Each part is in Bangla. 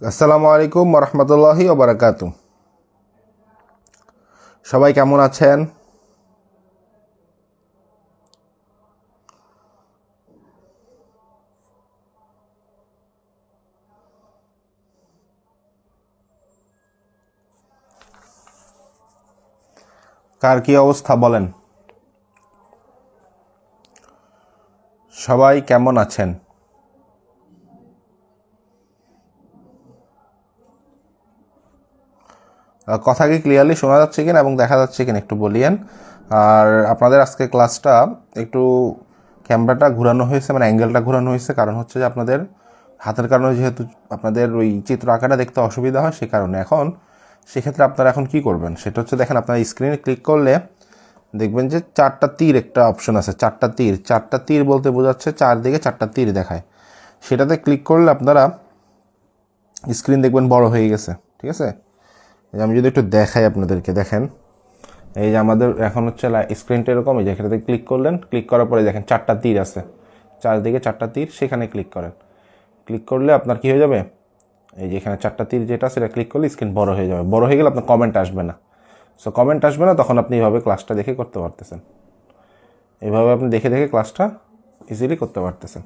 আসসালামু আলাইকুম রহমতুল্লাহি ওবারাকাতু। সবাই কেমন আছেন? কার কি অবস্থা বলেন? সবাই কেমন আছেন? কথা কি ক্লিয়ারলি শোনা যাচ্ছে কিনা এবং দেখা যাচ্ছে কিনা একটু বলিয়েন। আর আপনাদের আজকে ক্লাসটা একটু ক্যামেরাটা ঘোরানো হয়েছে, মানে অ্যাঙ্গেলটা ঘোরানো হয়েছে, কারণ হচ্ছে যে আপনাদের হাতের কারণে যেহেতু আপনাদের ওই চিত্র আঁকাটা দেখতে অসুবিধা হয়, সে কারণে এখন সেক্ষেত্রে আপনারা এখন কি করবেন সেটা হচ্ছে, দেখেন আপনার স্ক্রিনে ক্লিক করলে দেখবেন যে চারটা তীর একটা অপশন আছে। চারটা তীর বলতে বোঝাচ্ছে চারদিকে চারটা তীর দেখায়। সেটাতে ক্লিক করলে আপনারা স্ক্রিন দেখবেন বড় হয়ে গেছে, ঠিক আছে? আমি যদি একটু দেখাই আপনাদেরকে, দেখেন এই যে আমাদের এখন হচ্ছে স্ক্রিনটা এরকম, এই যে এখানে ক্লিক করলেন, ক্লিক করার পরে দেখেন চারটা তীর আছে, চারদিকে চারটা তীর, সেখানে ক্লিক করেন। ক্লিক করলে আপনার কি হয়ে যাবে, এই যে এখানে চারটা তীর যেটা সেটা ক্লিক করলে স্ক্রিন বড় হয়ে যাবে। বড় হয়ে গেলে আপনার কমেন্ট আসবে না। সো কমেন্ট আসবে না, তখন আপনি এইভাবে ক্লাসটা দেখে করতে পারতেছেন। এইভাবে আপনি দেখে দেখে ক্লাসটা ইজিলি করতে পারতেছেন।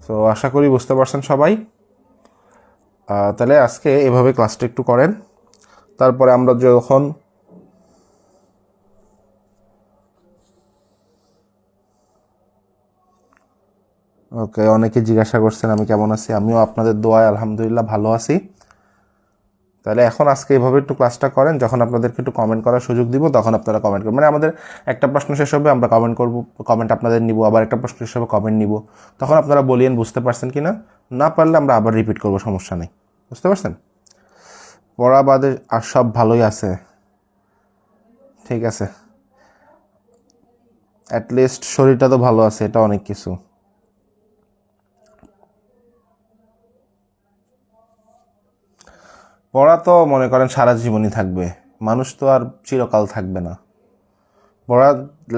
সো আশা করি বুঝতে পারছেন সবাই। তাহলে আজকে এভাবে ক্লাসটা একটু করেন। তারপরে আমরা যখন ওকে, অনেকে জিজ্ঞাসা করছেন আমি কেমন আছি। আমিও আপনাদের দোয়ায় আলহামদুলিল্লাহ ভালো আছি। তাহলে এখন আজকে এইভাবে একটু ক্লাসটা করেন, যখন আপনাদেরকে একটু কমেন্ট করার সুযোগ দিব তখন আপনারা কমেন্ট করবেন। মানে আমাদের একটা প্রশ্ন শেষ হবে, আমরা কমেন্ট করব, কমেন্ট আপনাদের নিব, আবার একটা প্রশ্ন শেষ হবে, কমেন্ট নিব। তখন আপনারা বলিয়েন বুঝতে পারছেন কি না, না পারলে আমরা আবার রিপিট করব, সমস্যা নেই। বুঝতে পারছেন? পড়া বাদে আর সব ভালোই আছে, ঠিক আছে। অ্যাটলিস্ট শরীরটা তো ভালো আছে, এটা অনেক কিছু। পড়া তো মনে করেন সারা জীবনই থাকবে, মানুষ তো আর চিরকাল থাকবে না। পড়া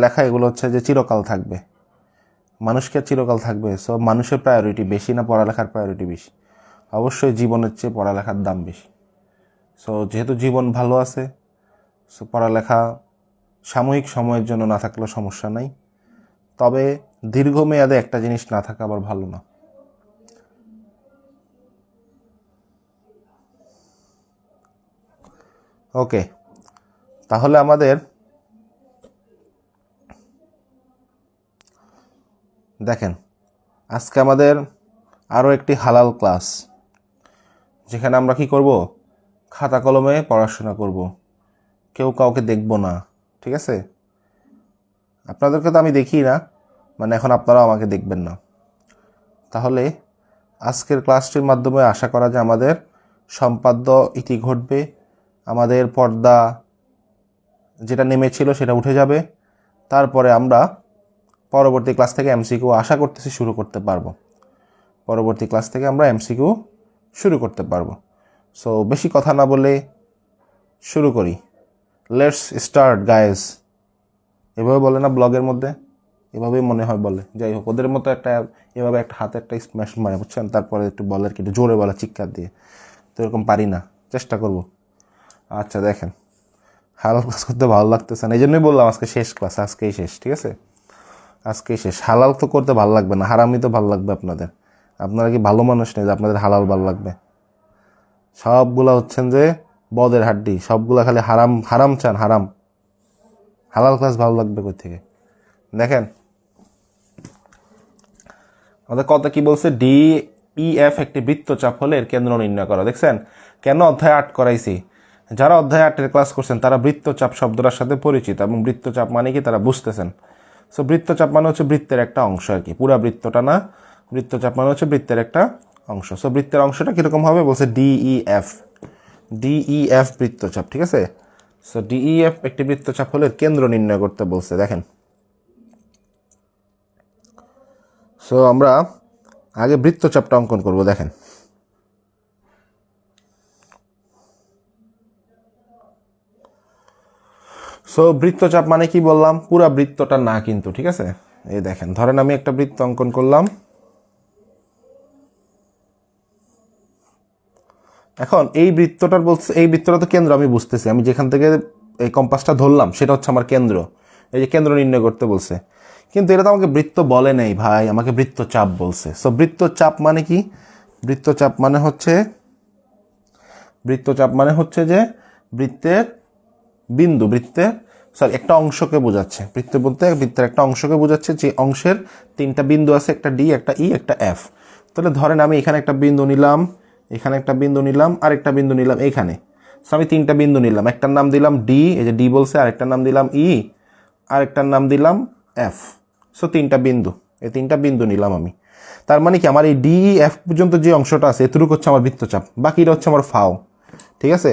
লেখা এগুলো হচ্ছে যে চিরকাল থাকবে, মানুষকে চিরকাল থাকবে। সো মানুষের প্রায়োরিটি বেশি না পড়ালেখার প্রায়োরিটি বেশি? অবশ্যই জীবনের চেয়ে পড়ালেখার দাম বেশি। সো যেহেতু জীবন ভালো আছে, সো পড়ালেখা সাময়িক সময়ের জন্য না থাকলেও সমস্যা নাই। তবে দীর্ঘমেয়াদে একটা জিনিস না থাকা আবার ভালো না। ওকে, তাহলে আমাদের দেখেন আজকে আমাদের আরও একটি হালাল ক্লাস, যেখানে আমরা কি করব, খাতা কলমে পড়াশোনা করব, কেউ কাউকে দেখব না, ঠিক আছে? আপনাদেরকে তো আমি দেখি না, মানে এখন আপনারাও আমাকে দেখবেন না। তাহলে আজকের ক্লাসটির মাধ্যমে আশা করা যায় আমাদের সম্পাদ্য ইতি ঘটবে, আমাদের পর্দা যেটা নেমেছিল সেটা উঠে যাবে। তারপরে আমরা পরবর্তী ক্লাস থেকে এমসিকিউ আশা করতেছি শুরু করতে পারবো। পরবর্তী ক্লাস থেকে আমরা এমসিকিউ শুরু করতে পারবো। সো বেশি কথা না বলে শুরু করি। Let's start guys. এভাবে বলে না ব্লগের মধ্যে, এভাবেই মনে হয় বলে। যাই হোক, ওদের মতো একটা এভাবে একটা হাতে একটা স্ম্যাশ মারে, বুঝছেন? তারপরে একটু বলের কি একটু জোরে বলা চিৎকার দিয়ে, তো এরকম পারি না, চেষ্টা করব। আচ্ছা দেখেন, হালাল ক্লাস করতে ভালো লাগতেছে না, এই জন্যই বললাম আজকে শেষ ক্লাস, আজকেই শেষ, ঠিক আছে? আজকেই শেষ। হালাল তো করতে ভালো লাগবে না, হারামই তো ভালো লাগবে আপনাদের। আপনারা কি ভালো মানুষ নেই যে আপনাদের হালাল ভালো লাগবে? সবগুলা হচ্ছেন যে বদের হাড্ডি, সবগুলা খালি হারাম হারাম চান, হারাম। হালাল ক্লাস ভালো লাগবে কই থেকে? দেখেন আমাদের কথা কি বলছে, ডি ই এফ একটি বৃত্তচাপ হলে এর কেন্দ্র নির্ণয় করা। দেখছেন কেন অধ্যায় 8 করাইছি? যারা অধ্যায় 8-এর ক্লাস করছেন তারা বৃত্তচাপ শব্দটার সাথে পরিচিত, এবং বৃত্তচাপ মানে কি তারা বুঝতেছেন। সো বৃত্তচাপ মানে হচ্ছে বৃত্তের একটা অংশ আর কি, পুরা বৃত্তটা না। বৃত্তচাপ মানে হচ্ছে বৃত্তের একটা অংশ। সো বৃত্তের অংশটা কীরকম হবে বলছে, ডিইএফ। ডিইএফ বৃত্তচাপ, ঠিক আছে? সো ডিইএফ একটি বৃত্তচাপ হলে এর কেন্দ্র নির্ণয় করতে বলছে। দেখেন, সো আমরা আগে বৃত্তচাপটা অঙ্কন করব। দেখেন, সো বৃত্তচাপ মানে কি বললাম, পুরা বৃত্তটা না কিন্তু, ঠিক আছে? এই দেখেন, ধরেন আমি একটা বৃত্ত অঙ্কন করলাম, এখন এই বৃত্তটার বলছে, এই বৃত্তটা তো কেন্দ্র আমি বুঝতেছি, আমি যেখান থেকে এই কম্পাসটা ধরলাম সেটা হচ্ছে আমার কেন্দ্র, এই যে কেন্দ্র নির্ণয় করতে বলছে। কিন্তু এটা তো আমাকে বৃত্ত বলে নেই ভাই, আমাকে বৃত্তচাপ বলছে। সো বৃত্তচাপ মানে কি? বৃত্তচাপ মানে হচ্ছে যে বৃত্তের বিন্দু, একটা অংশকে বোঝাচ্ছে। বৃত্ত বলতে বৃত্তের একটা অংশকে বোঝাচ্ছে, যে অংশের 3টা বিন্দু আছে, একটা ডি, একটা ই, একটা এফ। তাহলে ধরেন আমি এখানে একটা বিন্দু নিলাম, এখানে একটা বিন্দু নিলাম, আরেকটা বিন্দু নিলাম এখানে। সো আমি 3টা বিন্দু নিলাম, একটার নাম দিলাম ডি, এই যে ডি বলছে, আরেকটার নাম দিলাম ই, আরেকটার নাম দিলাম এফ। সো 3টা বিন্দু, এই 3টা বিন্দু নিলাম আমি। তার মানে কি, আমার এই ডি এফ পর্যন্ত যে অংশটা আছে এতটুকু হচ্ছে আমার বৃত্তচাপ, বাকিটা হচ্ছে আমার ফাও। ঠিক আছে,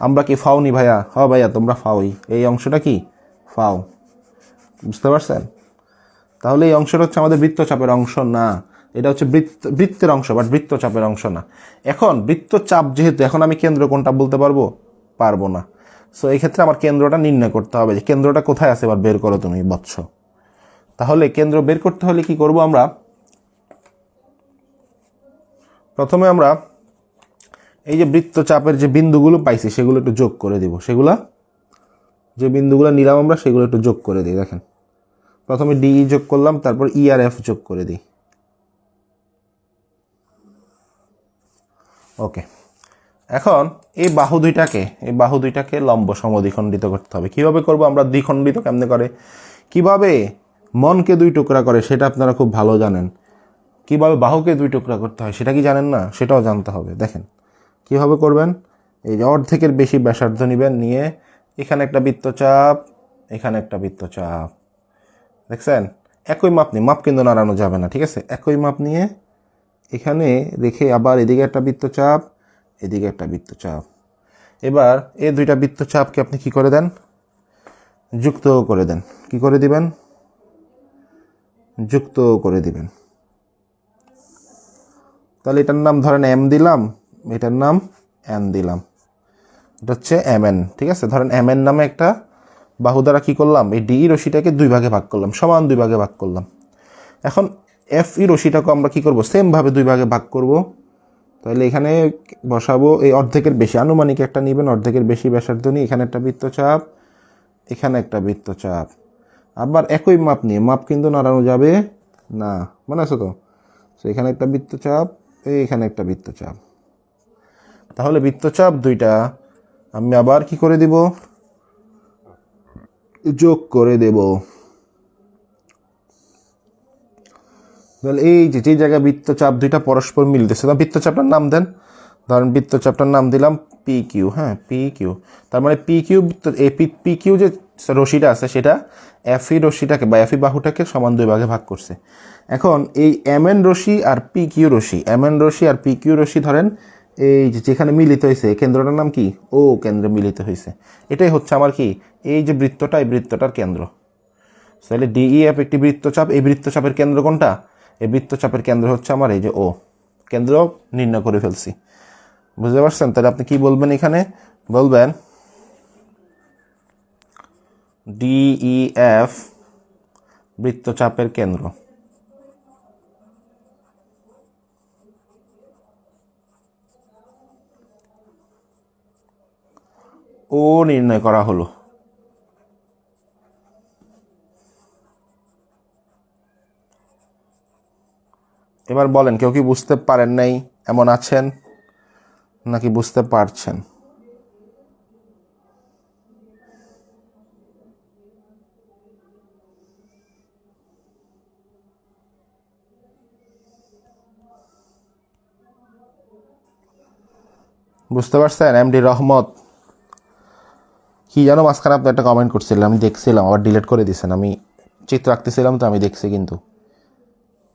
আমরা কি ফাও নি ভাইয়া? ভাইয়া তোমরা ফাওই, এই অংশটা কি ফাও, বুঝতে পারছেন? তাহলে এই অংশটা হচ্ছে আমাদের বৃত্তচাপের অংশ না, এটা হচ্ছে বৃত্তের অংশ, বাট বৃত্তচাপের অংশ না। এখন বৃত্তচাপ যেহেতু, এখন আমি কেন্দ্র কোনটা বলতে পারবো না। সো এই ক্ষেত্রে আমার কেন্দ্রটা নির্ণয় করতে হবে, যে কেন্দ্রটা কোথায় আছে এবার বের করো তুমি বৎস। তাহলে কেন্দ্র বের করতে হলে কি করব আমরা? প্রথমে আমরা এই যে বৃত্তচাপের যে বিন্দুগুলো পাইছি সেগুলো একটু যোগ করে দিব, যে বিন্দুগুলো নিলাম আমরা সেগুলো একটু যোগ করে দিই। দেখেন, প্রথমে ডি যোগ করলাম, তারপর ই আর এফ যোগ করে দিই। ওকে, এখন এই বাহু দুইটাকে লম্ব সমদ্বিখণ্ডিত করতে হবে। কিভাবে করব আমরা? দ্বিখণ্ডিত কেমনে করে, কিভাবে মনকে 2 টুকরা করে সেটা আপনারা খুব ভালো জানেন। কিভাবে বাহুকে 2 টুকরা করতে হয় সেটা কি জানেন না? সেটাও জানতে হবে। দেখেন কিভাবে করবেন। এই যে অর্ধেকের বেশি ব্যাসার্ধ নেবেন, নিয়ে এখানে একটা বৃত্তচাপ, এখানে একটা বৃত্তচাপ, দেখছেন? একই মাপ নিয়ে, মাপ কিন্তু নাড়ানো যাবে না, ঠিক আছে? একই মাপ নিয়ে এখানে রেখে আবার এদিকে একটা বৃত্তচাপ, এদিকে একটা বৃত্তচাপ। এবার এই 2টা বৃত্তচাপকে আপনি কি করে দেন? যুক্ত করে দেন। কি করে দিবেন? যুক্ত করে দিবেন। তাহলে এটার নাম ধরেন এম দিলাম, এটার নাম এন দিলাম, এটা হচ্ছে এম এন। ঠিক আছে, ধরেন এম এন নামে একটা বাহু দ্বারা কি করলাম, এই ডি রশিটাকে 2 ভাগে ভাগ করলাম, সমান 2 ভাগে ভাগ করলাম। এখন এফ ই রশিটাকে আমরা কি করব? সেমভাবে 2 ভাগে ভাগ করব। তাহলে এখানে বসাবো এই অর্ধেকের বেশি, আনুমানিক একটা নেবেন, অর্ধেকের বেশি ব্যাসার্ধ নিয়ে এখানে একটা বৃত্তচাপ, এখানে একটা বৃত্তচাপ। আবার একই মাপ নিয়ে, মাপ কিন্তু নাড়ানো যাবে না, মনে আছে তো? এখানে একটা বৃত্তচাপ, এখানে একটা বৃত্তচাপ। তাহলে বৃত্তচাপ 2টা আমি আবার কি করে দিব? যোগ করে দেব। তাহলে এই যে জায়গায় বৃত্তচাপ 2টা পরস্পর মিলতেছে, তা বৃত্তচাপটার নাম দেন। ধরেন বৃত্তচাপটার নাম দিলাম পি কিউ। হ্যাঁ, পি কিউ। তার মানে পি কিউ, পি কিউ যে রশিটা আছে সেটা এফই রশিটাকে বা এফই বাহুটাকে সমান 2 ভাগে ভাগ করছে। এখন এই এম এন রশি আর পি কিউ রশি, এম এন রশি আর পি কিউ রশি ধরেন এই যেখানে মিলিত হয়েছে, কেন্দ্রটার নাম কি? ও কেন্দ্রে মিলিত হয়েছে। এটাই হচ্ছে আমার কি, এই যে বৃত্তটা, এই বৃত্তটার কেন্দ্র। তাহলে ডিইএফ একটি বৃত্তচাপ, এই বৃত্তচাপের কেন্দ্র কোনটা? এই বৃত্তচাপের কেন্দ্র হচ্ছে আমার এই যে ও। কেন্দ্র নির্ণয় করে ফেলছি, বুঝতে পারছেন? তাহলে আপনি কি বলবেন? এখানে বলবেন ডিইএফ বৃত্তচাপের কেন্দ্র। ও নির্ণয় করা হলো। এবার বলেন, কেউ কি বুঝতে পারেন নাই এমন আছেন, নাকি বুঝতে পারছেন? বুঝতে পারছেন? এমডি রহমত কি জানো, মাঝখানে আপনি একটা কমেন্ট করছিলেন, আমি দেখছিলাম, আবার ডিলিট করে দিয়েছেন। আমি চিত্র আঁকতেছিলাম তো আমি দেখছি, কিন্তু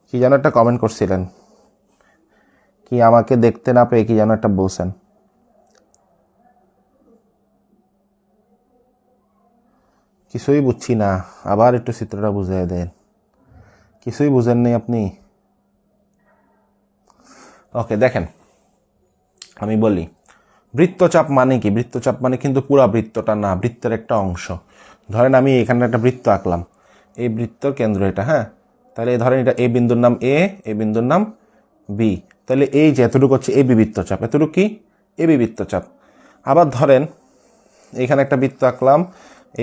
কি যেন একটা কমেন্ট করছিলেন, কি আমাকে দেখতে না পেয়ে কি যেন একটা বলছেন। কিছুই বুঝছি না, আবার একটু চিত্রটা বুঝিয়ে দেন। কিছুই বুঝেন নেই আপনি। ওকে, দেখেন আমি বলি, বৃত্তচাপ মানে কি? বৃত্তচাপ মানে কিন্তু পুরা বৃত্তটা না, বৃত্তের একটা অংশ। ধরেন আমি এখানে একটা বৃত্ত আঁকলাম, এই বৃত্তর কেন্দ্র এটা। হ্যাঁ, তাহলে ধরেন এটা এ বিন্দুর নাম এ, এ বিন্দুর নাম বি। তাহলে এই যে এতটুকু হচ্ছে এ বি বৃত্তচাপ, এতটুকু কি এবি বৃত্তচাপ। আবার ধরেন এখানে একটা বৃত্ত আঁকলাম,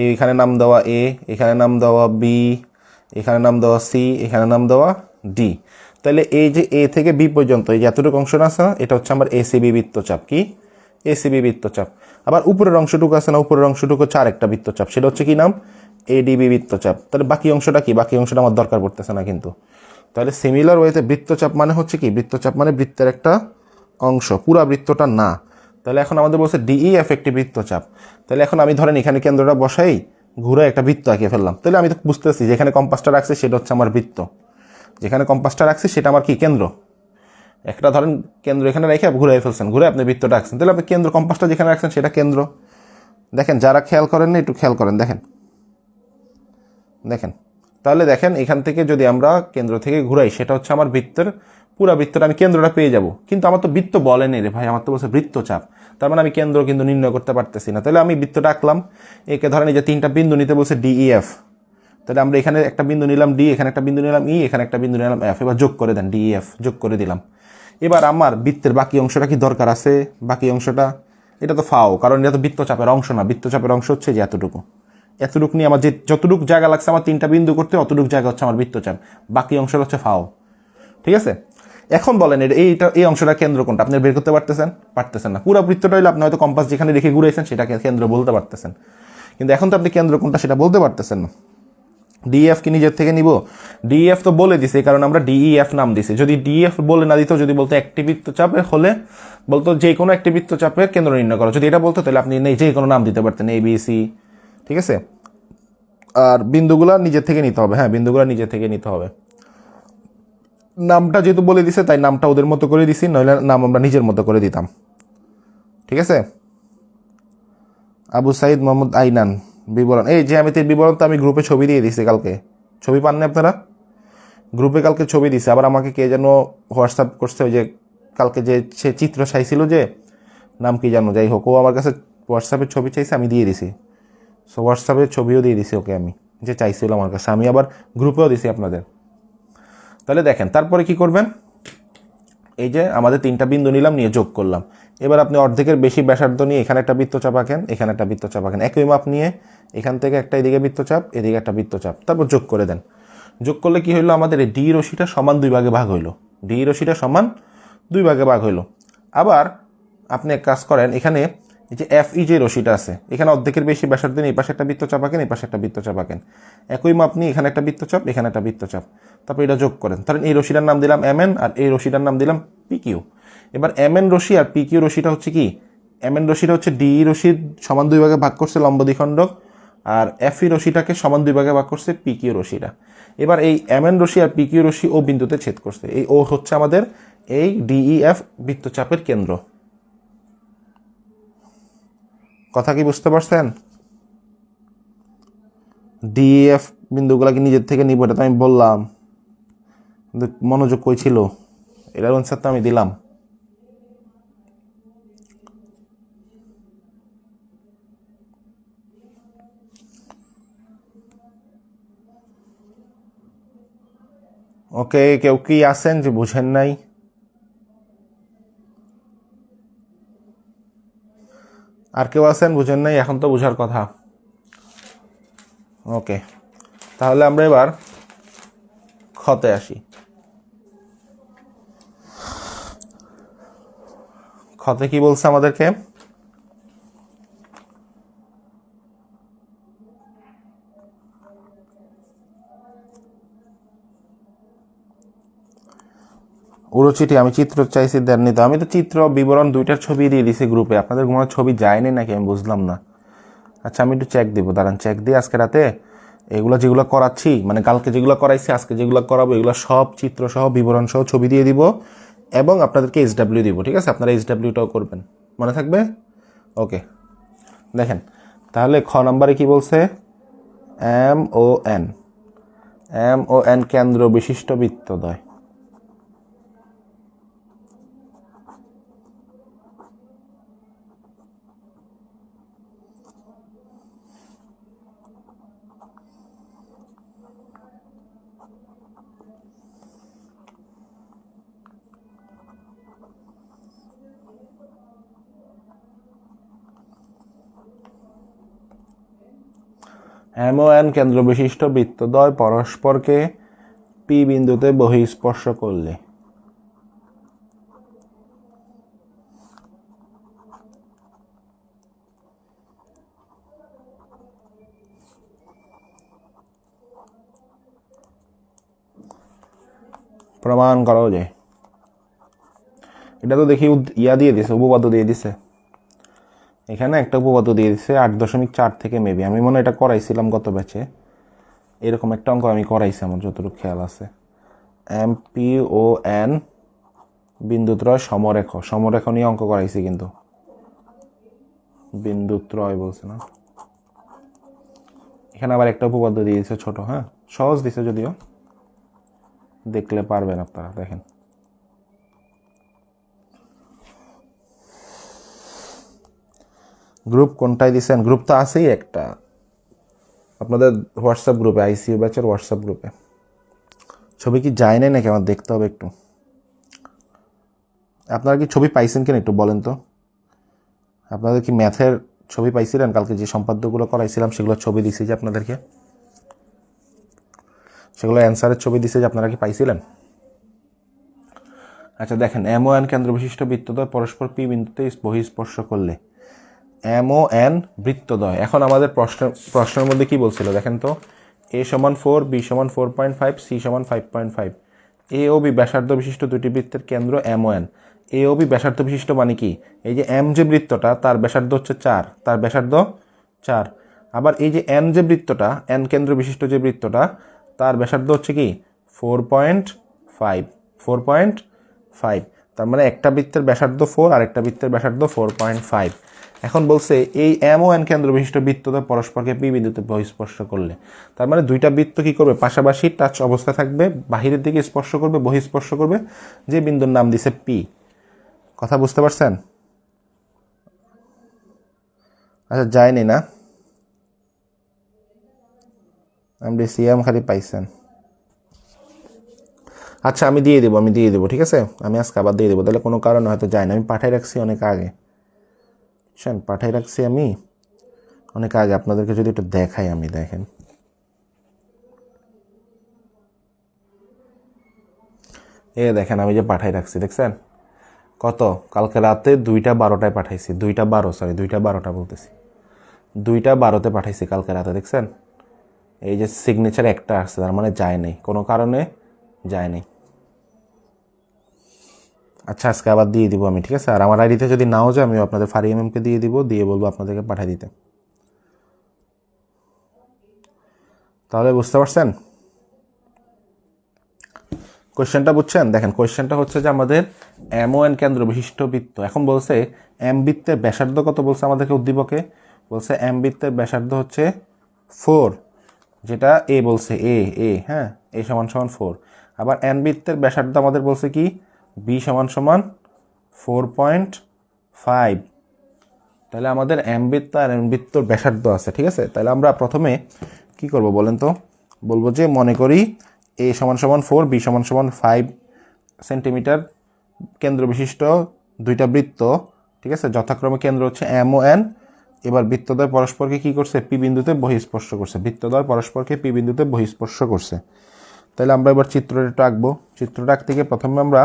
এইখানে নাম দেওয়া এ, এখানে নাম দেওয়া বি, এখানে নাম দেওয়া সি, এখানে নাম দেওয়া ডি। তাহলে এই যে এ থেকে বি পর্যন্ত এই যে এতটুকু অংশ আছে না, এটা হচ্ছে আমার এসিবি বৃত্তচাপ। কি? এসিবি বৃত্তচাপ। আবার উপরের অংশটুকু আছে না, উপরের অংশটুকু হচ্ছে আরেকটা বৃত্তচাপ, সেটা হচ্ছে কি নাম? এডিবি বৃত্তচাপ। তাহলে বাকি অংশটা কি? বাকি অংশটা আমার দরকার পড়তেছে না কিন্তু। তাহলে সিমিলার ওয়েতে বৃত্তচাপ মানে হচ্ছে কি? বৃত্তচাপ মানে বৃত্তের একটা অংশ, পুরা বৃত্তটা না। তাহলে এখন আমাদের বলছে ডিইএফ একটি বৃত্তচাপ। তাহলে এখন আমি ধরেন এখানে কেন্দ্রটা বসাই, ঘুরে একটা বৃত্ত আঁকিয়ে ফেললাম। তাহলে আমি তো বুঝতেছি যেখানে কম্পাসটা রাখছি সেটা হচ্ছে আমার বৃত্ত, যেখানে কম্পাসটা রাখছি সেটা আমার কি? কেন্দ্র। একটা ধরেন কেন্দ্র এখানে রেখে ঘুরে ফেলছেন, ঘুরে আপনি বৃত্তটা আঁকছেন, তাহলে আপনি কেন্দ্র, কম্পাসটা যেখানে রাখছেন সেটা কেন্দ্র। দেখেন, যারা খেয়াল করেন না একটু খেয়াল করেন, দেখেন দেখেন তাহলে দেখেন এখান থেকে যদি আমরা কেন্দ্র থেকে ঘুরাই সেটা হচ্ছে আমার বৃত্তের পুরা বৃত্তটা, আমি কেন্দ্রটা পেয়ে যাব। কিন্তু আমার তো বৃত্ত বলেনি রে ভাই, আমার তো বলছে বৃত্তচাপ। তার মানে আমি কেন্দ্র কিন্তু নির্ণয় করতে পারতেছি না। তাহলে আমি বৃত্তটা আঁকলাম, একে ধরেন এই যে তিনটা বিন্দু নিতে বলছে ডিইএফ। তাহলে আমরা এখানে একটা বিন্দু নিলাম ডি, এখানে একটা বিন্দু নিলাম ই, এখানে একটা বিন্দু নিলাম এফ। এবার যোগ করে দেন, ডিইএফ যোগ করে দিলাম। এবার আমার বৃত্তের বাকি অংশটা কি দরকার আছে? বাকি অংশটা এটা তো ফাও, কারণ এটা তো বৃত্তচাপের অংশ না। বৃত্তচাপের অংশ হচ্ছে যে এতটুকু, এতটুকু নিয়ে আমার যে যতটুকু জায়গা লাগছে আমার তিনটা বিন্দু করতে, অতটুকু জায়গা হচ্ছে আমার বৃত্তচাপ। বাকি অংশটা হচ্ছে ফাও। ঠিক আছে? এখন বলেন এই অংশটা কেন্দ্র কোনটা? আপনি বের করতে পারতেছেন? পারতেছেন না। পুরো বৃত্তটা হলে আপনি হয়তো কম্পাস যেখানে রেখে ঘুরেছেন সেটাকে কেন্দ্র বলতে পারতেছেন, কিন্তু এখন তো আপনি কেন্দ্র কোনটা সেটা বলতে পারতেছেন না। ডিএফ কি নিজের থেকে নিব? ডিএফ তো বলে দিছে, কারণ আমরা ডিইএফ নাম দিছি। যদি ডিএফ বলে না দিত, যদি বলতো একটি বৃত্তচাপের হলে বলতো যে কোনো একটি বৃত্তচাপের কেন্দ্র নির্ণয় করো, যদি এটা বলতো তাহলে আপনি যে কোনো নাম দিতে পারতেন, এ বি সি। ঠিক আছে? আর বিন্দুগুলা নিজের থেকে নিতে হবে। হ্যাঁ, বিন্দুগুলা নিজের থেকে নিতে হবে। নামটা যেহেতু বলে দিছে তাই নামটা ওদের মতো করে দিছি, নইলে নাম আমরা নিজের মতো করে দিতাম। ঠিক আছে? আবু সাইদ মোহাম্মদ আইনান বিবরণ, এই জ্যামিতির বিবরণ তো আমি গ্রুপে ছবি দিয়ে দিছি কালকে। ছবি পাননি আপনারা? গ্রুপে কালকে ছবি দিছে। আবার আমাকে কে যেন হোয়াটসঅ্যাপ করছে, ওই যে কালকে যে সে চিত্র চাইছিল, যে নাম কি জানো, যাই হোক, ও আমার কাছে হোয়াটসঅ্যাপের ছবি চাইছে, আমি দিয়ে দিছি। সো হোয়াটসঅ্যাপের ছবিও দিয়ে দিছি ওকে আমি, যে চাইছিল আমার কাছে। আমি আবার গ্রুপেও দিছি আপনাদের। তাহলে দেখেন তারপরে কি করবেন? এই যে আমাদের তিনটা বিন্দু নিলাম, নিয়ে যোগ করলাম। এবার আপনি অর্ধেকের বেশি ব্যাসার্ধ নিয়ে এখানে একটা বৃত্তচাপ আঁকেন, এখানে একটা বৃত্তচাপ আঁকেন, একই মাপ নিয়ে এখান থেকে একটা এদিকে বৃত্তচাপ, এদিকে একটা বৃত্তচাপ, তারপর যোগ করে দেন। যোগ করলে কি হইলো? আমাদের এই ডি রশিটা সমান দুই ভাগে ভাগ হইলো। ডি রশিটা সমান দুই ভাগে ভাগ হইলো। আবার আপনি এক কাজ করেন, এখানে এই যে এফ ই যে রশিটা আছে, এখানে অর্ধেকের বেশি ব্যাসার্ধ নিয়ে এই পাশে একটা বৃত্তচাপ আঁকেন, এই পাশে একটা বৃত্তচাপ আঁকেন, একই মাপ নিয়ে এখানে একটা বৃত্তচাপ, এখানে একটা বৃত্তচাপ, তারপর এটা যোগ করেন। ধরেন এই রশিটার নাম দিলাম এম এন, আর এই রশিটার নাম দিলাম পি কিউ। এবার এম এন রশি আর পি কিউ রশিটা হচ্ছে কি? এম এন রশিটা হচ্ছে ডি রশির সমান দুই ভাগে ভাগ করছে লম্ব দ্বিখণ্ডক, আর এফ ই রশিটাকে সমান দুই ভাগে ভাগ করছে পি কিউ রশিটা। এবার এই এম এন রশি আর পি কিউ রশি ও বিন্দুতে ছেদ করছে। এই ও হচ্ছে আমাদের এই ডিইএফ বৃত্তচাপের কেন্দ্র। কথা কি বুঝতে পারছেন? ডিএফ বিন্দুগুলাকে নিজের থেকে নিব, এটা তো আমি বললাম, কিন্তু মনোযোগ কই ছিল? এটার অ্যান্সার তো আমি দিলাম। ওকে, কেউ কি আছেন যে বুঝেন নাই? আর কেউ আছেন বুঝেন নাই? এখন তো বুঝার কথা। ওকে, তাহলে আমরা এবার খতে আসি। খতে কি বলছে আমাদেরকে? উড়োচিটি আমি চিত্র চাইছি, দেননি তো। আমি তো চিত্র বিবরণ দুইটার ছবি দিয়ে দিছি গ্রুপে, আপনাদের কোনো ছবি যায়নি নাকি আমি বুঝলাম না। আচ্ছা, আমি একটু চেক দিব, দাঁড়ান চেক দিয়ে আজকে রাতে এগুলো যেগুলো করাচ্ছি, মানে কালকে যেগুলো করাইছি আজকে যেগুলো করাবো, এগুলো সব চিত্র সহ বিবরণ সহ ছবি দিয়ে দিব, এবং আপনাদেরকে এইচডাব্লিউ দিব। ঠিক আছে? আপনারা এইচডাব্লিউটাও করবেন, মনে থাকবে? ওকে, দেখেন তাহলে খ নাম্বারে কি বলছে? এম ও এন, এম ও এন কেন্দ্র বিশিষ্ট বৃত্তদ্বয়। এম ও এন কেন্দ্র বিশিষ্ট বৃত্তদ্বয় পরস্পরকে পি বিন্দুতে বহিঃস্পর্শ করলে প্রমাণ করাও যায়। এটা তো দেখি ইয়া দিয়ে দিছে, উপপাদ্য দিয়ে দিছে। এখানে একটা উপপাদ্য দিয়ে দিছে 8.4 থেকে মেবি, আমি মনে এটা করাইছিলাম গত ব্যাচে, এরকম একটা অঙ্ক আমি করাইছি আমার যতটুকু খেয়াল আছে। এম পি ও এন বিন্দুত্রয় সমরেখ নিয়ে অঙ্ক করাইছি, কিন্তু বিন্দুত্রয় বলছে না। এখানে আবার একটা উপপাদ্য দিয়ে দিছে ছোট, হ্যাঁ সহজ দিছে যদিও, দেখলে পারবেন আপনারা। দেখেন গ্রুপ কোনটায় দিছেন, গ্রুপ তো আছেই একটা আপনাদের হোয়াটসঅ্যাপ গ্রুপে, আইসিইউ ব্যাচের হোয়াটসঅ্যাপ গ্রুপে। ছবি কি যায় নাই নাকি আমার দেখতে হবে একটু। আপনারা কি ছবি পাইছেন কিনা একটু বলেন তো। আপনাদের কি ম্যাথের ছবি পাইছিলেন? কালকে যে সম্পাদ্যগুলো করাইছিলাম সেগুলো ছবি দিছি যে আপনাদেরকে, সেগুলো অ্যান্সারের ছবি দিছে যে আপনারা কি পাইছিলেন? আচ্ছা দেখেন, এম ও এন কেন্দ্র বিশিষ্ট বৃত্তদ্বয় পরস্পর পি বিন্দুতে বহিঃস্পর্শ করলে। এম ও এন বৃত্তদ্বয়। এখন আমাদের প্রশ্নের মধ্যে কি বলছিল দেখেন তো, এ সমান 4, বি সমান 4.5, সি সমান 5.5। এ ও বি ব্যাসার্ধ বিশিষ্ট দুটি বৃত্তের কেন্দ্র এম ও এন। এ ও বি ব্যাসার্ধ বিশিষ্ট মানে কি, এই যে এম যে বৃত্তটা তার ব্যাসার্ধ হচ্ছে 4, তার ব্যাসার্ধ 4। আবার এই যে এন যে বৃত্তটা, এন কেন্দ্র বিশিষ্ট যে বৃত্তটা তার ব্যাসার্ধ হচ্ছে কি 4.5, 4.5। তার মানে একটা বৃত্তের ব্যাসার্ধ 4 আর একটা বৃত্তের ব্যাসার্ধ 4.5। এখন বলছে এই এম ও এন কেন্দ্র বিশিষ্ট বৃত্তদ্বয় পরস্পরকে পি বিন্দুতে বহিঃস্পর্শ করলে। তার মানে দুইটা বৃত্ত কি করবে, পাশাপাশি টাচ অবস্থা থাকবে, বাহিরের দিকে স্পর্শ করবে, বহিঃস্পর্শ করবে, যে বিন্দুর নাম দিছে পি। কথা বুঝতে পারছেন? আচ্ছা যায়নি না, আপনি সিএম খালি পাইছেন। আচ্ছা আমি দিয়ে দেবো, ঠিক আছে, আমি আজকে আবার দিয়ে দেবো। তাহলে কোনো কারণে হয়তো যায় না, আমি পাঠাই রাখছি অনেক আগে, বুঝছেন, পাঠাই রাখছি আমি অনেক আগে। আপনাদেরকে যদি একটু দেখাই, আমি দেখেন দেখেন আমি যে পাঠাই রাখছি, দেখছেন কত, কালকে রাতে 2:12টায় পাঠাইছি, 2:12 বলতেছি, 2:12তে পাঠাইছি কালকে রাতে, দেখছেন। এই যে সিগনেচার একটা আসছে, তার মানে যায় নাই, কোনো কারণে যায় নাই। আচ্ছা আজকে আবার দিয়ে দিব আমি, ঠিক আছে। আর আমার আইডিতে যদি নাও যায়, আমিও আপনাদের ফারি এমএমকে দিয়ে দিব, দিয়ে বলবো আপনাদেরকে পাঠিয়ে দিতে। তাহলে বুঝতে পারছেন কোয়েশ্চেনটা, বুঝছেন? দেখেন কোয়েশ্চেনটা হচ্ছে যে আমাদের এম ও এন কেন্দ্র বিশিষ্ট বৃত্ত। এখন বলছে এম বৃত্তের ব্যাসার্ধ কত, বলছে আমাদেরকে উদ্দীপকে, বলছে এম বৃত্তের ব্যাসার্ধ হচ্ছে 4, যেটা এ বলছে, এ হ্যাঁ, এ সমান সমান 4। আবার এন বৃত্তের ব্যাসার্ধ আমাদের বলছে কি, বি সমান সমান 4.5। তাহলে আমাদের এম বৃত্ত আর এন বৃত্তর ব্যাসার্ধ আছে, ঠিক আছে। তাহলে আমরা প্রথমে কি করব বলেন তো, বলবো যে মনে করি এ সমান সমান 4, বি সমান সমান 5 সেন্টিমিটার কেন্দ্র বিশিষ্ট দুইটা বৃত্ত, ঠিক আছে, যথাক্রমে কেন্দ্র হচ্ছে এম ও এন। এবার বৃত্তদ্বয় পরস্পরকে কি করছে, পি বিন্দুতে বহিঃস্পর্শ করছে, বৃত্তদ্বয় পরস্পরকে পি বিন্দুতে বহিঃস্পর্শ করছে। তাহলে আমরা এবার চিত্রটা আঁকবো। চিত্রটা আঁকতে গিয়ে প্রথমে আমরা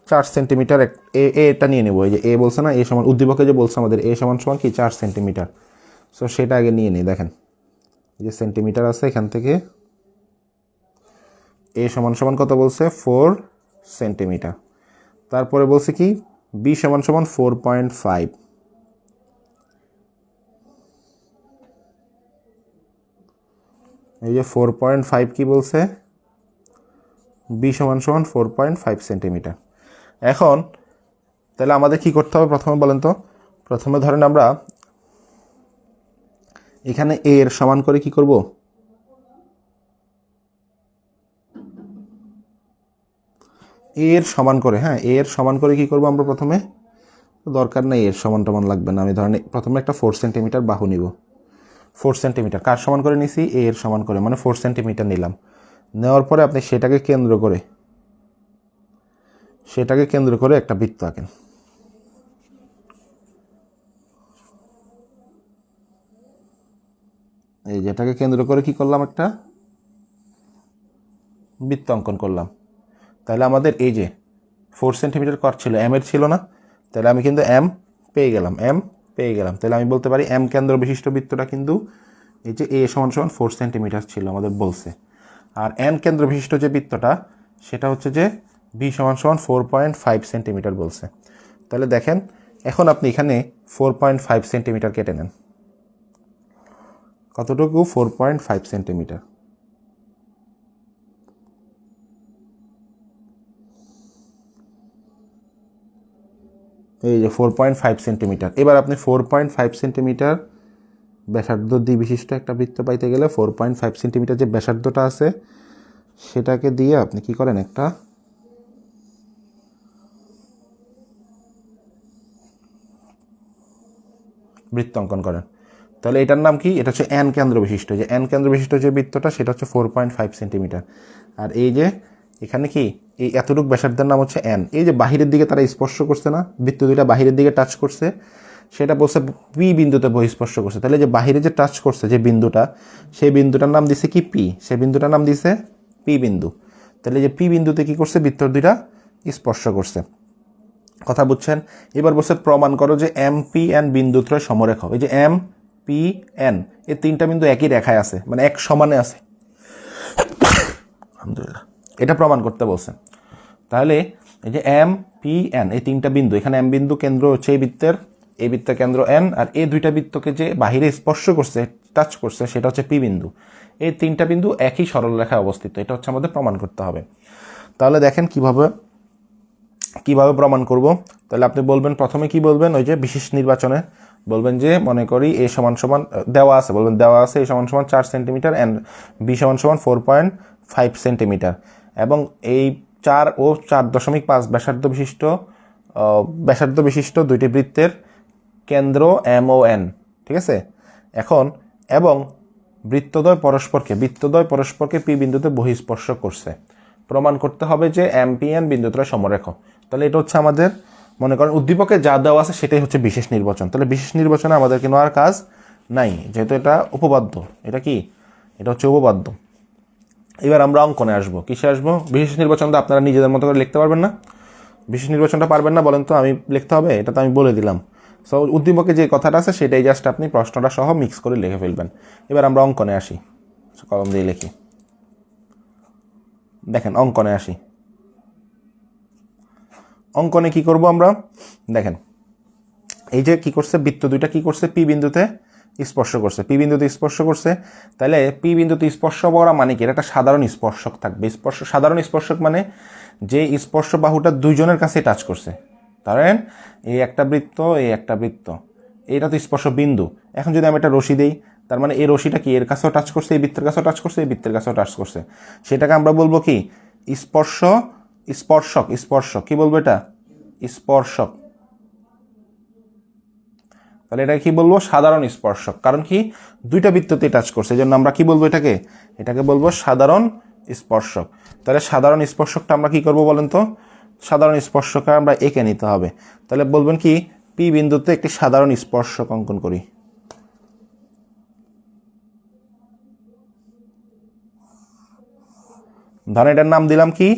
4 সেন্টিমিটার এটা নিয়ে নেবো। এই যে এ বলছে না, এ সমান উদ্দীপকে যে বলছে আমাদের এ সমান সমান কি 4 সেন্টিমিটার, সো সেটা আগে নিয়ে নিই। দেখেন এই যে সেন্টিমিটার আছে, এখান থেকে এ সমান সমান কত বলছে, 4 সেন্টিমিটার। তারপরে বলছে কি, বি সমান সমান 4.5। এই যে 4.5 কি বলছে, বি সমান সমান 4.5 সেন্টিমিটার। এখন তাহলে আমাদের কি করতে হবে প্রথমে বলেন তো। প্রথমে ধরেন আমরা এখানে এ এর সমান করে কি করব, এর সমান করে, হ্যাঁ এর সমান করে কি করব আমরা প্রথমে, দরকার নেই এর সমান টমান লাগবে না। আমি ধরেন প্রথমে একটা 4 সেন্টিমিটার বাহু নিব। 4 সেন্টিমিটার কার সমান করে নিছি, এর সমান করে, মানে 4 সেন্টিমিটার নিলাম। নেওয়ার পরে আপনি সেটাকে কেন্দ্র করে একটা বৃত্ত আঁকেন। এই যেটাকে কেন্দ্র করে কি করলাম, একটা বৃত্ত অঙ্কন করলাম। তাহলে আমাদের এই যে 4 সেন্টিমিটার কট ছিল, এম এর ছিল না, তাহলে আমি কিন্তু এম পেয়ে গেলাম, তাহলে আমি বলতে পারি এম কেন্দ্র বিশিষ্ট বৃত্তটা কিন্তু এই যে এ সমান সমান 4 সেন্টিমিটার ছিল আমাদের বলছে। আর এন কেন্দ্র বিশিষ্ট যে বৃত্তটা সেটা হচ্ছে যে বি সমান সমান 4.5 সেন্টিমিটার বলছে। তাহলে দেখেন এখন আপনি এখানে 4.5 সেন্টিমিটার কেটে নেন। কতটুকু? 4.5 সেন্টিমিটার। এই যে 4.5 সেন্টিমিটার। এবার আপনি 4.5 সেন্টিমিটার ব্যাসার্ধ দ্বিবিশিষ্ট একটা বৃত্ত পাইতে গেলে 4.5 সেন্টিমিটার যে ব্যাসার্ধটা আছে সেটাকে দিয়ে আপনি কি করেন, একটা বৃত্ত অঙ্কন করেন। তাহলে এটার নাম কি? এটা হচ্ছে এন কেন্দ্র বিশিষ্ট। যে এন কেন্দ্র বিশিষ্ট যে বৃত্তটা সেটা হচ্ছে 4.5 সেন্টিমিটার। আর এই যে এখানে কি এই এতটুক ব্যাসার্ধের নাম হচ্ছে এন। এই যে বাহিরের দিকে তারা স্পর্শ করছে না, বৃত্ত দুইটা বাহিরের দিকে টাচ করছে, সেটা বলছে পি বিন্দুতে বহিঃস্পর্শ করছে। তাহলে যে বাহিরে যে টাচ করছে যে বিন্দুটা, সেই বিন্দুটার নাম দিছে কি? পি। সেই বিন্দুটার নাম দিছে পি বিন্দু। তাহলে যে পি বিন্দুতে কি করছে? বৃত্ত দুইটা স্পর্শ করছে। কথা বুঝছেন? এবার বলছে প্রমাণ করো যে এম পি এন বিন্দুত্রয় সমরেখ। এই যে এম পি এন এই তিনটা বিন্দু একই রেখায় আছে, মানে এক সমানে আছে। আলহামদুলিল্লাহ, এটা প্রমাণ করতে বলছে। তাহলে এই যে এম পি এন এই তিনটা বিন্দু, এখানে এম বিন্দু কেন্দ্র হচ্ছে এই বৃত্তের কেন্দ্র এন, আর এই দুইটা বৃত্তকে যে বাহিরে স্পর্শ করছে, টাচ করছে, সেটা হচ্ছে পি বিন্দু। এই তিনটা বিন্দু একই সরল রেখায় অবস্থিত। এটা হচ্ছে আমাদের প্রমাণ করতে হবে। তাহলে দেখেন কিভাবে প্রমাণ করব। তাহলে আপনি বলবেন, প্রথমে কি বলবেন, ওই যে বিশেষ নির্বাচনে বলবেন যে মনে করি এ সমান সমান দেওয়া আছে, বলবেন দেওয়া আছে এ সমান সমান 4 সেন্টিমিটার অ্যান্ড বি সমান সমান 4.5 সেন্টিমিটার, এবং এই 4 ও 4.5 ব্যাসার্ধ বিশিষ্ট দুইটি বৃত্তের কেন্দ্র এম ও এন। ঠিক আছে? এখন এবং বৃত্তদ্বয় পরস্পরকে পি বিন্দুতে বহিঃস্পর্শ করছে। প্রমাণ করতে হবে যে এম পি এন বিন্দুত্রয় সমরেখ। তাহলে এটা হচ্ছে আমাদের, মনে করেন উদ্দীপকে যা দেওয়া আছে সেটাই হচ্ছে বিশেষ নির্বাচন। তাহলে বিশেষ নির্বাচনে আমাদের কিন্তু আর কাজ নাই, যেহেতু এটা উপপাদ্য। এটা কি? এটা হচ্ছে উপপাদ্য। এবার আমরা অঙ্কনে আসবো। কিসে আসবো? বিশেষ নির্বাচনটা আপনারা নিজেদের মতো করে লিখতে পারবেন না? বিশেষ নির্বাচনটা পারবেন না বলেন তো? আমি লিখতে হবে? এটা তো আমি বলে দিলাম। সো উদ্দীপকে যে কথাটা আছে সেটাই জাস্ট আপনি প্রশ্নটা সহ মিক্স করে লিখে ফেলবেন। এবার আমরা অঙ্কনে আসি, কলম দিয়ে লিখি। দেখেন অঙ্কনে আসি। অঙ্কনে কি করব আমরা? দেখেন এই যে কি করছে, বৃত্ত দুইটা কি করছে? পি বিন্দুতে স্পর্শ করছে। তাহলে পি বিন্দুতে স্পর্শ করা মানে কি? এটা একটা সাধারণ স্পর্শক থাকবে। সাধারণ স্পর্শক মানে যে স্পর্শ বাহুটা দুইজনের কাছে টাচ করছে। ধরেন এই একটা বৃত্ত, এটা তো স্পর্শ বিন্দু। এখন যদি আমি একটা রশি দেই, তার মানে এই রশিটা কি এর কাছেও টাচ করছে, এই বৃত্তের কাছেও টাচ করছে, এই বৃত্তের কাছেও টাচ করছে। সেটাকে আমরা বলবো কি? স্পর্শক। কি বলবো? এটা স্পর্শক। তাহলে এটা কি বলবো? সাধারণ স্পর্শক। কারণ কি? দুইটা বৃত্ততে টাচ করছে, এই জন্য আমরা কি বলবো? এটাকে বলবো সাধারণ স্পর্শক। তাহলে সাধারণ স্পর্শকটা আমরা কি করব বলেন তো? সাধারণ স্পর্শকটা আমরা এঁকে নিতে হবে। তাহলে বলবেন কি? পি বিন্দুতে একটি সাধারণ স্পর্শক অঙ্কন করি। ধরেন এটার নাম দিলাম কি?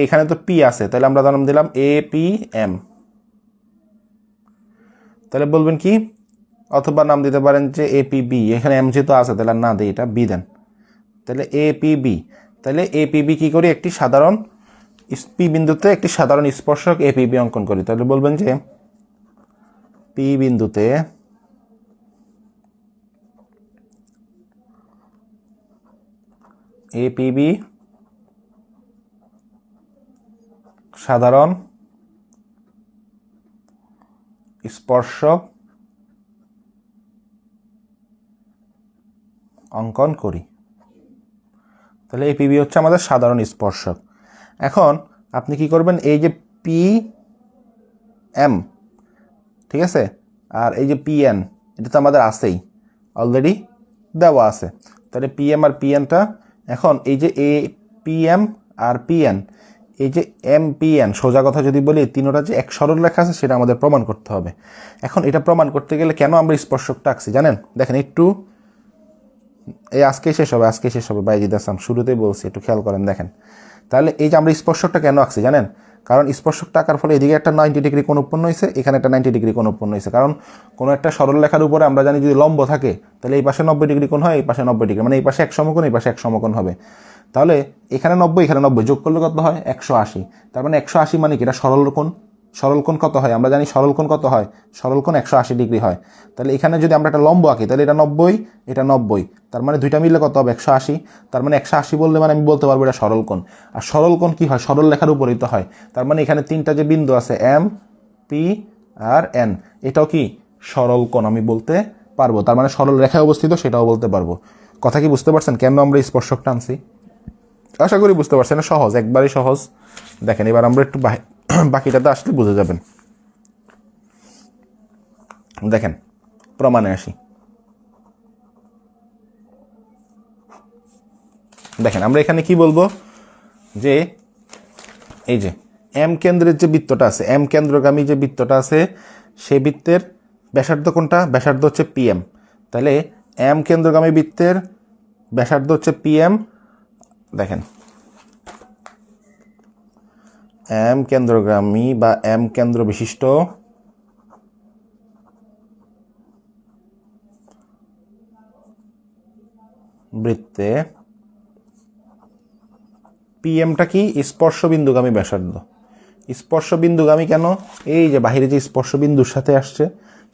এখানে তো পি আছে, তাহলে আমরা নাম দিলাম এ পি এম। তাহলে বলবেন কি? অথবা নাম দিতে পারেন যে এপিবি। এখানে এম যেহেতু আছে তাহলে না দিই, এটা বি দেন। তাহলে এপিবি। তাহলে এপিবি কি করি? একটি সাধারণ পি বিন্দুতে একটি সাধারণ স্পর্শক এপিবি অঙ্কন করি। তাহলে বলবেন যে পি বিন্দুতে এপিবি সাধারণ স্পর্শক অঙ্কন করি। তাহলে এপিবি হচ্ছে আমাদের সাধারণ স্পর্শক। এখন আপনি কি করবেন? এই যে পি এম, ঠিক আছে, আর এই যে পি এন, এটা তো আমাদের আছেই, অলরেডি দেওয়া আছে। তাহলে পি এম আর পি এনটা, এখন এই যে এ পি এম আর পি এন, এই যে এম পি এন, সোজা কথা যদি বলি তিনটা যে এক সরল রেখা আছে সেটা আমাদের প্রমাণ করতে হবে। এখন এটা প্রমাণ করতে গেলে কেন আমরা স্পর্শকটা আঁকছি জানেন? দেখেন একটু এই আজকেই শেষ হবে বাইজিদ আসাম, শুরুতেই বলছি, একটু খেয়াল করেন দেখেন। তাহলে এই যে আমরা স্পর্শকটা কেন আঁকছি জানেন? কারণ স্পর্শকটা আঁকার ফলে এদিকে একটা 90 ডিগ্রি কোণ উৎপন্ন হয়েছে, এখানে একটা 90 ডিগ্রি কোণ উৎপন্ন হয়েছে। কারণ কোনো একটা সরল রেখার উপরে আমরা জানি যদি লম্ব থাকে তাহলে এই পাশে 90 ডিগ্রি কোণ হয়, এই পাশে 90 ডিগ্রি, মানে এই পাশে এক সমকোণ, এই পাশে এক সমকোণ হবে। তাহলে এখানে 90 এখানে 90 যোগ করলে কত হয়? 180। তার মানে 180 মানে কি? এটা সরল কোণ। সরল কোণ কত হয় আমরা জানি? সরল কোণ কত হয়? সরল কোণ 180 ডিগ্রি হয়। তাহলে এখানে যদি আমরা একটা লম্ব আঁকি তাহলে এটা 90, এটা 90, তার মানে দুইটা মিললে কত হবে? 180। তার মানে 180 বললে মানে আমি বলতে পারবো এটা সরল কোণ। আর সরল কোণ কি হয়? সরল রেখার উপরই তো হয়। তার মানে এখানে তিনটা যে বিন্দু আছে এম, পি আর এন, এটাও কি সরল কোণ আমি বলতে পারবো। তার মানে সরল রেখায় অবস্থিত সেটাও বলতে পারবো। কথা কি বুঝতে পারছেন কেন আমরা স্পর্শক টানছি? আশা করি বুঝতে পারছেন, সহজ, একবারই সহজ। দেখেন এবার আমরা একটু বাকিটাতে আসলে বুঝে যাবেন। দেখেন প্রমাণে আসি। দেখেন আমরা এখানে কি বলবো যে এই যে এম কেন্দ্রের যে বৃত্তটা আছে, এম কেন্দ্রগামী যে বৃত্তটা আছে, সেই বৃত্তের ব্যাসার্ধ কোনটা? ব্যাসার্ধ হচ্ছে পিএম। তাহলে এম কেন্দ্রগামী বৃত্তের ব্যাসার্ধ হচ্ছে পিএম। দেখেন এম কেন্দ্রগামী বা এম কেন্দ্র বিশিষ্ট বৃত্তে পিএমটা কি? স্পর্শবিন্দুগামী ব্যাসার্ধ। স্পর্শবিন্দুগামী কেন? এই যে বাহিরে যে স্পর্শবিন্দুর সাথে আসছে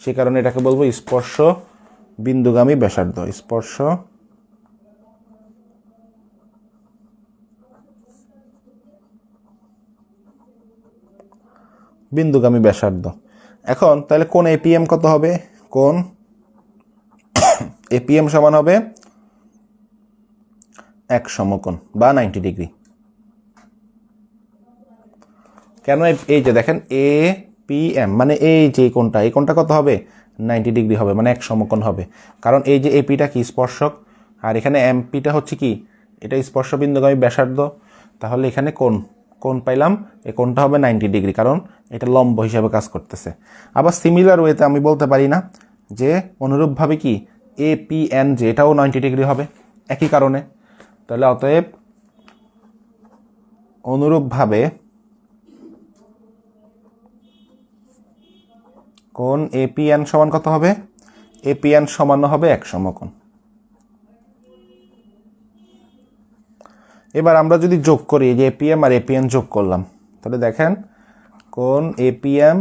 সে কারণে এটাকে বলবো স্পর্শ বিন্দুগামী ব্যাসার্ধ। স্পর্শ বিন্দুগামী ব্যাসার্ধ। এখন তাহলে কোন এপিএম কত হবে? কোন এপিএম সমান হবে এক সমকোণ বা 90 ডিগ্রি। কেন? এই যে দেখেন এ পি এম মানে এই যে কোণটা, এই কোণটা কত হবে? 90 ডিগ্রি হবে, মানে এক সমকোণ হবে। কারণ এই যে এপিটা কি? স্পর্শক, আর এখানে এমপিটা হচ্ছে কি? এটা স্পর্শ বিন্দুগামী ব্যাসার্ধ। তাহলে এখানে কোণ পাইলাম, এই কোণটা হবে 90 ডিগ্রি, কারণ এটা লম্ব হিসাবে কাজ করতেছে। আবার সিমিলার ওয়েতে আমি বলতে পারি না যে অনুরূপভাবে কি এপিএন যে এটাও 90 ডিগ্রি হবে একই কারণে। তাহলে অতএব অনুরূপভাবে কোণ এপিএন সমান কত হবে? এপিএন সমান হবে এক সমকোণ। এবার আমরা যদি যোগ করি যে এপিএম আর এপিএন যোগ করলাম, তাহলে দেখেন কোণ এপিএম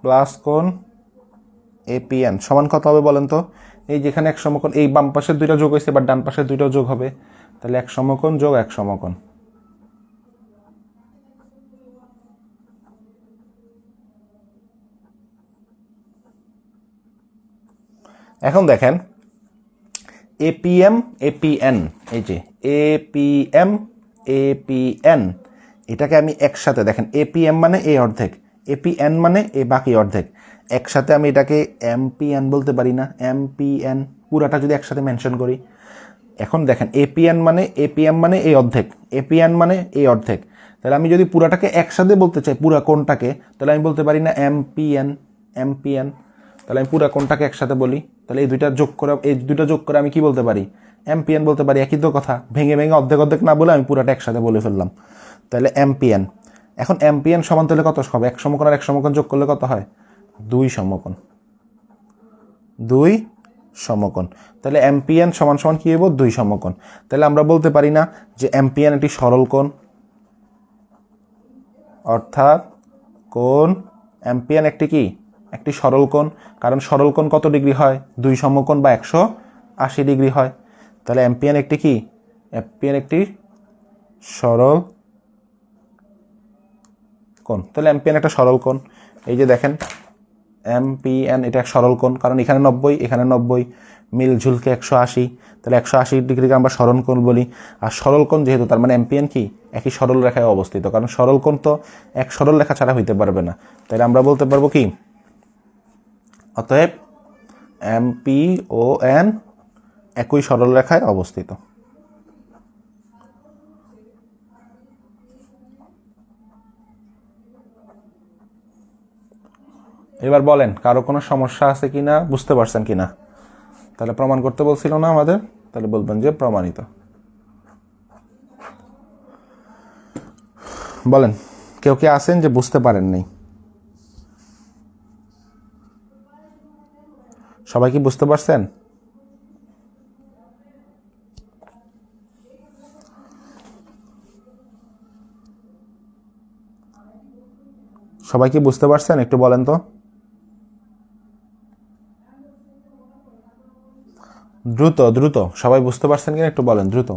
প্লাস কোণ এপিএন সমান কত হবে বলেন তো? এই যেখানে এক সমকোণ, এই বাম পাশের দুইটা যোগ হয়েছে, এবার ডান পাশের দুইটাও যোগ হবে। তাহলে এক সমকোণ যোগ এক সমকোণ। এখন দেখেন এপিএম এপিএন, এই যে এপিএম এপিএন, এটাকে আমি একসাথে দেখেন এপিএম মানে এ অর্ধেক, এপিএন মানে এ বাকি অর্ধেক, একসাথে আমি এটাকে এমপিএন বলতে পারি না? এমপিএন পুরাটা যদি একসাথে মেনশন করি। এখন দেখেন এপিএন মানে এপিএম মানে এই অর্ধেক, এপিএন মানে এই অর্ধেক। তাহলে আমি যদি পুরাটাকে একসাথে বলতে চাই, পুরা কোণটাকে, তাহলে আমি বলতে পারি না এমপিএন এমপিএন? তাহলে আমি পুরা কোণটাকে একসাথে বলি। তাহলে এই দুইটা যোগ করে আমি কি বলতে পারি? এমপিএন বলতে পারি। একই তো কথা, ভেঙে ভেঙে অর্ধেক অর্ধেক না বলে আমি পুরাটা একসাথে বলে ফেললাম। তাহলে এমপিএন। এখন এমপিএন সমান তাহলে কত হবে? এক সমকোণ আর এক সমকোণ যোগ করলে কত হয়? 2 সমকোণ। 2 সমকোণ। তাহলে এমপিএন সমান সমান কি হইব? 2 সমকোণ। তাহলে আমরা বলতে পারি না যে এমপিএন একটি সরল কোণ? অর্থাৎ কোণ এমপিএন একটি কি? একটি সরল কোণ। কারণ সরল কোণ কত ডিগ্রি হয়? 2 সমকোণ বা 180 ডিগ্রি হয়। তাহলে এমপিএন একটি কি? এমপিএন একটি সরল কোণ। তাহলে এমপিএন একটা সরল কোণ। এই যে দেখেন এমপিএন এটা এক সরল কোণ, কারণ এখানে 90 এখানে 90 মিল ঝুলকে 180, তাহলে 180 ডিগ্রিকে আমরা সরল কোণ বলি। আর সরল কোণ যেহেতু, তার মানে এমপিএন কি? একই সরল রেখায় অবস্থিত, কারণ সরল কোণ তো এক সরল রেখা ছাড়া হইতে পারবে না। তাহলে আমরা বলতে পারবো কি? অতএব এমপি ও এন একই সরল রেখায় অবস্থিত। এবার বলেন কারো কোনো সমস্যা আছে কিনা, বুঝতে পারছেন কিনা? তাহলে প্রমাণ করতে বলছিল না আমাদের, তাহলে বলবেন যে প্রমাণিত। বলেন, কেউ কে আছেন যে বুঝতে পারেন নাই? সবাই কি বুঝতে পারছেন? সবাই কি বুঝতে পারছেন? একটু বলেন তো। দ্রুত দ্রুত সবাই বুঝতে পারছেন কিনা একটু বলেন দ্রুত।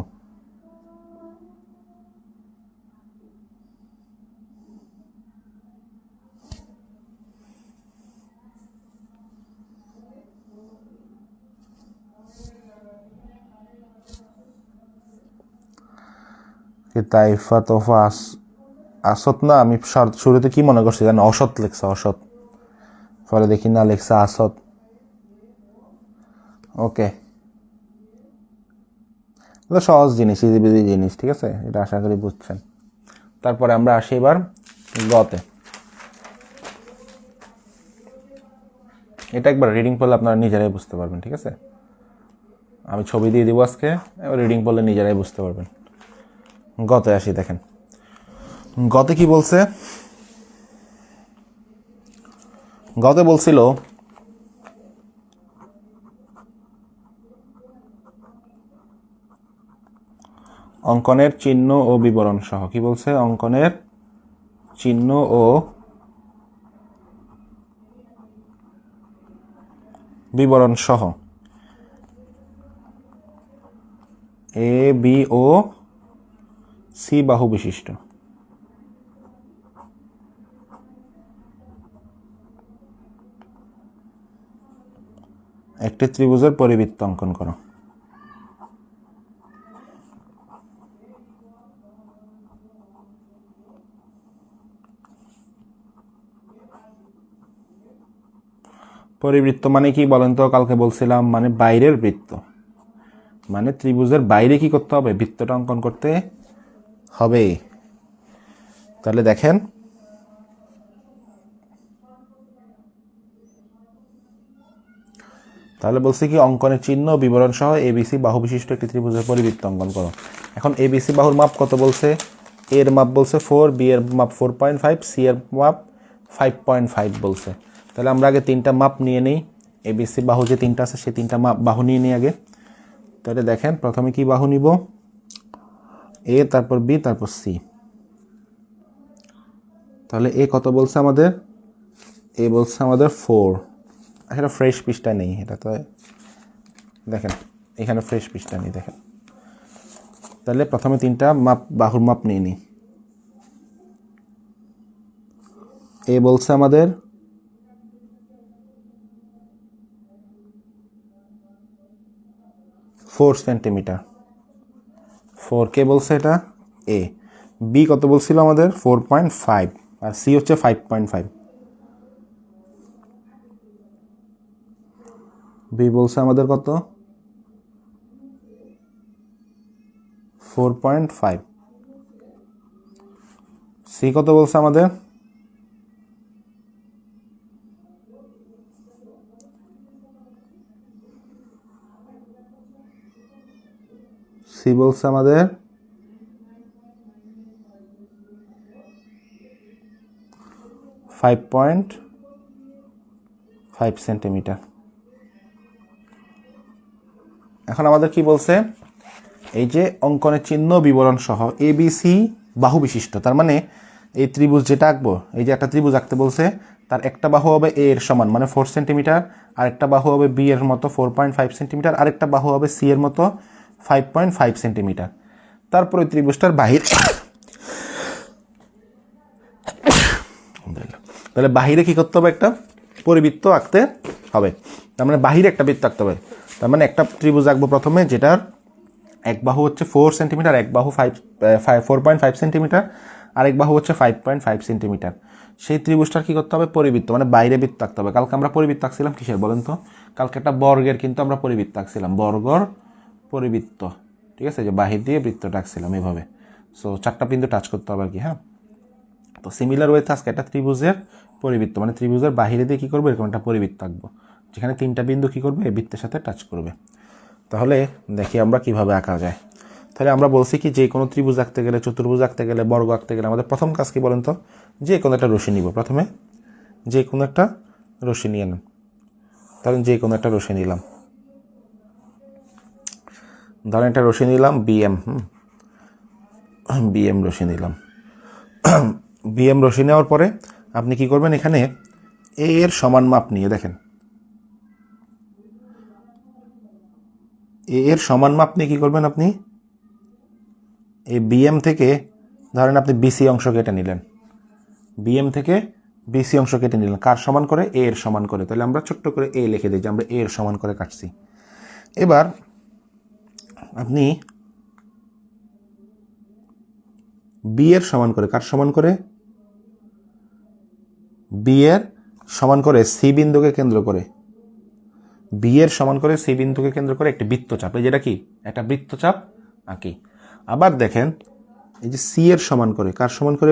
তাইফা তোফা আসত না, আমি শুরুতে কি মনে করছি জানো, অসৎ লেখছে, অসৎ, পরে দেখি না লেখছে আসত। ওকে, এটা সহজ জিনিস, ইজি জিনিস, ঠিক আছে, এটা আশা করি বুঝছেন। তারপরে আমরা আসি এবার গতে। এটা একবার রিডিং পড়লে আপনারা নিজেরাই বুঝতে পারবেন, ঠিক আছে। আমি ছবি দিয়ে দিব আজকে, এবার রিডিং পড়লে নিজেরাই বুঝতে পারবেন। গতে আসি, দেখেন গতে কি বলছে। গতে বলছিল অঙ্কনের চিহ্ন ও বিবরণ সহ, কি বলছে, অঙ্কনের চিহ্ন ও বিবরণ সহ এ বি ও সি বাহু বিশিষ্ট একটি ত্রিভুজের পরিবৃত্ত অঙ্কন করো। পরিবৃত্ত মানে কি বলেন তো? কালকে বলছিলাম মানে বাইরের বৃত্ত, মানে ত্রিভুজের বাইরে কি করতে হবে, বৃত্তটা অঙ্কন করতে হবে। তাহলে দেখেন, তাহলে বলছি কি অঙ্কনের চিহ্ন বিবরণ সহ এবিসি বাহু বিশিষ্ট একটি ত্রিভুজের পরিবৃত্ত অঙ্কন করো। এখন এবিসি বাহুর মাপ কত বলছে? এর মাপ বলছে 4, বি এর মাপ 4.5, সি এর মাপ 5.5 বলছে। তাহলে আমরা আগে তিনটা মাপ নিয়ে নিই, এবিসি বাহু যে তিনটা আছে সেই তিনটা মাপ বাহু নিয়ে নিই আগে। তাহলে দেখেন প্রথমে কি বাহু নিব, এ, তারপর বি, তারপর সি। তাহলে এ কত বলছে আমাদের? এ বলছে আমাদের 4। আসলে ফ্রেশ পিসটা নেই, এটা তো দেখেন এখানে ফ্রেশ পিসটা নেই, দেখেন। তাহলে প্রথমে তিনটা মাপ বাহুর মাপ নিয়ে নিই। এ বলছে আমাদের 4 সেন্টিমিটার, 4 কে বলছে এটা এ। বি কত বলছিল আমাদের? 4.5, আর সি হচ্ছে 5.5। বি বলছে আমাদের কত? 4.5। সি কত বলছে আমাদের? সি বলছে আমাদের 5.5 সেন্টিমিটার। এখন আমাদের কি বলছে, এই যে অঙ্কনের চিহ্ন বিবরণ সহ এবিসি বাহু বিশিষ্ট, তার মানে এই ত্রিভুজ যেটা আঁকবো, এই যে একটা ত্রিভুজ আঁকতে বলছে, তার একটা বাহু হবে এ এর সমান মানে 4 সেন্টিমিটার, আরেকটা বাহু হবে বি এর মতো 4.5 সেন্টিমিটার, আরেকটা বাহু হবে সি এর মতো 5.5 সেন্টিমিটার। তারপর ওই ত্রিভুজটার বাহির, তাহলে বাহিরে কি করতে হবে, একটা পরিবৃত্ত আঁকতে হবে। তার মানে বাহিরে একটা বৃত্ত আঁকতে হবে। তার মানে একটা ত্রিভুজ আঁকবো প্রথমে, যেটার এক বাহু হচ্ছে 4 সেন্টিমিটার, এক বাহু 4.5 সেন্টিমিটার, আরেক বাহু হচ্ছে 5.5 সেন্টিমিটার। সেই ত্রিভুজটার কি করতে হবে, পরিবৃত্ত মানে বাইরে বৃত্ত আঁকতে হবে। কালকে আমরা পরিবৃত্ত আঁকছিলাম কিসের বলেন তো? কালকে একটা বর্গের কিন্তু আমরা পরিবৃত্ত আঁকছিলাম, বর্গর পরিবৃত্ত, ঠিক আছে, যে বাহির দিয়ে বৃত্তটা আঁকছিলাম এভাবে। সো 4টা বিন্দু টাচ করতে হবে আর কি, হ্যাঁ। তো সিমিলার ওয়েতে আজকে একটা ত্রিভুজের পরিবৃত্ত মানে ত্রিভুজের বাহিরে দিয়ে কী করবো, এরকম একটা পরিবৃত্ত আঁকবো। যেখানে 3টা বিন্দু কী করবে, বৃত্তের সাথে টাচ করবে। তাহলে দেখি আমরা কিভাবে আঁকা যায়। তাহলে আমরা বলছি কি, যে কোনো ত্রিভুজ আঁকতে গেলে, চতুর্ভুজ আঁকতে গেলে, বর্গ আঁকতে গেলে আমাদের প্রথম কাজ কি বলেন তো, যে কোনো একটা রশ্মি নিব। প্রথমে যে কোনো একটা রশ্মি নিয়ে নেন। ধরেন যে কোনো একটা রশ্মি নিলাম, ধরেন একটা রশ্মি নিলাম বিএম, বিএম রশ্মি নিলাম। বিএম রশ্মি নেওয়ার পরে আপনি কি করবেন, এখানে এ এর সমান মাপ নিয়ে দেখেন, এ এর সমান মাপ নিয়ে কী করবেন, আপনি এই বিএম থেকে ধরেন আপনি বিসি অংশ কেটে নিলেন, বিএম থেকে বিসি অংশ কেটে নিলেন, কার সমান করে, এ এর সমান করে। তাহলে আমরা ছোট্ট করে এ লিখে দিই যে আমরা এ এর সমান করে কাটছি। এবার আপনি বি এর সমান করে, কার সমান করে, বি এর সমান করে সি বিন্দুকে কেন্দ্র করে, বি এর সমান করে সি বিন্দুকে কেন্দ্র করে একটি বৃত্তচাপ, এই যেটা কি একটা বৃত্তচাপ আঁকি। আবার দেখেন এই যে সি এর সমান করে, কার সমান করে,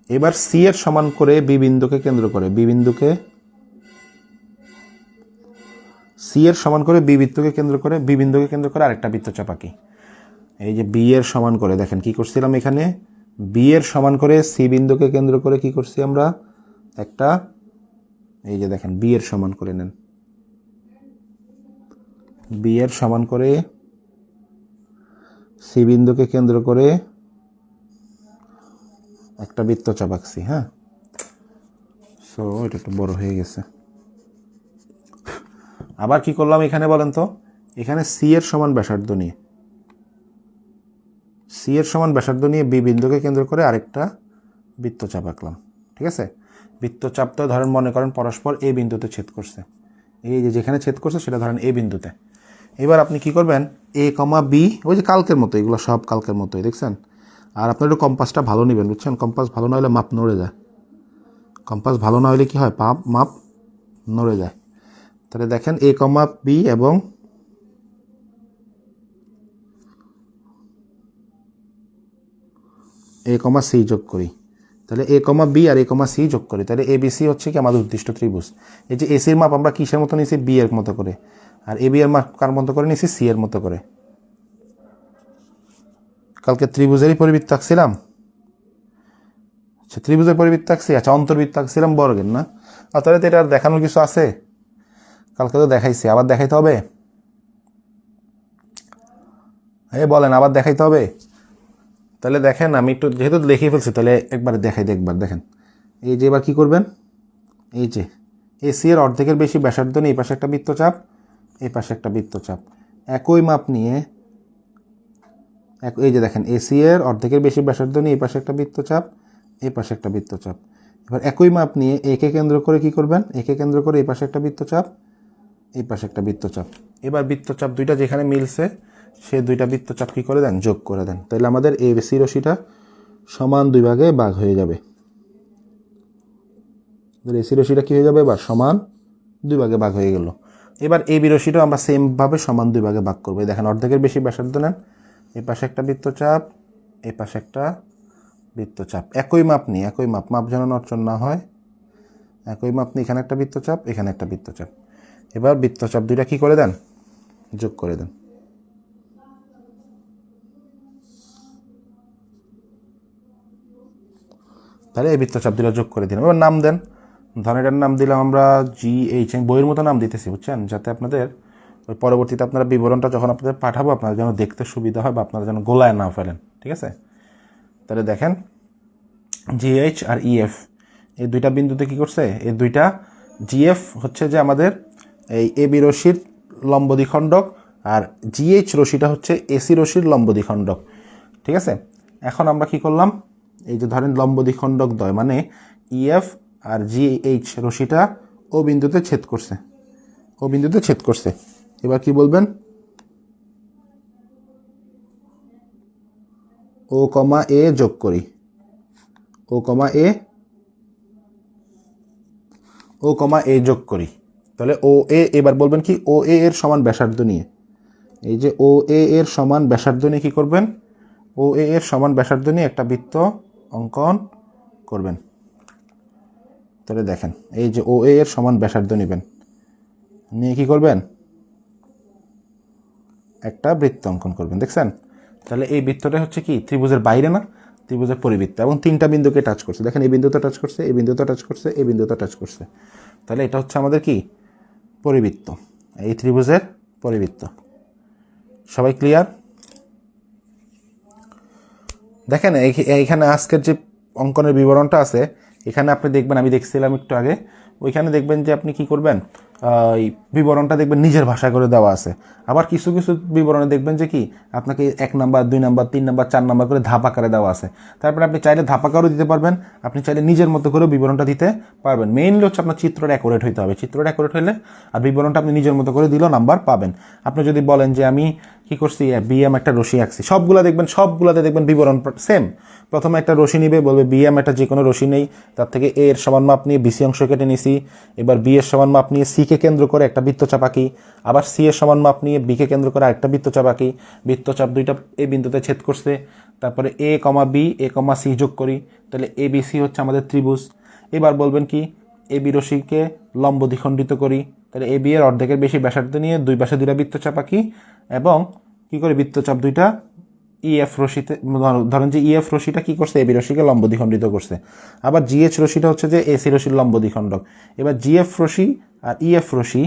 এবার সি এর সমান করে বি বিন্দুকে কেন্দ্র করে, বি বিন্দুকে, সি এর সমান করে বি বৃত্তকে কেন্দ্র করে, বি বিন্দুকে কেন্দ্র করে আরেকটা বৃত্তচাপ আঁকি। এই যে বি এর সমান করে, দেখেন কি করছিলাম, এখানে বি এর সমান করে সি বিন্দুকে কেন্দ্র করে কি করছি আমরা একটা, এই যে দেখেন বি এর সমান করে নেন, বি এর সমান করে সি বিন্দুকে কেন্দ্র করে একটা বৃত্তচাপ আঁকছি। হ্যাঁ, সো এটা একটু বড় হয়ে গেছে। আবার কি করলাম এখানে বলেন তো, এখানে সি এর সমান ব্যাসার্ধ নিয়ে, সি এর সমান ব্যাসার্ধ নিয়ে বি বিন্দুকে কেন্দ্র করে আরেকটা বৃত্তচাপ আঁকলাম। ঠিক আছে, বৃত্তচাপটা ধরেন মনে করেন পরস্পর এ বিন্দুতে ছেদ করছে, এই যে যেখানে ছেদ করছে সেটা ধরেন এ বিন্দুতে। এবার আপনি কি করবেন, এ কমা বি, ওই যে কালকের মতো, এগুলো সব কালকের মতোই দেখছেন। আর আপনার একটু কম্পাসটা ভালো নেবেন, বুঝছেন, কম্পাস ভালো না হলে মাপ নড়ে যায়, কম্পাস ভালো না হলে কি হয়, মাপ নড়ে যায়। তাহলে দেখেন এ কমা বি এবং এ কমা সি যোগ করি, তাহলে এ কমা বি আর এ কমা সি যোগ করি, তাহলে এ বি সি হচ্ছে কি আমাদের উদ্দিষ্ট ত্রিভুজ। এই যে এসির মাপ আমরা কিসের মতো নিয়েছি, বি এর মতো করে, আর এ বি এর মাপ কার মতো করে নিয়েছি, সি এর মতো করে। কালকে ত্রিভুজেরই পরিবৃত্ত আঁকছিলাম, আচ্ছা ত্রিভুজের পরিবৃত্ত আঁকছি, আচ্ছা অন্তর্বৃত্ত আঁকছিলাম বর্গের, না? আর তাহলে তো এটা আর দেখানোর কিছু আছে, কালকে তো দেখাইছি, আবার দেখাইতে হবে, বলেন আবার দেখাইতে হবে? তাহলে দেখেন আমি একটু যেহেতু দেখিয়ে ফেলছি, তাহলে একবার দেখাই, দেখবার দেখেন। এই যে এবার কী করবেন, এই যে এসি এর অর্ধেকের বেশি ব্যাসার্ধ নিয়ে এই পাশে একটা বৃত্তচাপ, এই পাশে একটা বৃত্তচাপ, একই মাপ নিয়ে, এই যে দেখেন এসি এর অর্ধেকের বেশি ব্যাসার্ধ নিয়ে এই পাশে একটা বৃত্তচাপ, এই পাশে একটা বৃত্তচাপ। এবার একই মাপ নিয়ে একে কেন্দ্র করে কি করবেন, একে কেন্দ্র করে এই পাশে একটা বৃত্তচাপ, এই পাশে একটা বৃত্তচাপ। এবার বৃত্তচাপ দুইটা যেখানে মিলছে সেই দুইটা বৃত্তচাপ কী করে দেন, যোগ করে দেন। তাহলে আমাদের এ সি রশিটা সমান দুই ভাগে ভাগ হয়ে যাবে, এসি রশিটা কী হয়ে যাবে, এবার সমান দুই ভাগে ভাগ হয়ে গেল। এবার এ বি রশিটাও আমরা সেমভাবে সমান দুই ভাগে ভাগ করবো। দেখেন অর্ধেকের বেশি ব্যাসার্ধ নেন, এই পাশে একটা বৃত্তচাপ, এই পাশে একটা বৃত্তচাপ, একই মাপ নিয়ে, একই মাপ যেন নড়চড় না হয়, একই মাপ নিয়ে এখানে একটা বৃত্তচাপ, এখানে একটা বৃত্তচাপ। এবার বৃত্তচাপ দুইটা কী করে দেন, যোগ করে দেন। তাহলে এই বৃত্তচাপ দুটো যোগ করে দিলাম। এবার নাম দেন, ধরেন এটার নাম দিলাম আমরা GH, আমি বইয়ের মতো নাম দিতেছি, বুঝছেন, যাতে আপনাদের ওই পরবর্তীতে আপনারা বিবরণটা যখন আপনাদের পাঠাবো আপনারা যেন দেখতে সুবিধা হয় বা আপনারা যেন গোলায় না ফেলেন। ঠিক আছে, তাহলে দেখেন GH আর EF এই দুইটা বিন্দুতে কী করছে, এই দুইটা GF হচ্ছে যে আমাদের এই AB রশ্মির লম্ব দ্বিখণ্ডক, আর GH রশ্মিটা হচ্ছে AC রশ্মির লম্ব দ্বিখণ্ডক। ঠিক আছে, এখন আমরা কি করলাম, এই যে ধরেন লম্ব দ্বিখণ্ডক দ্বয় মানে EF আর GH রশ্মিটা ও বিন্দুতে ছেদ করছে, ও বিন্দুতে ছেদ করছে। এবার কি বলবেন, ও কমা এ যোগ করি, ও কমা এ, ও কমা এ যোগ করি। তাহলে ও এ, এবার বলবেন কি, ও এ এর সমান ব্যাসার্ধ নিয়ে, এই যে ও এ এর সমান ব্যাসার্ধ নিয়ে কী করবেন, ও এ এর সমান ব্যাসার্ধ নিয়ে একটা বৃত্ত অঙ্কন করবেন। তাহলে দেখেন এই যে ও এর সমান ব্যাসার্ধ নেবেন, নিয়ে কি করবেন, একটা বৃত্ত অঙ্কন করবেন। দেখছেন, তাহলে এই বৃত্তটা হচ্ছে কি ত্রিভুজের বাইরে না, ত্রিভুজের পরিবৃত্ত, এবং 3টা বিন্দুকে টাচ করছে। দেখেন এই বিন্দুতে টাচ করছে, এই বিন্দুতে টাচ করছে, এই বিন্দুতে টাচ করছে। তাহলে এটা হচ্ছে আমাদের কি পরিবৃত্ত, এই ত্রিভুজের পরিবৃত্ত। সবাই ক্লিয়ার? দেখেন এইখানে আজকের যে অঙ্কনের বিবরণটা আছে, এখানে আপনি দেখবেন, আমি দেখছিলাম একটু আগে, ওইখানে দেখবেন যে আপনি কি করবেন, এই বিবরণটা দেখবেন নিজের ভাষায় করে দেওয়া আছে। আবার কিছু কিছু বিবরণে দেখবেন যে কি আপনাকে 1 নাম্বার 2 নাম্বার 3 নাম্বার 4 নাম্বার করে ধাপ আকারে দেওয়া আছে। তারপরে আপনি চাইলে ধাপ আকারও দিতে পারবেন, আপনি চাইলে নিজের মতো করে বিবরণটা দিতে পারবেন। মেইনলি হচ্ছে আপনার চিত্রটা অ্যাকুরেট হইতে হবে। চিত্রটা অ্যাকুরেট হলে আর বিবরণটা আপনি নিজের মতো করে দিলেও নাম্বার পাবেন। আপনি যদি বলেন যে আমি কি করছি, বিএম একটা রশি আঁকছি, সবগুলো দেখবেন, সবগুলোতে দেখবেন বিবরণ সেম। প্রথমে একটা রশি নিবে, বলবে বিএম একটা যে কোনো রশি নেই, তার থেকে এ এর সমান মাপ নিয়ে বিসি অংশ কেটে নিছি, এবার বি এর সমান মাপ নিয়ে সিকে কেন্দ্র করে একটা বৃত্তচাপ আঁকি, আবার সি এর সমান মাপ নিয়ে বিকে কেন্দ্র করে আরেকটা বৃত্তচাপ আঁকি। বৃত্তচাপ দুইটা এই বিন্দুতে ছেদ করছে, তারপরে এ কমা বি এ কমা সি যোগ করি, তাহলে এ বি সি হচ্ছে আমাদের ত্রিভুজ। এবার বলবেন কি এ বি রশিকে লম্ব দ্বিখণ্ডিত করি, তাহলে এ বি এর অর্ধেকের বেশি ব্যাসার্ধ নিয়ে দুই পাশে দুইটা বৃত্তচাপ আঁকি, এবং কি করে বৃত্তচাপ দুইটা ইএফ রশিতে, ধরেন যে ইএফ রশিটা কি করছে, এবি রশিকে লম্ব দ্বিখণ্ডিত করছে। আবার জিএইচ রশিটা হচ্ছে যে এসি রশির লম্ব দ্বিখণ্ডক। এবার জিএফ রশি আর ইএফ রশি,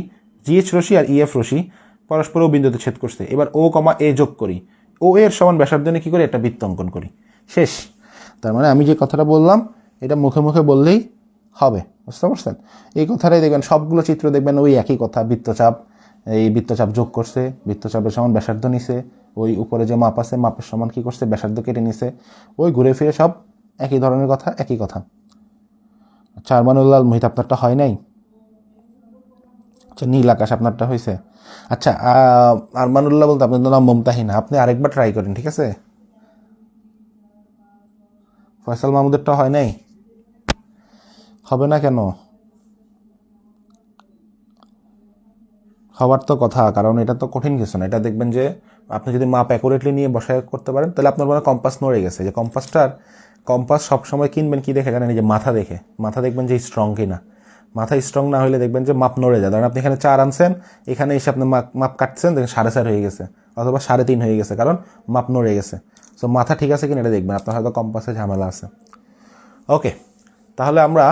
জিএইচ রশি আর ইএফ রশি পরস্পর বিন্দুতে ছেদ করছে। এবার ও কমা এ যোগ করি, ও এর সমান ব্যাসার্ধ নিয়ে কি করি, একটা বৃত্ত অঙ্কন করি, শেষ। তার মানে আমি যে কথাটা বললাম এটা মুখে মুখে বললেই হবে, বুঝতে পারছেন? এই কথাটাই দেখবেন, সবগুলো চিত্র দেখবেন ওই একই কথা, বৃত্তচাপ, এই বৃত্তচাপ যোগ করছে, বৃত্তচাপের সমান ব্যাসার্ধ নিছে, ওই উপরে যে মাপ আছে মাপের সমান কি করছে, ব্যাসার্ধ কেটে নিছে, ওই ঘুরে ফিরে সব একই ধরনের কথা, একই কথা। আচ্ছা, আরমানুল্লাহ মোহিত আপনারটা হয় নাই? আচ্ছা, নীল আকাশ আপনারটা হয়েছে? আচ্ছা, আরমানুল্লাহ বলতে আপনার নাম মমতাহিনা, আপনি আরেকবার ট্রাই করেন, ঠিক আছে? ফয়সাল মাহমুদেরটা হয় নাই? হবে না কেন? হওয়ার তো কথা, কারণ এটা তো কঠিন কিছু না। এটা দেখবেন যে আপনি যদি মাপ অ্যাকুরেটলি নিয়ে বসায় করতে পারেন, তাহলে আপনার মনে কম্পাস নড়ে গেছে। যে কম্পাস সবসময় কিনবেন কি দেখে জানেন, এই যে মাথা দেখে, মাথা দেখবেন যে স্ট্রং কিনা। মাথা স্ট্রং না হলে দেখবেন যে মাপ নড়ে যায়। ধরেন আপনি এখানে 4 আনছেন, এখানে এসে আপনি মাপ কাটছেন, দেখেন 4.5 হয়ে গেছে, অথবা 3.5 হয়ে গেছে, কারণ মাপ নড়ে গেছে। সো মাথা ঠিক আছে কিনা এটা দেখবেন, আপনার হয়তো কম্পাসে ঝামেলা আছে। ওকে, তাহলে আমরা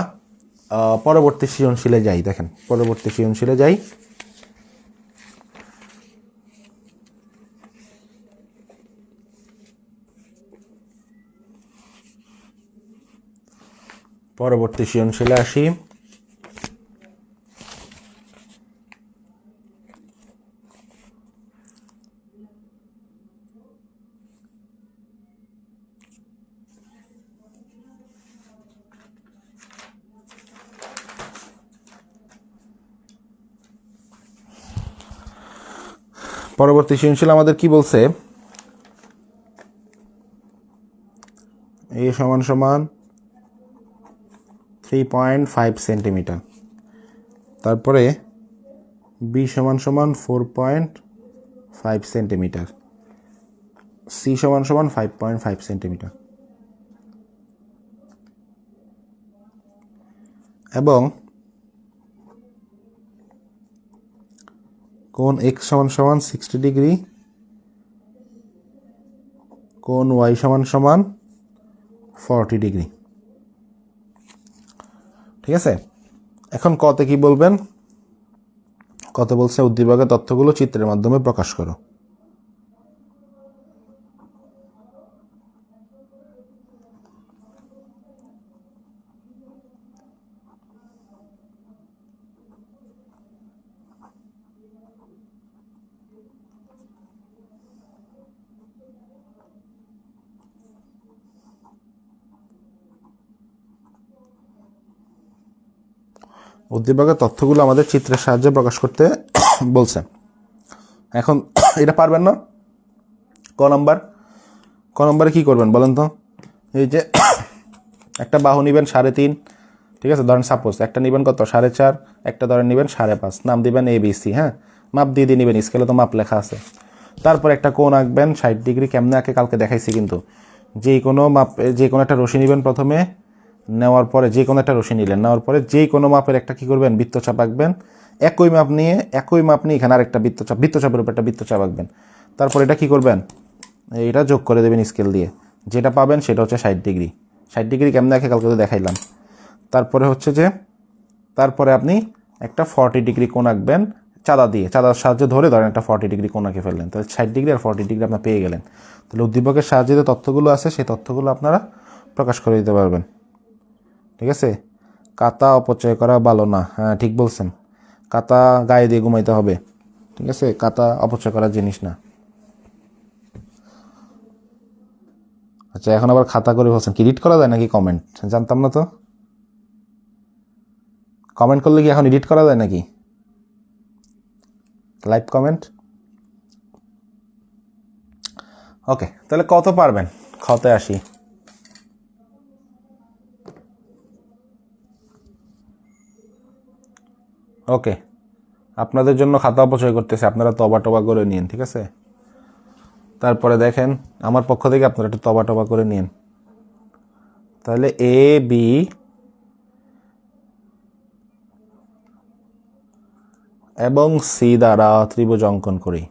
পরবর্তী সৃজনশীলে যাই। দেখেন পরবর্তী সৃজনশীলে যাই। পরবর্তী সৃজনশীলে আসি। পরবর্তী সৃজনশীল আমাদের কি বলছে, এ সমান সমান 3.5 সেন্টিমিটার, তারপরে বি সমান সমান 4.5 সেন্টিমিটার, সি সমান সমান 5.5 সেন্টিমিটার, এবং কোণ এক্স সমান সমান 60 ডিগ্রি, কোণ ওয়াই সমান সমান 40 ডিগ্রি। ঠিক আছে, এখন কতে কি বলবেন? কত বলছে, উদ্দীপকের তথ্যগুলো চিত্রের মাধ্যমে প্রকাশ করো। উদ্দীপকের তথ্যগুলো আমাদের চিত্রের সাহায্যে প্রকাশ করতে বলছে। এখন এটা পারবেন না? ক নম্বরে কি করবেন বলেন তো? এই যে একটা বাহু নেবেন 3.5, ঠিক আছে, ধরেন সাপোজ একটা নেবেন কত 4.5, একটা ধরেন নেবেন 5.5, নাম দিবেন ABC, হ্যাঁ, মাপ দিয়ে নেবেন, স্কেলে তো মাপ লেখা আছে। তারপর একটা কোণ আঁকবেন 60 ডিগ্রি, কেমনে আঁকে কালকে দেখাইছি। কিন্তু যে কোনো একটা রশি নেবেন প্রথমে, নেওয়ার পরে যে কোনো একটা রশি নিলেন, নেওয়ার পরে যে কোনো মাপের একটা কী করবেন, বৃত্তচাপ আঁকবেন। একই মাপ নিয়ে এখানে আরেকটা বৃত্তচাপের উপর একটা বৃত্তচাপ আঁকবেন। তারপর এটা কী করবেন, এইটা যোগ করে দেবেন স্কেল দিয়ে, যেটা পাবেন সেটা হচ্ছে 60 ডিগ্রি। 60 ডিগ্রি কেমন দেখে কালকে তো দেখাইলাম। তারপরে হচ্ছে যে তারপরে আপনি একটা 40 ডিগ্রি কোণ আঁকবেন চাঁদার সাহায্যে ধরেন একটা 40 ডিগ্রি কোণ আঁকে ফেললেন, তাহলে 60 ডিগ্রি আর 40 ডিগ্রি আপনার পেয়ে গেলেন। তাহলে উদ্দীপকের সাহায্যে যে তথ্যগুলো আছে সেই তথ্যগুলো আপনারা প্রকাশ করে দিতে পারবেন। ঠিক আছে। কাতা অপচয় করা ভালো না, হ্যাঁ ঠিক বলছেন, কাতা গায়ে দিয়ে ঘুমাইতে হবে। ঠিক আছে, কাতা অপচয় করার জিনিস না। আচ্ছা, এখন আবার খাতা করে বলছেন কি এডিট করা যায় নাকি কমেন্ট, জানতাম না তো। কমেন্ট করলে কি এখন এডিট করা যায় নাকি, লাইভ কমেন্ট? ওকে, তাহলে কত পারবেন, খতে আসি। ওকে, আপনাদের জন্য খাতা অপচয় করতেছে, আপনারা তবা টবা করে নিন। ঠিক আছে, তারপরে দেখেন আমার পক্ষ থেকে আপনারা একটু তবা টবা করে নিন। তাহলে এ বি এবং সি দ্বারা ত্রিভুজ অঙ্কন করি।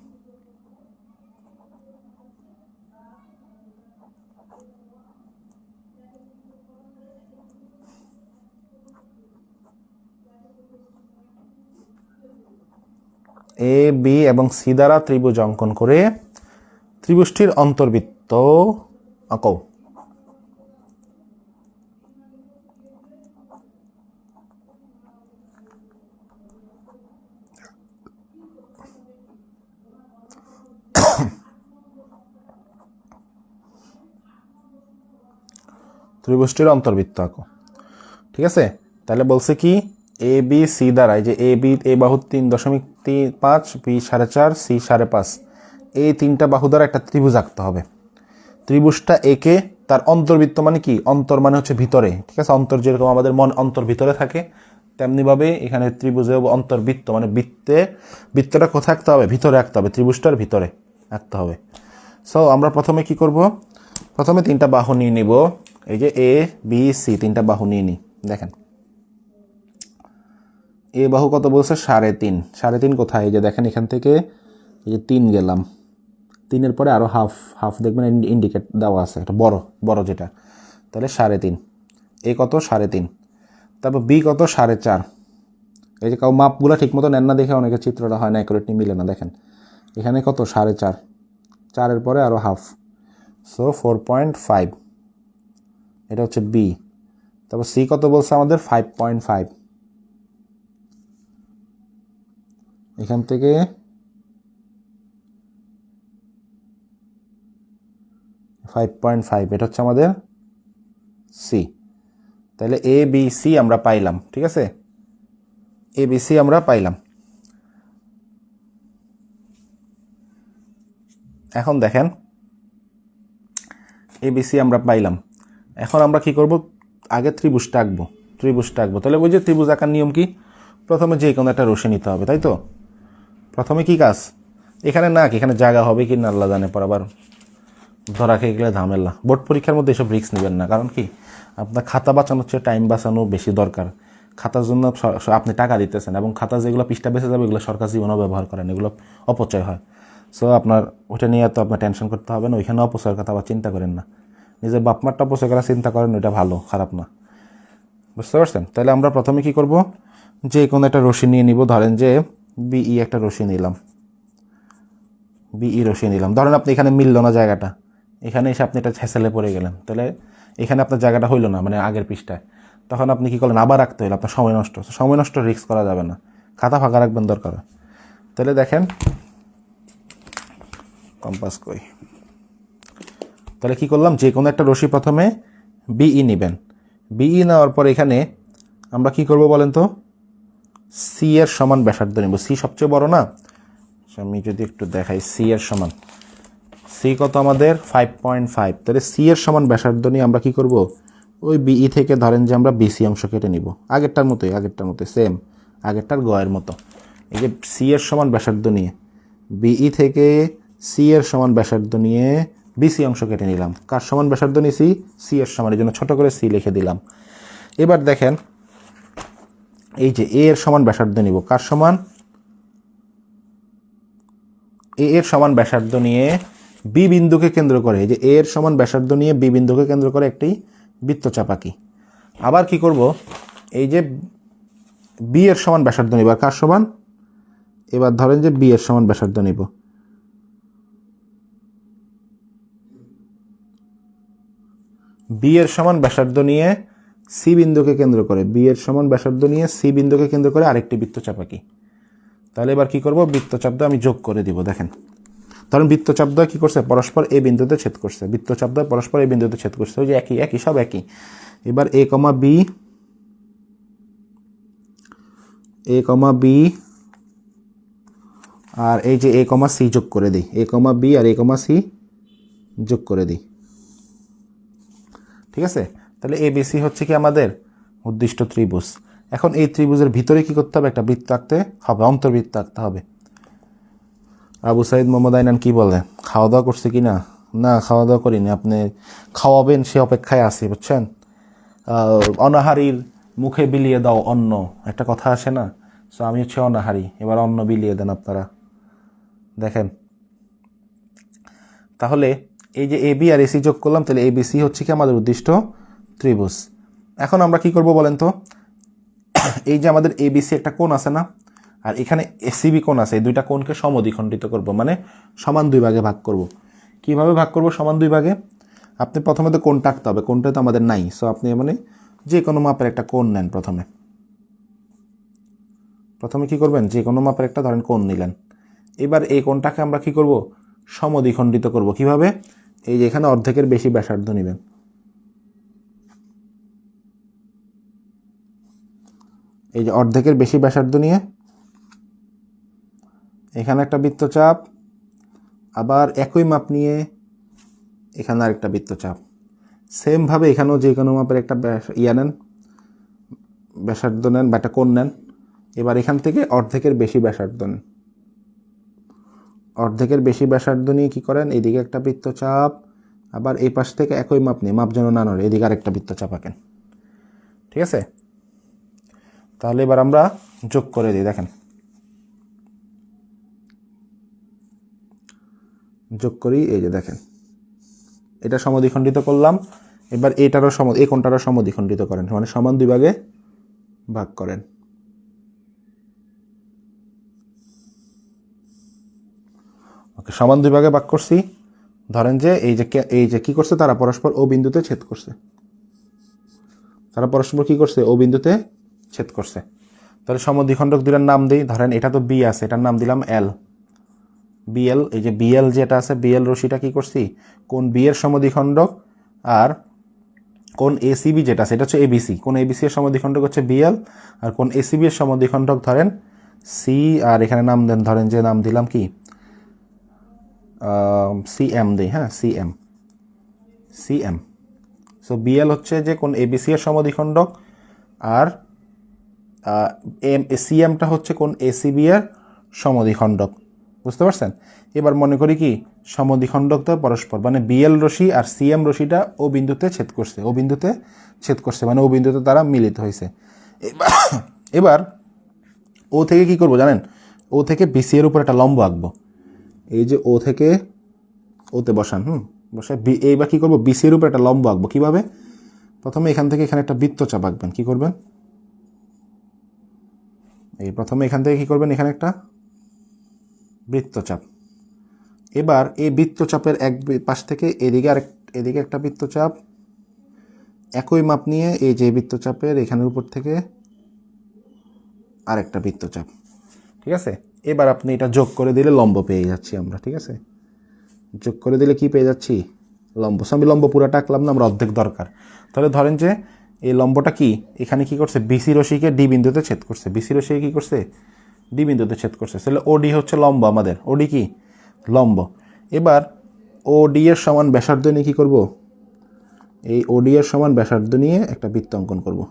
এ বি এবং সি দ্বারা ত্রিভুজ অঙ্কন করে ত্রিভুজটির অন্তর্বৃত্ত আঁকো। ত্রিভুজটির অন্তর্বৃত্ত আঁকো। ঠিক আছে, তাহলে বলছে কি এ বি সি দ্বারা, এই যে এ বাহু 3.5, বি 4.5, সি 5.5, এই তিনটা বাহু দ্বারা একটা ত্রিভুজ আঁকতে হবে। ত্রিভুজটা এঁকে তার অন্তর্বৃত্ত মানে কি, অন্তর মানে হচ্ছে ভিতরে। ঠিক আছে, অন্তর যেরকম আমাদের মন অন্তর ভিতরে থাকে, তেমনিভাবে এখানে ত্রিভুজে অন্তর্বৃত্ত মানে বৃত্তটা কোথায় আঁকতে হবে, ভিতরে আঁকতে হবে, ত্রিভুজটার ভিতরে আঁকতে হবে। সো আমরা প্রথমে কি করব, প্রথমে তিনটা বাহু নিয়ে নিব। এই যে এ বি সি তিনটা বাহু নিয়ে নিই। দেখেন এ বাহু কত বলছে, 3.5। 3.5 কোথায়, এই যে দেখেন এখান থেকে এই যে 3 গেলাম, 3-এর পরে আরও হাফ দেখবেন ইন্ডিকেট দেওয়া আছে একটা বড় যেটা, তাহলে 3.5। এ কত, 3.5। তারপর বি কত, 4.5। এই যে কাউ মাপগুলো ঠিক মতো নেন না দেখে অনেকে চিত্রটা হয় না, অ্যাকুরেটলি মিলে না। দেখেন এখানে কত, 4.5, 4-এর পরে আরও হাফ, সো 4.5। এটা হচ্ছে বি। তারপর সি কত বলছে আমাদের, 5.5। এখান থেকে $5.5, এটা হচ্ছে আমাদের সি। তাহলে এ বি সি আমরা পাইলাম। ঠিক আছে, এ বি সি আমরা পাইলাম। এখন দেখেন এ বি সি আমরা পাইলাম, এখন আমরা কি করব, আগে ত্রিভুজটা আঁকবো। তাহলে ওই যে ত্রিভুজ আঁকার নিয়ম কি, প্রথমে যে কোনো একটা রশি নিতে হবে, তাই তো। প্রথমে কি কাজ, এখানে না কি এখানে জায়গা হবে কি না আল্লাহ জানে, পর আবার ধরা খেয়ে গেলে ঝামেলা। বোর্ড পরীক্ষার মধ্যে এসব রিস্ক নেবেন না, কারণ কি আপনার খাতা বাঁচানোর চেয়ে টাইম বাঁচানো বেশি দরকার। খাতার জন্য আপনি টাকা দিতেছেন, এবং খাতা যেগুলো পৃষ্ঠা বেঁচে যাবে এগুলো সরকার জীবনেও ব্যবহার করেন, এগুলো অপচয় হয়। সো আপনার ওইটা নিয়ে তো আপনার টেনশন করতে হবে না, ওইখানে অপচয়ের কথা আবার চিন্তা করেন না। নিজের বাপমারটা অপচয় করার চিন্তা করেন, ওইটা ভালো, খারাপ না। বুঝতে পারছেন? তাহলে আমরা প্রথমে কি করব, যে কোনো একটা রশি নিয়ে নিব। ধরেন যে বিই একটা রশি নিলাম, ধরেন আপনি এখানে মিলল না জায়গাটা, এখানে এসে আপনি এটা ছেঁচেলে পড়ে গেলেন, তাহলে এখানে আপনার জায়গাটা হইল না, মানে আগের পৃষ্ঠায়। তখন আপনি কী করলেন, আবার রাখতে হইলো, আপনার সময় নষ্ট রিস্ক করা যাবে না, খাতা ফাঁকা রাখবেন দরকার। তাহলে দেখেন কম্পাস কই, তাহলে কি করলাম, যে কোনো একটা রশি প্রথমে বিই নেবেন। বিই নেওয়ার পর এখানে আমরা কি করব বলেন তো, সি এর সমান ব্যাসার্ধ নেব। সি সবচেয়ে বড় না, আমি যদি একটু দেখাই, সি এর সমান, সি কত আমাদের 5.5। তাহলে সি এর সমান ব্যাসার্ধ নিয়ে আমরা কি করব, ওই বিই থেকে ধরেন যে আমরা বিসি অংশ কেটে নিব, আগেরটার মতোই সেম, আগেরটার গয়ের মতো। এই যে সি এর সমান ব্যাসার্ধ নিয়ে বিই থেকে সি এর সমান ব্যাসার্ধ নিয়ে বিসি অংশ কেটে নিলাম। কার সমান ব্যাসার্ধ নিয়েছি, সি এর সমান, এই জন্য ছোটো করে সি লিখে দিলাম। এবার দেখেন এই যে এ এর সমান ব্যাসার্ধ নিব, কার সমান? এ এর সমান ব্যাসার্ধ নিয়ে বি বিন্দুকে কেন্দ্র করে, এই যে এ এর সমান ব্যাসার্ধ নিয়ে বি বিন্দুকে কেন্দ্র করে একটি বৃত্তচাপ আঁকি। আবার কি করব, এই যে বি এর সমান ব্যাসার্ধ নিব, আর কার সমান? এবার ধরেন যে বি এর সমান ব্যাসার্ধ নিব, বি এর সমান ব্যাসার্ধ নিয়ে সি বিন্দুকে কেন্দ্র করে, বি এর সমান ব্যাসার্ধ নিয়ে সি বিন্দুকে কেন্দ্র করে আরেকটি বৃত্তচাপ আঁকি। তাহলে এবার কি করব, বৃত্তচাপ দ্বয় আমি যোগ করে দিব। দেখেন, ধরেন বৃত্তচাপ দ্বয় কি করছে, পরস্পর এ বিন্দুতে ছেদ করছে, বৃত্তচাপ দ্বয় পরস্পর এ বিন্দুতে ছেদ করছে, ওই যে একই একই সব একই। এবার এ কমা বি, এ কমা বি আর এই যে এ কমা সি যোগ করে দিই, এ কমা বি আর এ কমা সি যোগ করে দিই। ঠিক আছে, তাহলে এ বি সি হচ্ছে কি আমাদের উদ্দিষ্ট ত্রিভুজ। এখন এই ত্রিভুজের ভিতরে কি করতে হবে, একটা বৃত্ত আঁকতে হবে, অন্তর্বৃত্ত আঁকতে হবে। আবু সাইদ মোহাম্মদ আইনান কি বলে, খাওয়া দাওয়া করছে কি না? না, খাওয়া দাওয়া করিনি, আপনি খাওয়াবেন সে অপেক্ষায় আছি, বুঝছেন? অনাহারীর মুখে বিলিয়ে দাও অন্ন, একটা কথা আসে না? সো আমি হচ্ছে অনাহারী, এবার অন্ন বিলিয়ে দেন আপনারা। দেখেন, তাহলে এই যে এ বি আর এসি যোগ করলাম, তাহলে এ বি সি হচ্ছে কি আমাদের উদ্দিষ্ট ত্রিভুজ। এখন আমরা কি করব বলেন তো, এই যে আমাদের এ বি সি একটা কোণ আছে না, আর এখানে এসিবি কোণ আছে, এই দুইটা কোণকে সমদ্বিখণ্ডিত করব, মানে সমান দুই ভাগে ভাগ করব। কিভাবে ভাগ করব সমান দুই ভাগে? আপনি প্রথমে তো কোণটা আঁকতে হবে, কোণটা তো আমাদের নাই, সো আপনি মানে যে কোনো মাপের একটা কোণ নেন। প্রথমে কি করবেন, যে কোনো মাপের একটা ধরেন কোণ নিলেন। এবার এই কোণটাকে আমরা কি করব, সমদ্বিখণ্ডিত করব। কিভাবে? এই যে এখানে অর্ধেকের বেশি ব্যাসার্ধ নেবেন, এই যে অর্ধেকের বেশি ব্যাসার্ধ নিয়ে এখানে একটা বৃত্তচাপ, আবার একই মাপ নিয়ে এখানে আরেকটা বৃত্তচাপ, সেমভাবে এখানেও যে কোনো মাপের একটা নেন, ব্যাসার্ধ নেন বা একটা কোণ নেন। এবার এখান থেকে অর্ধেকের বেশি ব্যাসার্ধ নেন, অর্ধেকের বেশি ব্যাসার্ধ নিয়ে কী করেন, এদিকে একটা বৃত্তচাপ, আবার এই পাশ থেকে একই মাপ নিয়ে, মাপ যেন না নড়ে, এদিকে আরেকটা বৃত্তচাপ আঁকেন। ঠিক আছে, তাহলে এবার আমরা যোগ করে দিই। দেখেন, যোগ করি, এই যে দেখেন এটা সমদ্বিখণ্ডিত করলাম। এবার এটারও এই কোণটারও সমদ্বিখণ্ডিত করেন, মানে সমান দুই ভাগে ভাগ করেন। ওকে, সমান দুই ভাগে ভাগ করছি। ধরেন যে এই যে কি করছে, তারা পরস্পর ও বিন্দুতে ছেদ করছে, তারা পরস্পর কি করছে, ও বিন্দুতে ছেদ করছে। তাহলে সমদ্বিখণ্ডক দুটার নাম দিই। ধরেন এটা তো বি আছে, এটার নাম দিলাম এল, বিএল। এই যে বিএল যেটা আছে, বিএল রশিটা কি করছি, কোন বি এর সমদ্বিখণ্ডক, আর কোন এসিবি যেটা আছে এটা হচ্ছে এবিসি, কোন এবিসি এর সমদ্বিখণ্ডক হচ্ছে বিএল, আর কোন এসিবি এর সমদ্বিখণ্ডক ধরেন সি, আর এখানে নাম দেন, ধরেন যে নাম দিলাম কি সিএম দিই, হ্যাঁ সিএম, সিএম। সো বিএল হচ্ছে যে কোন এবিসি এর সমদ্বিখণ্ডক, আর সিএমটা হচ্ছে কোন এসিবি এর সমদ্বিখণ্ডক। বুঝতে পারছেন? এবার মনে করি কি সমদ্বিখণ্ডক তো পরস্পর, মানে বিএল রশি আর সিএম রশিটা ও বিন্দুতে ছেদ করছে, ও বিন্দুতে ছেদ করছে, মানে ও বিন্দুতে তারা মিলিত হয়েছে। এবার ও থেকে কি করব জানেন, ও থেকে বিসি এর উপর একটা লম্ব আঁকবো। এই যে ও থেকে ওতে বসান, বসে এইবার কি করবো, বিসি এর উপর একটা লম্ব আঁকবো। কিভাবে? প্রথমে এখান থেকে এখানে একটা বৃত্তচাপ আঁকবেন। কি করবেন, এই প্রথমে এখান থেকে কি করবেন, এখানে একটা বৃত্তচাপ। এবার এই বৃত্তচাপের এক পাশ থেকে এদিকে একটা বৃত্তচাপ, একই মাপ নিয়ে এই যে বৃত্তচাপের এখানের উপর থেকে আরেকটা বৃত্তচাপ। ঠিক আছে, এবার আপনি এটা যোগ করে দিলে লম্ব পেয়ে যাচ্ছি আমরা। ঠিক আছে, যোগ করে দিলে কি পেয়ে যাচ্ছি, লম্ব। আমি লম্ব পুরাটা আঁকলাম না, আমরা অর্ধেক দরকার। তাহলে ধরেন যে এই লম্বটা কি এখানে কি করছে, বিসি রশিকে ডি বিন্দুতে ছেদ করছে, বিসি রশিকে কি করছে, ডি বিন্দুতে ছেদ করছে। তাহলে ওডি হচ্ছে লম্ব আমাদের, ওডি কি লম্ব। এবার ওডি এর সমান ব্যাসার্ধ নিয়ে কী করব, এই ওডি এর সমান ব্যাসার্ধ নিয়ে একটা বৃত্ত অঙ্কন করব।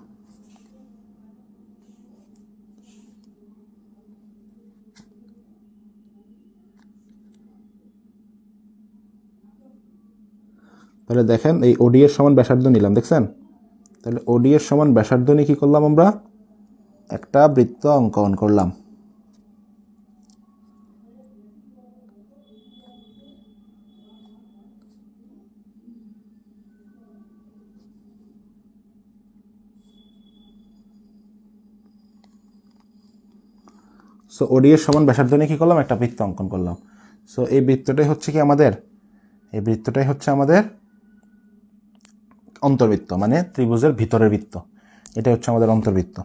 তাহলে দেখেন এই ওডি এর সমান ব্যাসার্ধ নিলাম, দেখছেন তাহলে ওডি এর সমান ব্যাসার্ধ নিয়ে কী করলাম আমরা? একটা বৃত্ত অঙ্কন করলাম। সো ওডি এর সমান ব্যাসার্ধ নিয়ে কী করলাম? একটা বৃত্ত অঙ্কন করলাম। সো এই বৃত্তটাই হচ্ছে কি আমাদের? এই বৃত্তটাই হচ্ছে আমাদের অন্তর্বৃত্ত, মানে ত্রিভুজের ভিতরের বৃত্ত। এটা হচ্ছে আমাদের অন্তর্বৃত্ত।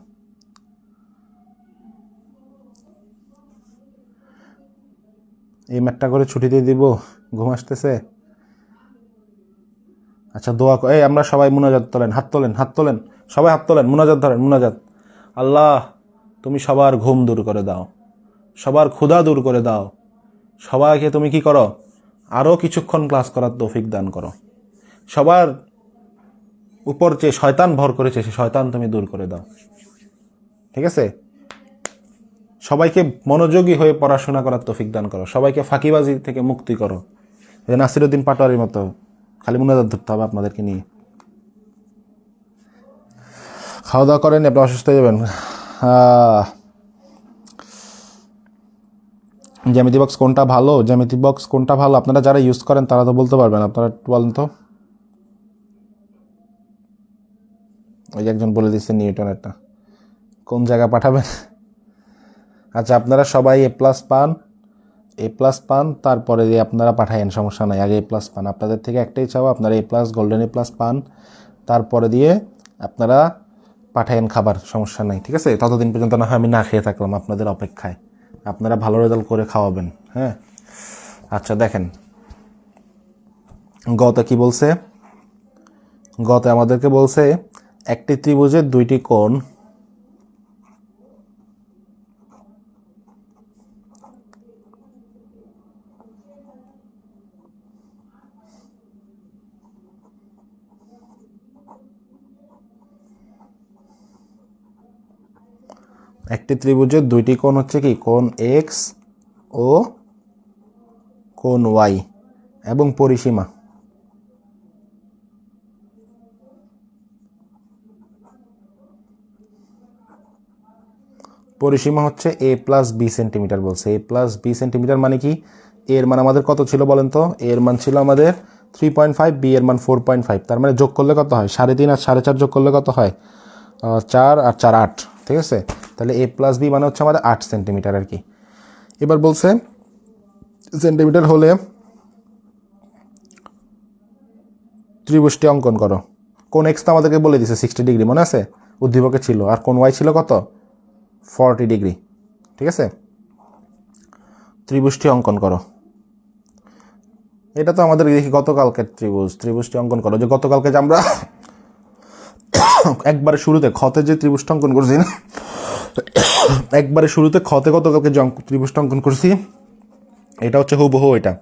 এই ম্যাটটা করে ছুটি দিয়ে দিব, ঘুম আসতেছে। আচ্ছা দোয়া এই আমরা সবাই মুনাজাত তোলেন, হাত তোলেন, হাত তোলেন, সবাই হাত তোলেন, মুনাজাত ধরেন, মুনাজাত। আল্লাহ তুমি সবার ঘুম দূর করে দাও, সবার ক্ষুধা দূর করে দাও, সবাইকে তুমি কি করো? আরও কিছুক্ষণ ক্লাস করার তৌফিক দান করো। সবার উপর যে শয়তান ভর করেছে সে শয়তান তুমি দূর করে দাও। ঠিক আছে? সবাইকে মনোযোগী হয়ে পড়াশোনা করার তৌফিক দান করো, সবাইকে ফাঁকিবাজি থেকে মুক্তি করো। নাসিরউদ্দিন পাটোয়ারির মতো খালি মুনাজাত ধরতে হবে আপনাদেরকে নিয়ে। খাওয়া দাওয়া করেন, আপনি অসুস্থ হয়ে যাবেন। জ্যামিতি বক্স কোনটা ভালো? জ্যামিতি বক্স কোনটা ভালো? আপনারা যারা ইউজ করেন তারা তো বলতে পারবেন, আপনারা একটু বলেন তো। ওই যে একজন বলে দিচ্ছে নিউটনেরটা, কোন জায়গা পাঠাবেন? আচ্ছা আপনারা সবাই এ প্লাস পান, এ প্লাস পান, তারপরে দিয়ে আপনারা পাঠায়েন, সমস্যা নাই। আগে এ প্লাস পান, আপনাদের থেকে একটাই চাও, আপনারা এ প্লাস, গোল্ডেন এ প্লাস পান, তারপরে দিয়ে আপনারা পাঠায়েন খাবার, সমস্যা নাই। ঠিক আছে? ততদিন পর্যন্ত না হয় আমি না খেয়ে থাকলাম আপনাদের অপেক্ষায়, আপনারা ভালো রেজাল্ট করে খাওয়াবেন। হ্যাঁ আচ্ছা দেখেন গতে কি বলছে? গতে আমাদেরকে বলছে একটি ত্রিভুজের দুইটি কোণ একটি ত্রিভুজের দুইটি কোণ হচ্ছে কি? কোণ এক্স ও কোণ ওয়াই এবং পরিসীমা। পরিসীমা হচ্ছে এ প্লাস বি সেন্টিমিটার বলছে। এ প্লাস বি সেন্টিমিটার মানে কি? এর মান আমাদের কত ছিল বলেন তো? এর মান ছিল আমাদের 3.5, বি এর মান 4.5। তার মানে যোগ করলে কত হয়? 3.5 আর 4.5 যোগ করলে কত হয়? 4 আর 4 8। ঠিক আছে? তাহলে এ প্লাস বি মানে হচ্ছে আমাদের 8 সেন্টিমিটার আর কি। এবার বলছে সেন্টিমিটার হলে ত্রিভুজটি অঙ্কন করো। কোন এক্স তো আমাদেরকে বলে দিছে 60 ডিগ্রি, মনে আছে? উদ্দীপকে ছিল। আর কোন ওয়াই ছিল কত? 40 ডিগ্রি। ঠিক আছে? ত্রিভুজটি অঙ্কন করো। এটা তো আমাদের দেখি গতকালকের ত্রিভুজ। ত্রিভুজটি অঙ্কন করো, যে গতকালকে যে আমরা একবারে শুরুতে খতে যে ত্রিভুজটা অঙ্কন করছি না, একবারে শুরুতে খতে গতকালকে যে ত্রিভুজটা অঙ্কন করছি, এটা হচ্ছে হুবহু এটা,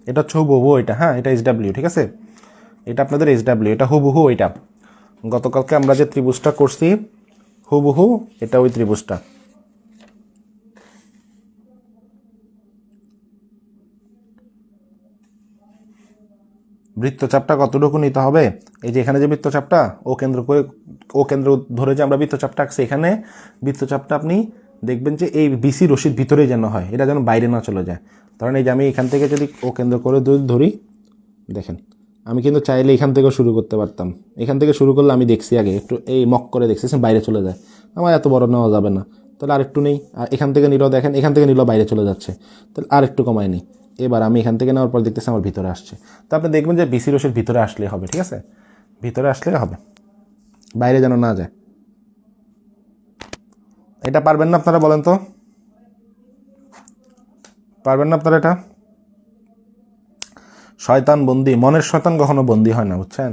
এটা হচ্ছে হুবহু এটা। হ্যাঁ এটা SW, ঠিক আছে? এটা আপনাদের SW, এটা হুবহু এটা। গতকালকে আমরা যে ত্রিভুজটা করছি হুবহু এটা ওই ত্রিভুজটা। বৃত্তচাপটা কতটুকু নিতে হবে? এই যে এখানে যে বৃত্তচাপটা ও কেন্দ্র করে, ও কেন্দ্র ধরে যে আমরা বৃত্তচাপটা আঁকছি, এখানে বৃত্তচাপটা আপনি দেখবেন যে এই বিসি রশির ভিতরেই যেন হয়, এটা যেন বাইরে না চলে যায়। কারণ এই যে আমি এখান থেকে যদি ও কেন্দ্র করে ধরি, দেখেন আমি কিন্তু চাইলে এখান থেকেও শুরু করতে পারতাম। এখান থেকে শুরু করলে আমি দেখছি আগে একটু এই মক করে দেখছি, বাইরে চলে যায়। আমার এত বড় নেওয়া যাবে না, তাহলে আরেকটু নেই। আর এখান থেকে নিলেও দেখেন, এখান থেকে নিলেও বাইরে চলে যাচ্ছে, তাহলে আরেকটু কমায় নিই। এবার আমি এখান থেকে নেওয়ার পর দেখতেছি আমার ভিতরে আসছে। তো আপনি দেখবেন যে বিসি রশির ভিতরে আসলে হবে। ঠিক আছে? ভিতরে আসলে হবে, বাইরে যেন না যায়। এটা পারবেন না আপনারা? বলেন তো, পারবেন না আপনারা? এটা শয়তান বন্দি, মনের শয়তান কখনো বন্দি হয় না, বুঝছেন?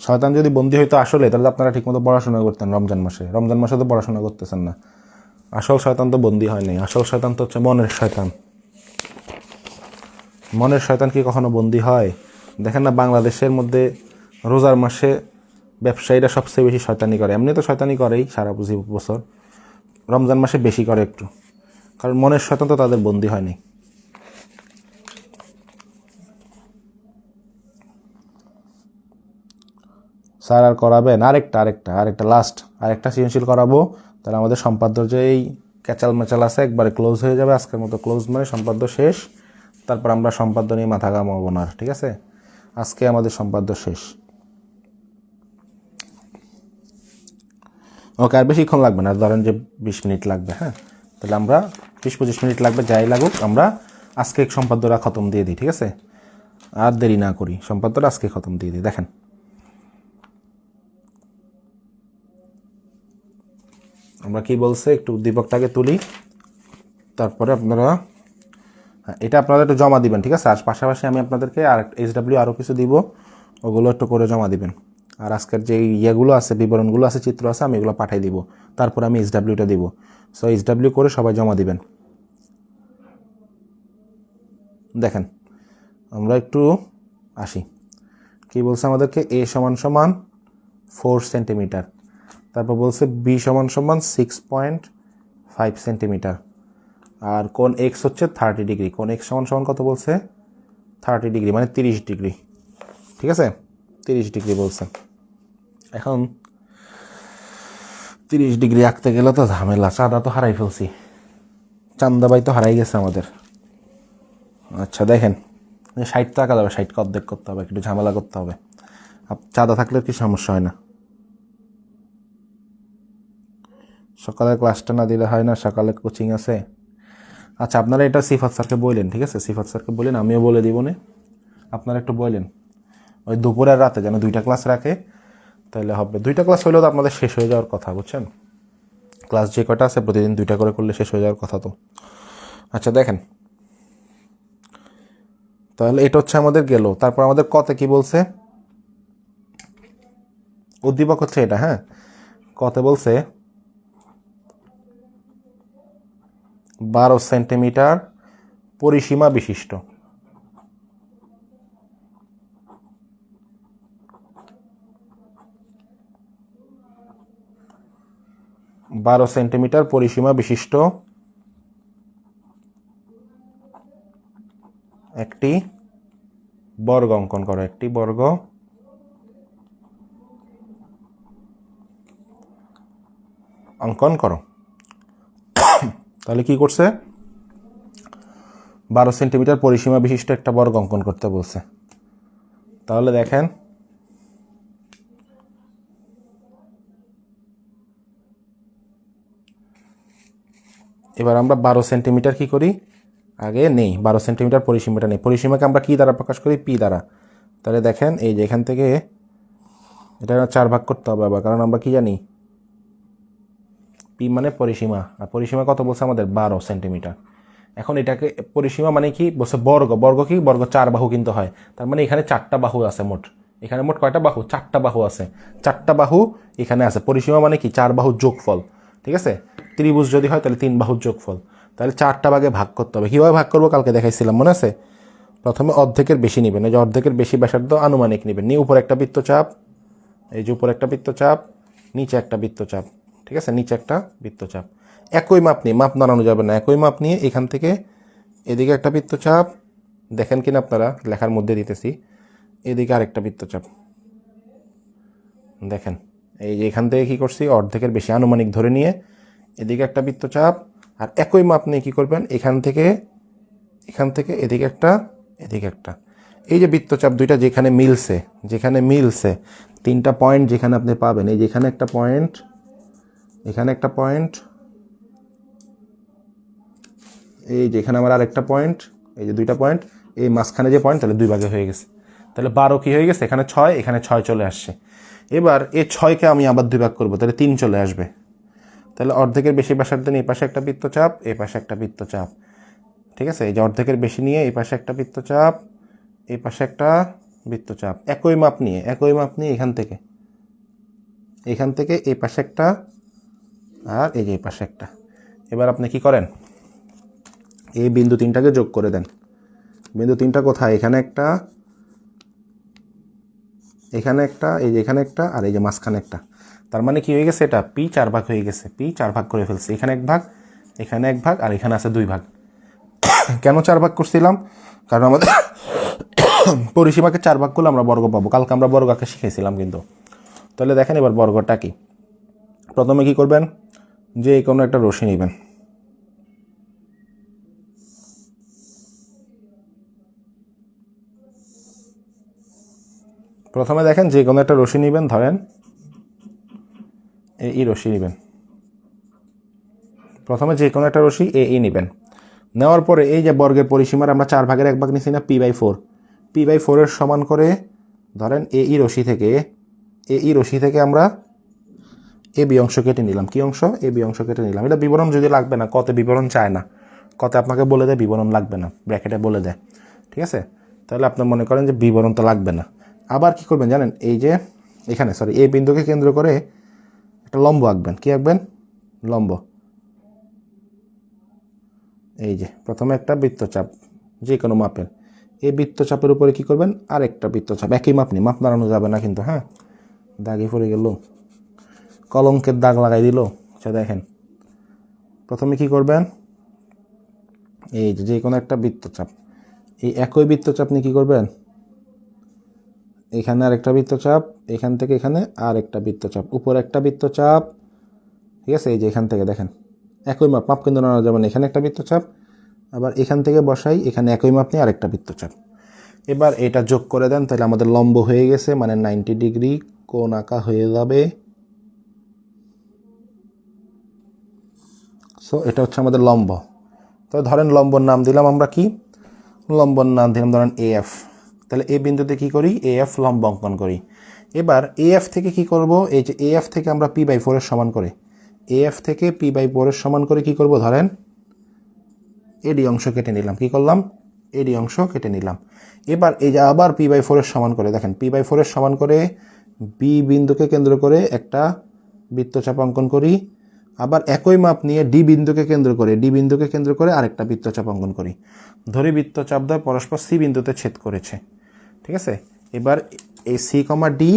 শয়তান যদি বন্দি হইতো আসলে, তাহলে আপনারা ঠিকমতো পড়াশোনা করতেন রমজান মাসে। রমজান মাসে তো পড়াশোনা করতেছেন না। আসল শয়তান তো বন্দি হয় নাই, আসল শয়তান তো হচ্ছে মনের শয়তান। মনের শয়তান কি কখনো বন্দি হয়? দেখেন না বাংলাদেশের মধ্যে রোজার মাসে ব্যবসায়ীরা সবচেয়ে বেশি শয়তানি করে। এমনি তো শয়তানি করেই সারা বছর, রমজান মাসে বেশি করে একটু, কারণ মনের শয়তান তো তাদের বন্দি হয়নি। স্যার আর করাবেন? আরেকটা লাস্ট আরেকটা সৃজনশীল করাবো, তাহলে আমাদের সম্পাদ্যর যে এই ক্যাচাল ম্যাচাল আছে একবারে ক্লোজ হয়ে যাবে। আজকের মতো ক্লোজ মানে সম্পাদ্য শেষ, তারপর আমরা সম্পাদ্য নিয়ে মাথা ঘামাবো না আর, ঠিক আছে? আজকে আমাদের সম্পাদ্য শেষ। ওকে, আর বেশিক্ষণ লাগবে না, ধরেন যে 20 মিনিট লাগবে। হ্যাঁ, তাহলে আমরা 20-25 মিনিট লাগবে, যাই লাগুক আমরা আজকে সম্পাদ্যটা খতম দিয়ে দিই, ঠিক আছে? আর দেরি না করি, সম্পাদ্যটা আজকে খতম দিয়ে দিই। দেখেন আমরা কি বলছে, একটু উদ্দীপকটাকে তুলি, তারপরে আপনারা এটা আপনারা একটু জমা দিবেন, ঠিক আছে? আর পাশাপাশি আমি আপনাদেরকে আর SW আরও কিছু দিব, ওগুলো একটু করে জমা দিবেন। আর আজকের যে ইয়েগুলো আছে, বিবরণগুলো আছে, চিত্র আছে, আমি এগুলো পাঠিয়ে দিব, তারপরে আমি SWটা দিব। সো SW করে সবাই জমা দিবেন। দেখেন আমরা একটু আসি, কি বলছে আমাদেরকে, A = 4 সেন্টিমিটার, তারপর বলছে B = 6.5 সেন্টিমিটার, আর কোণ X হচ্ছে 30 ডিগ্রি। কোণ X = কত বলছে? 30 ডিগ্রি, মানে 30 ডিগ্রি, ঠিক আছে? 30 ডিগ্রি বলছে। এখন 30 ডিগ্রি আঁকতে গেলে তো ঝামেলা, চাঁদা তো হারাই ফেলছি, চান্দাবাই তো হারাই গেছে আমাদের। আচ্ছা দেখেন, 60 তো আঁকা যাবে, 60 অর্ধেক করতে হবে, একটু ঝামেলা করতে হবে। চাঁদা থাকলে কি সমস্যা হয় না? সকালে ক্লাসটা না দিলে হয় না, সকালে কোচিং আছে। আচ্ছা আপনারা এটা সিফাত স্যারকে বললেন, ঠিক আছে? সিফাত স্যারকে বললেন, আমিও বলে দিব না, আপনারা একটু বললেন ওই দুপুরের রাতে যেন 2টা ক্লাস রাখে, তাহলে হবে। 2টা ক্লাস হলেও তো আপনাদের শেষ হয়ে যাওয়ার কথা, বুঝছেন? ক্লাস যে কয়টা আছে প্রতিদিন 2টা করে করলে শেষ হয়ে যাওয়ার কথা তো। আচ্ছা দেখেন, তাহলে এটা হচ্ছে আমাদের গেল। তারপর আমাদের কতে কি বলছে, উদ্দীপক হচ্ছে এটা। হ্যাঁ, কতে বলছে 12 সেন্টিমিটার পরিসীমা বিশিষ্ট, 12 সেন্টিমিটার পরিসীমা বিশিষ্ট একটি বর্গ অঙ্কন করো, একটি বর্গ অঙ্কন করো। তাহলে কি করছে, 12 সেন্টিমিটার পরিসীমা বিশিষ্ট একটা বর্গ অঙ্কন করতে বলছে। তাহলে দেখেন এবার আমরা 12 সেন্টিমিটার কি করি, আগে নেই 12 সেন্টিমিটার পরিসীমাটা নেই। পরিসীমাকে আমরা কি দ্বারা প্রকাশ করি? পি দ্বারা। তাহলে দেখেন এই যে এখান থেকে এটা 4 ভাগ করতে হবে আবার, কারণ আমরা কি জানি, পি মানে পরিসীমা, আর পরিসীমা কত বলছে আমাদের? 12 সেন্টিমিটার। এখন এটাকে পরিসীমা মানে কি বলছে? বর্গ। বর্গ কি? বর্গ 4 বাহু কিন্তু হয়, তার মানে এখানে 4টা বাহু আছে মোট। এখানে মোট কয়টা বাহু? 4টা বাহু আছে, 4টা বাহু এখানে আছে। পরিসীমা মানে কি? 4 বাহুর যোগফল, ঠিক আছে? ত্রিভুজ যদি হয় তাহলে 3 বাহুর যোগফল। তাহলে 4টা ভাগে ভাগ করতে হবে। কীভাবে ভাগ করবো কালকে দেখাইছিলাম, মনে আছে? প্রথমে অর্ধেকের বেশি নেবেন, এই যে অর্ধেকের বেশি ব্যাসার্ধ আনুমানিক নেবেন, নিয়ে উপরে একটা বৃত্তচাপ, এই যে উপরে একটা বৃত্তচাপ, নিচে একটা বৃত্তচাপ, ঠিক আছে? নিচে একটা বৃত্তচাপ, একই মাপ নিয়ে, মাপ নাড়ানো যাবে না, একই মাপ নিয়ে এখান থেকে এদিকে একটা বৃত্তচাপ, দেখেন কিনা আপনারা, লেখার মধ্যে দিতেছি, এদিকে আরেকটা বৃত্তচাপ, দেখেন এই যে এখান থেকে কী করছি, অর্ধেকের বেশি আনুমানিক ধরে নিয়ে এদিকে একটা বৃত্তচাপ, আর একই মাপ নিয়ে কী করবেন, এখান থেকে এদিকে একটা, এদিকে একটা। এই যে বৃত্তচাপ দুইটা যেখানে মিলছে, যেখানে মিলছে 3টা পয়েন্ট যেখানে আপনি পাবেন, এই যেখানে একটা পয়েন্ট, এখানে একটা পয়েন্ট, এই যেখানে আমার আরেকটা পয়েন্ট, এই যে 2টা পয়েন্ট, এই মাঝখানে যে পয়েন্ট, তাহলে 2 ভাগে হয়ে গেছে। তাহলে 12 কি হয়ে গেছে, এখানে 6, এখানে 6 চলে আসছে। এবার এই 6কে আমি আবার 2 ভাগ করবো, তাহলে 3 চলে আসবে। তাহলে অর্ধেকের বেশি ব্যাসার্ধ নিয়ে এই পাশে একটা বৃত্তচাপ, এই পাশে একটা বৃত্তচাপ, ঠিক আছে? এই যে অর্ধেকের বেশি নিয়ে এই পাশে একটা বৃত্তচাপ, এই পাশে একটা বৃত্তচাপ, একই মাপ নিয়ে এখান থেকে এই পাশে একটা, আর এই যে এই পাশে একটা। এবার আপনি কি করেন, এই বিন্দু 3টাকে যোগ করে দেন। বিন্দু 3টা কোথায়? এখানে একটা, এখানে একটা, এই যে এখানে একটা, আর এই যে মাঝখানে একটা। তার মানে কি হয়ে গেছে, এটা পি 4 ভাগ হয়ে গেছে, পি 4 ভাগ করে ফেলছে। এখানে 1 ভাগ, এখানে 1 ভাগ, আর এখানে আছে 2 ভাগ। কেন 4 ভাগ করছিলাম? কারণ আমাদের পরিসীমাকে 4 ভাগ করলে আমরা বর্গ পাবো। কালকে আমরা বর্গ আঁকা শিখেছিলাম কিন্তু। তাহলে দেখেন এবার বর্গটা কি। প্রথমে কি করবেন, যে কোনো একটা রশি নেবেন, প্রথমে দেখেন যে কোনো একটা রশি নেবেন, ধরেন এই রশি নেবেন, প্রথমে যে কোনো একটা রশি এই নেবেন। নেওয়ার পরে এই যে বর্গের পরিসীমার আমরা 4/1 নিছি না, p/4, p/4 সমান করে ধরেন এই রশি থেকে আমরা এ বি অংশ কেটে নিলাম। কি অংশ? এ বি অংশ কেটে নিলাম। এটা বিবরণ যদি লাগবে না, কত বিবরণ চায় না, কত আপনাকে বলে দেয় বিবরণ লাগবে না, ব্র্যাকেটে বলে দেয়, ঠিক আছে? তাহলে আপনি মনে করেন যে বিবরণ তো লাগবে না। আবার কি করবেন জানেন, এই যে এখানে এই বিন্দুকে কেন্দ্র করে একটা লম্ব আঁকবেন। কি আঁকবেন? লম্ব। এই যে প্রথমে একটা বৃত্তচাপ যে কোনো মাপের, এই বৃত্তচাপের উপরে কি করবেন, আরেকটা বৃত্তচাপ, একই মাপ নেই, মাপ নাড়ানো যাবে না কিন্তু, হ্যাঁ। দাগে পড়ে গেল, কলঙ্কের দাগ লাগাই দিল। আচ্ছা দেখেন, প্রথমে কি করবেন, এই যে কোনো একটা বৃত্তচাপ, এই একই বৃত্তচাপ নিয়ে কী করবেন, এখানে আরেকটা বৃত্তচাপ, এখান থেকে এখানে আর একটা বৃত্তচাপ, উপরে একটা বৃত্তচাপ, ঠিক আছে? এই যে এখান থেকে দেখেন একই মাপ, মাপ কিন্তু নাড়া যাবে না, এখানে একটা বৃত্তচাপ, আবার এখান থেকে বসাই, এখানে একই মাপ নিয়ে আরেকটা বৃত্তচাপ। এবার এটা যোগ করে দেন, তাহলে আমাদের লম্ব হয়ে গেছে, মানে 90 ডিগ্রি কোণ আঁকা হয়ে যাবে। সো এটা হচ্ছে আমাদের লম্ব। তো ধরেন লম্বর নাম দিলাম আমরা কি, লম্বর নাম দিলাম ধরেন এএফ। তাহলে এই বিন্দুতে কি করি, এএফ লম্ব অঙ্কন করি। এবার এএফ থেকে কি করব, এই যে এএফ থেকে আমরা p/4 সমান করে, এএফ থেকে p/4 সমান করে কি করব, ধরেন এডি অংশ কেটে নিলাম। কি করলাম? এডি অংশ কেটে নিলাম। এবার এই যে আবার p/4 সমান করে, দেখেন p/4 সমান করে বি বিন্দুকে কেন্দ্র করে একটা বৃত্তচাপ অঙ্কন করি। আবার একই মাপ নিয়ে ডি বিন্দুকে কেন্দ্র করে আরেকটা বৃত্তচাপ অঙ্কন করি। ধরি বৃত্তচাপ দ্বয় পরস্পর সি বিন্দুতে ছেদ করেছে, ঠিক আছে? এবার এই সি কমা ডি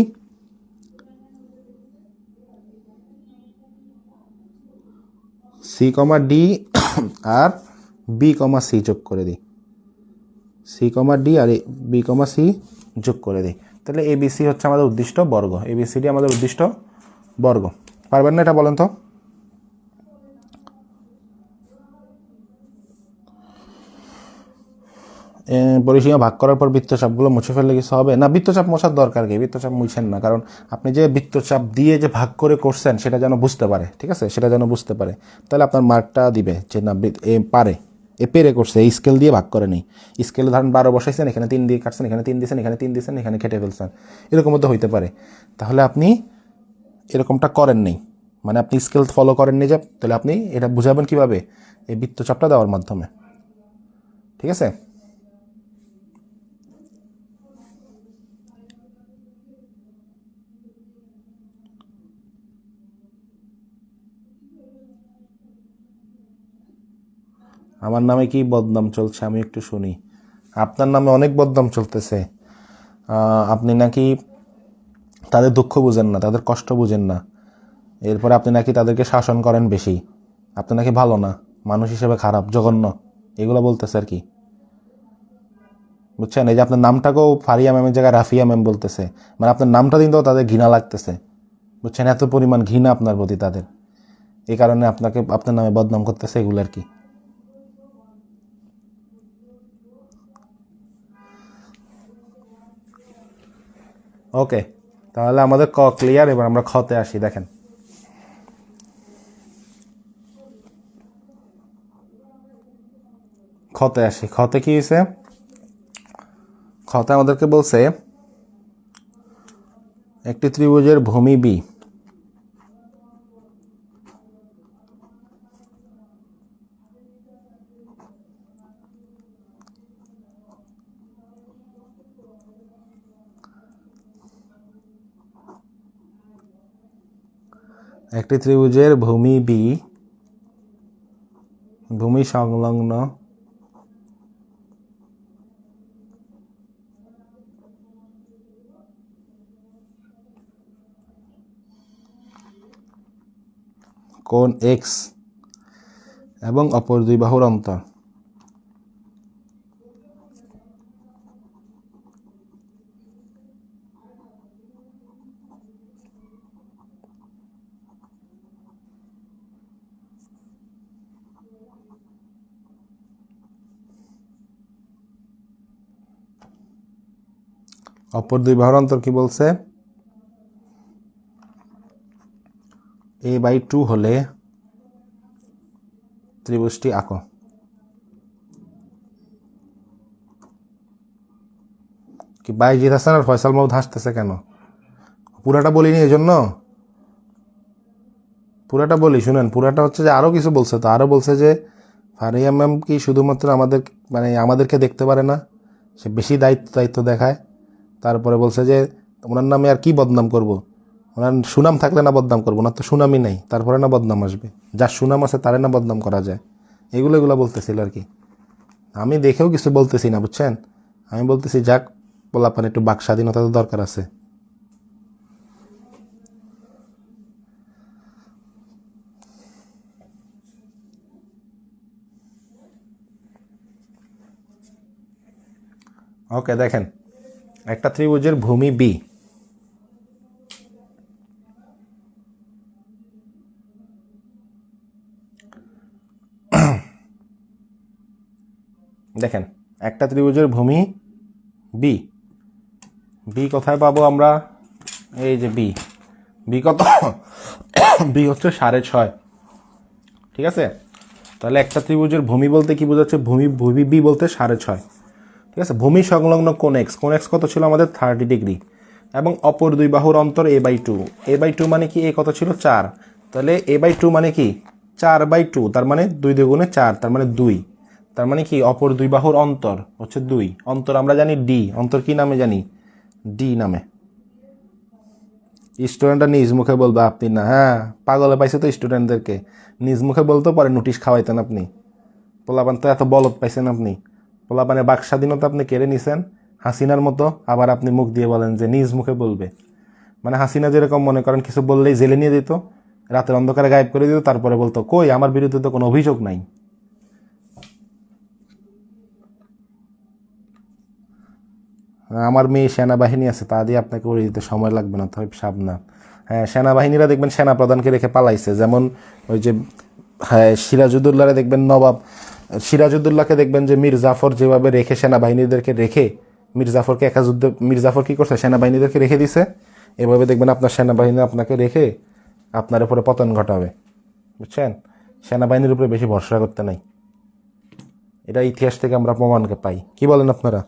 আর বি সি যোগ করে দিই, সি ডি আর বি সি যোগ করে দিই। তাহলে এবিসি হচ্ছে আমাদের উদ্দিষ্ট বর্গ, এবিসিডি আমাদের উদ্দিষ্ট বর্গ। পারবেন না এটা বলেন তো? পরিসীমা ভাগ করার পর বৃত্তচাপগুলো মুছে ফেললে কিছু হবে না? বৃত্তচাপ মোছার দরকার কি, বৃত্তচাপ মুছেন না, কারণ আপনি যে বৃত্তচাপ দিয়ে যে ভাগ করে করছেন সেটা যেন বুঝতে পারে, ঠিক আছে? সেটা যেন বুঝতে পারে, তাহলে আপনার মার্কটা দিবে যে না এ পেরে করছে, এই স্কেল দিয়ে ভাগ করে নেই। স্কেলে ধরেন 12 বসাইছেন, এখানে 3 দিয়ে কাটছেন, এখানে 3 দিয়েছেন, এখানে 3 দিয়েছেন, এখানে কেটে ফেলছেন, এরকমও তো হইতে পারে। তাহলে আপনি এরকমটা করেন নেই, মানে আপনি স্কেল ফলো করেননি, যে তাহলে আপনি এটা বুঝাবেন কিভাবে, এই বৃত্তচাপটা দেওয়ার মাধ্যমে, ঠিক আছে? আমার নামে কি বদনাম চলছে আমি একটু শুনি। আপনার নামে অনেক বদনাম চলতেছে। আপনি নাকি তাদের দুঃখ বুঝেন না, তাদের কষ্ট বুঝেন না, এরপরে আপনি নাকি তাদেরকে শাসন করেন বেশি, আপনি নাকি ভালো না, মানুষ হিসেবে খারাপ, জঘন্য, এগুলো বলতেছে আর কি, বুঝছেন? এই যে আপনার নামটাকেও ফারিয়া ম্যামের জায়গায় রাফিয়া ম্যাম বলতেছে, মানে আপনার নামটা দিনতেও তাদের ঘৃণা লাগতেছে, বুঝছেন? এত পরিমাণ ঘৃণা আপনার প্রতি তাদের, এই কারণে আপনাকে আপনার নামে বদনাম করতেছে, এগুলো আর কি। ওকে, তাহলে আমাদের ক ক্লিয়ার। এবার আমরা খতে আসি। দেখেন খতে কি হয়েছে, খতে আমাদেরকে বলছে একটি ত্রিভুজের ভূমি বি ভূমি সংলগ্ন কোণ এক্স এবং অপর দুই বাহুর অন্তর অপর দুই বাহুর অন্তর কি বলছে? a/2 হলে ত্রিভুজটি আঁকো। কি বাইজিৎ হাসান আর ফয়সাল মাহমুদ হাসতেছে কেন? পুরাটা বলিনি এই জন্য? পুরাটা বলি, শুনেন। পুরাটা হচ্ছে যে আরও কিছু বলছে, তো আরও বলছে যে ফারিয়া ম্যাম কি শুধুমাত্র আমাদেরকে দেখতে পারে না, সে বেশি দায়িত্ব দেখায়। তারপরে বলছে যে ওনার নামে আর কি বদনাম করব, ওনার সুনাম থাকলে না বদনাম করবো, ওনার তো সুনামই নেই, তারপরে না বদনাম আসবে, যার সুনাম আছে তারে না বদনাম করা যায়। এগুলো বলতেছিল আর কি। আমি দেখেও কিছু বলতেছি না, বুঝছেন। আমি বলতেছি যাক, পোলাপান একটু বাক স্বাধীনতা তো দরকার আছে। ওকে, দেখেন একটা ত্রিভুজের ভূমি বি, দেখেন একটা ত্রিভুজের ভূমি বি। বি কোথায় পাবো আমরা? এই যে বি। বি কত? বি হচ্ছে 6.5। ঠিক আছে, তাহলে একটা ত্রিভুজের ভূমি বলতে কি বোঝাচ্ছে? ভূমি বি বলতে 6.5। ঠিক আছে, ভূমি সংলগ্ন কোণ এক্স, কোণ এক্স কত ছিল আমাদের? 30 ডিগ্রি। এবং অপর দুই বাহুর অন্তর a/2। a/2 মানে কি? এ কত ছিল? 4। তাহলে a/2 মানে কি? 4/2, তার মানে 2 2 4, তার মানে 2। তার মানে কি? অপর দুই বাহুর অন্তর হচ্ছে 2। অন্তর আমরা জানি ডি। অন্তর কি নামে জানি? ডি নামে। স্টুডেন্টরা নিজ মুখে বলবে, আপনি না। হ্যাঁ, পাগলে পাইছে তো স্টুডেন্টদেরকে। নিজ মুখে বলতেও পারে, নোটিশ খাওয়াইতেন আপনি। পোলাপান তো এত বলদ পাইছেন আপনি। পোলাপানের বাক স্বাধীনতা আপনি কেড়ে নিছেন হাসিনার মতো। আবার আপনি মুখ দিয়ে বলেন যে নিজ মুখে বলবে। মানে হাসিনা যেরকম মনে করেন কিছু বললেই জেলে নিয়ে দিত, রাতের অন্ধকারে গায়েব করে দিত, তারপরে বলতো কই আমার বিরুদ্ধে তো কোনো অভিযোগ নাই। আমার মেয়ে সেনাবাহিনী আছে, তা দিয়ে আপনাকে উড়িয়ে দিতে সময় লাগবে না, তবে সাবধান। হ্যাঁ, সেনাবাহিনীরা দেখবেন সেনা প্রধানকে রেখে পালাইছে। যেমন ওই যে, হ্যাঁ, সিরাজউদ্দৌলারে দেখবেন, নবাব সিরাজউদ্দৌলাকে দেখবেন যে মীর জাফর যেভাবে রেখে সেনাবাহিনীদেরকে রেখে, মীর জাফর কি করছে? সেনাবাহিনীদেরকে রেখে দিছে। এভাবে দেখবেন আপনার সেনাবাহিনী আপনাকে রেখে আপনার উপরে পতন ঘটাবে, বুঝছেন। সেনাবাহিনীর উপরে বেশি ভরসা করতে নাই, এটা ইতিহাস থেকে আমরা প্রমাণকে পাই। কি বলেন আপনারা?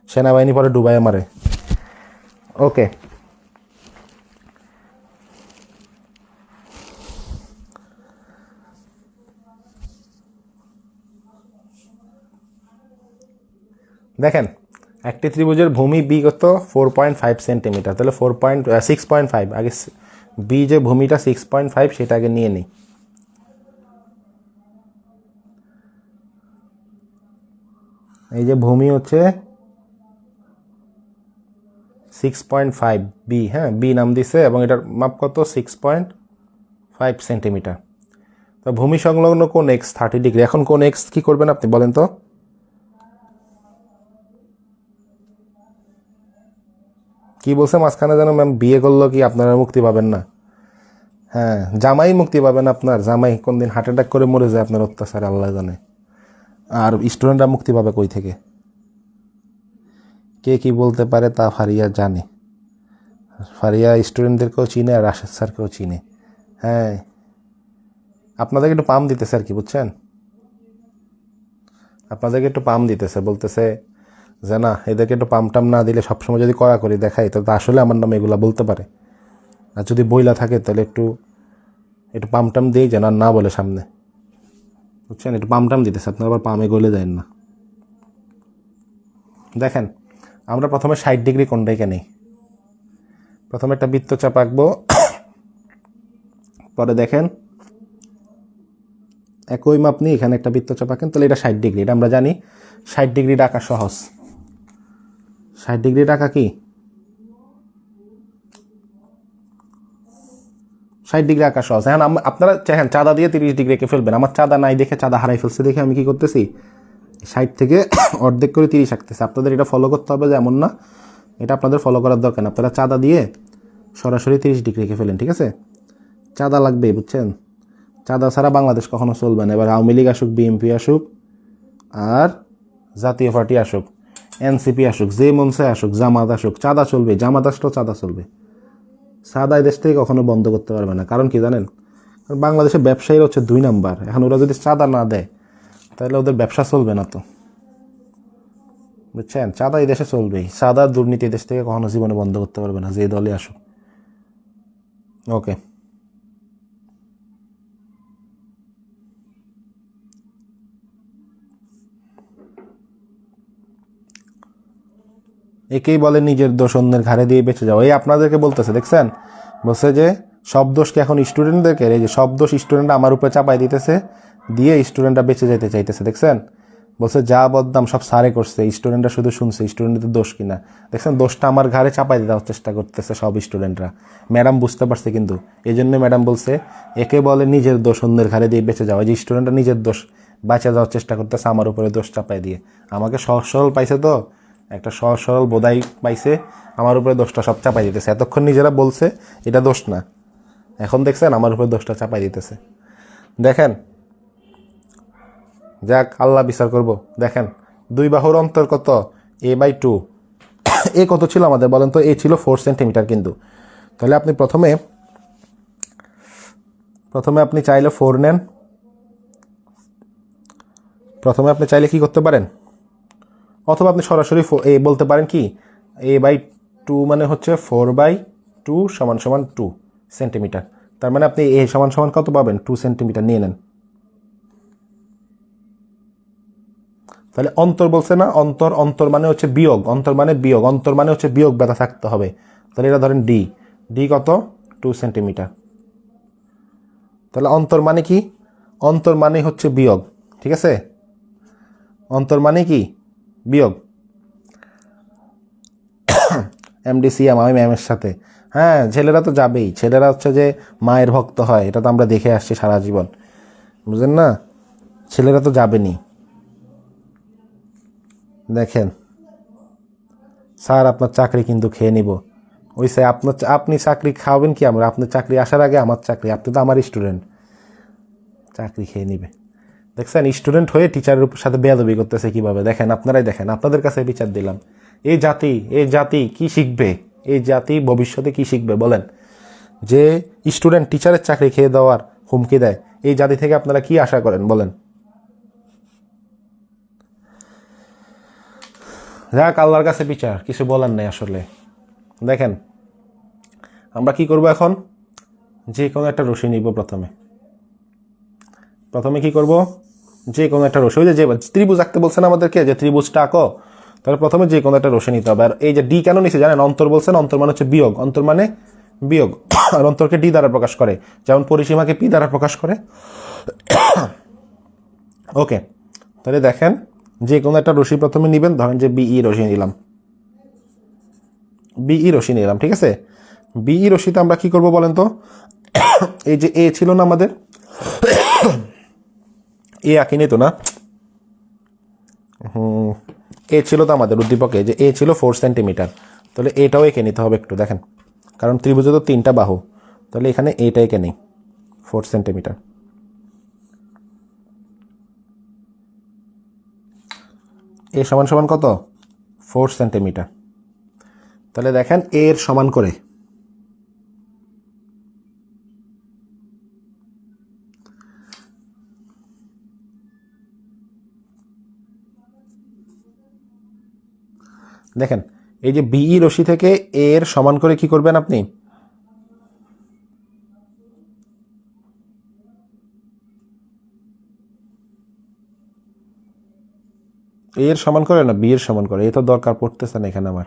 সেনাবাহিনী পরে ডুবাই মারে। ওকে, দেখেন একটি ত্রিভুজের ভূমি বি কত? 4.5 সেন্টিমিটার। তাহলে 6.5, আগে বি যে ভূমিটা 6.5 সেটা আগে নিয়ে নিই। এই যে ভূমি হচ্ছে 6.5 বি। হ্যাঁ, বি নাম দিছে এবং এটার মাপ কত? 6.5 সেন্টিমিটার। তো ভূমি সংলগ্ন কোণ এক্স 30 ডিগ্রি। এখন কোণ এক্স কি করবেন আপনি বলেন তো? কি বলছে মাঝখানে যেন? ম্যাম বিয়ে করলো কি আপনারা মুক্তি পাবেন না? হ্যাঁ, জামাই মুক্তি পাবেন আপনার। জামাই কোন দিন হার্ট অ্যাটাক করে মরে যায় আপনার অত্যাচারে, আল্লাহ জানে। আর স্টুডেন্টরা মুক্তি পাবে কই থেকে? কে কি বলতে পারে তা ফারিয়া জানে। ফারিয়া স্টুডেন্টদেরকেও চিনে আর রাশেদ স্যারকেও চিনে। হ্যাঁ, আপনাদেরকে একটু পাম দিতেছে আর কি, বুঝছেন। আপনাদেরকে একটু পাম দিতেছে, বলতেছে যে না, এদেরকে একটু পাম টাম না দিলে সবসময় যদি কড়াকড়ি দেখাই তো আসলে আমার নামে এগুলা বলতে পারে। আর যদি বইলা থাকে তাহলে একটু পাম টাম দিই যেন আর না বলে সামনে, বুঝছেন। একটু পাম টাম দিতেছে, আপনার আবার পামে গলে দেন না। দেখেন আমরা প্রথমে 60 ডিগ্রি কোণটাকে নেই। প্রথমে একটা বৃত্তচাপ আঁকবো। পরে দেখেন একই মাপ নিয়ে এখানে একটা বৃত্তচাপ আঁকেন, তাহলে এটা 60 ডিগ্রি। এটা আমরা জানি 60 ডিগ্রি আঁকা সহজ। 60 ডিগ্রি আঁকা কি? 60 ডিগ্রি আঁকা সহজ। এখন আপনারা চাহেন চাঁদা দিয়ে 30 ডিগ্রি এঁকে ফেলবেন। আমার চাঁদা নাই দেখে, চাঁদা হারাই ফেলছে দেখে আমি কি করতেছি? 60 থেকে অর্ধেক করে 30 আঁকতেছে। আপনাদের এটা ফলো করতে হবে যে এমন না, এটা আপনাদের ফলো করার দরকার না। আপনারা চাঁদা দিয়ে সরাসরি 30 ডিগ্রি এঁকে ফেলেন, ঠিক আছে। চাঁদা লাগবে, বুঝছেন। চাঁদা ছাড়া বাংলাদেশ কখনো চলবে না। এবার আওয়ামী লীগ আসুক, বিএনপি আসুক, আর জাতীয় পার্টি আসুক, এনসিপি আসুক, যে মনসে আসুক, জামাত আসুক, চাঁদা চলবে, জামাত আসলেও চাঁদা চলবে। চাঁদা এই দেশ থেকে কখনো বন্ধ করতে পারবে না। কারণ কি জানেন? কারণ বাংলাদেশের ব্যবসায়ীরা হচ্ছে 2 নাম্বার। এখন ওরা যদি চাঁদা না দেয় তাহলে ওদের ব্যবসা চলবে না তো, বুঝছেন? চাঁদা এই দেশে চলবেই। চাঁদা দুর্নীতি দেশ থেকে কখনো জীবনে বন্ধ করতে পারবে না, যে দলই আসুক। ওকে, একেই বলে নিজের দোষ অন্যের ঘাড়ে দিয়ে বেঁচে যাও। এই আপনাদেরকে বলতেছে, দেখছেন? বলছে যে সব দোষ কি এখন স্টুডেন্টদেরকে, এই যে সব দোষ স্টুডেন্টরা আমার উপরে চাপাই দিতেছে, দিয়ে স্টুডেন্টরা বেঁচে যেতে চাইতেছে, দেখছেন? বলছে যা বদনাম সব সারে করছে, স্টুডেন্টরা শুধু শুনছে, স্টুডেন্টদের দোষ কিনা। দেখছেন, দোষটা আমার ঘাড়ে চাপাই দেওয়ার চেষ্টা করতেছে সব স্টুডেন্টরা। ম্যাডাম বুঝতে পারছে কিন্তু, এই জন্য ম্যাডাম বলছে একে বলে নিজের দোষ অন্যের ঘাড়ে দিয়ে বেঁচে যাওয়া। যে স্টুডেন্টরা নিজের দোষ বাঁচা যাওয়ার চেষ্টা করতেছে, আমার উপরে দোষ চাপাই দিয়ে। আমাকে সহজ সরল পাইছে তো, একটা সহজ সরল বোধাই পাইছে, আমার উপরে দোষটা সব চাপাই দিতেছে। এতক্ষণ নিজেরা বলছে এটা দোষ না, এখন দেখছেন আমার উপরে দোষটা চাপাই দিতেছে। দেখেন, যাক আল্লাহ বিচার করব। দেখেন 2 বাহুর অন্তর কত? a/2। এ কত ছিল আমাদের বলেন তো? এ ছিল 4 সেন্টিমিটার কিন্তু। তাহলে আপনি প্রথমে আপনি চাইলে 4 নেন। প্রথমে আপনি চাইলে কি করতে পারেন, অথবা আপনি সরাসরি এ বলতে পারেন কি, a/2 মানে হচ্ছে 4/2 সমান সমান 2 সেন্টিমিটার। তার মানে আপনি এ সমান সমান কত পাবেন? 2 সেন্টিমিটার নিয়ে নেন। তাহলে অন্তর বলছে না, অন্তর, অন্তর মানে হচ্ছে বিয়োগ, অন্তর মানে বিয়োগ, অন্তর মানে হচ্ছে বিয়োগ ব্যথা থাকতে হবে। তাহলে এটা ধরেন ডি, ডি কত? 2 সেন্টিমিটার। তাহলে অন্তর মানে কি? অন্তর মানে হচ্ছে বিয়োগ, ঠিক আছে? অন্তর মানে কি? বিয়োগ। এমডিসিএম আমি ম্যামের সাথে, হ্যাঁ ছেলেরা তো যাবেই, ছেলেরা হচ্ছে যে মায়ের ভক্ত হয়, এটা তো আমরা দেখে আসছি সারা জীবন, বুঝলেন না? ছেলেরা তো যাবেনি। দেখেন স্যার আপনার চাকরি কিন্তু খেয়ে নিব। ওই স্যার আপনার, আপনি চাকরি খাওয়াবেন কি আমরা? আপনার চাকরি আসার আগে আমার চাকরি, আপনি তো আমার স্টুডেন্ট, চাকরি খেয়ে নিবে। দেখছেন স্টুডেন্ট হয়ে টিচারের সাথে বেয়াদবি করতেছে কিভাবে? দেখেন, আপনারাই দেখেন, আপনাদের কাছে বিচার দিলাম। এই জাতি কি শিখবে? এই জাতি ভবিষ্যতে কি শিখবে বলেন? যে স্টুডেন্ট টিচারের চাকরি খেয়ে দেওয়ার হুমকি দেয়, এই জাতি থেকে আপনারা কি আশা করেন বলেন? যাক আল্লাহর কাছে বিচার, কিছু বলার নেই আসলে। দেখেন আমরা কি করব এখন? যে কোনো একটা রশি নিব প্রথমে। প্রথমে কি করব? যে কোনো একটা রশি, ওই যে ত্রিভুজ আঁকতে বলছেন আমাদেরকে, যে ত্রিভুজটা আঁকো, তাহলে প্রথমে যে কোনো একটা রশি নিতে হবে। আর এই যে ডি কেন নিছে জানেন? অন্তর বলছেন, অন্তর মানে হচ্ছে বিয়োগ, অন্তর মানে বিয়োগ। আর অন্তরকে ডি দ্বারা প্রকাশ করে, যেমন পরিসীমাকে পি দ্বারা প্রকাশ করে। ওকে, তাহলে দেখেন যে কোনো একটা রশি প্রথমে নেবেন, ধরেন যে বিই রশি নিলাম, বিই রশি নিলাম, ঠিক আছে? বিই রশিতে আমরা কি করব বলেন তো? এই যে এ ছিল না আমাদের, এ আঁকিনি তো না, এ ছিল তো আমাদের উদ্দীপকে, যে এ ছিল 4 সেন্টিমিটার। তাহলে এটাও এঁকে নিতে হবে একটু, দেখেন, কারণ ত্রিভুজে তো 3টা বাহু। তাহলে এখানে এটা এঁকে নেই, 4 সেন্টিমিটার। এ সমান সমান কত? 4 সেন্টিমিটার। তাহলে দেখেন এর সমান করে দেখেন, এই যে বিই রশি থেকে এর সমান করে কি করবেন আপনি? এর সমান করে না, বি এর সমান করে। এ তো দরকার পড়তেছে না এখানে আমার,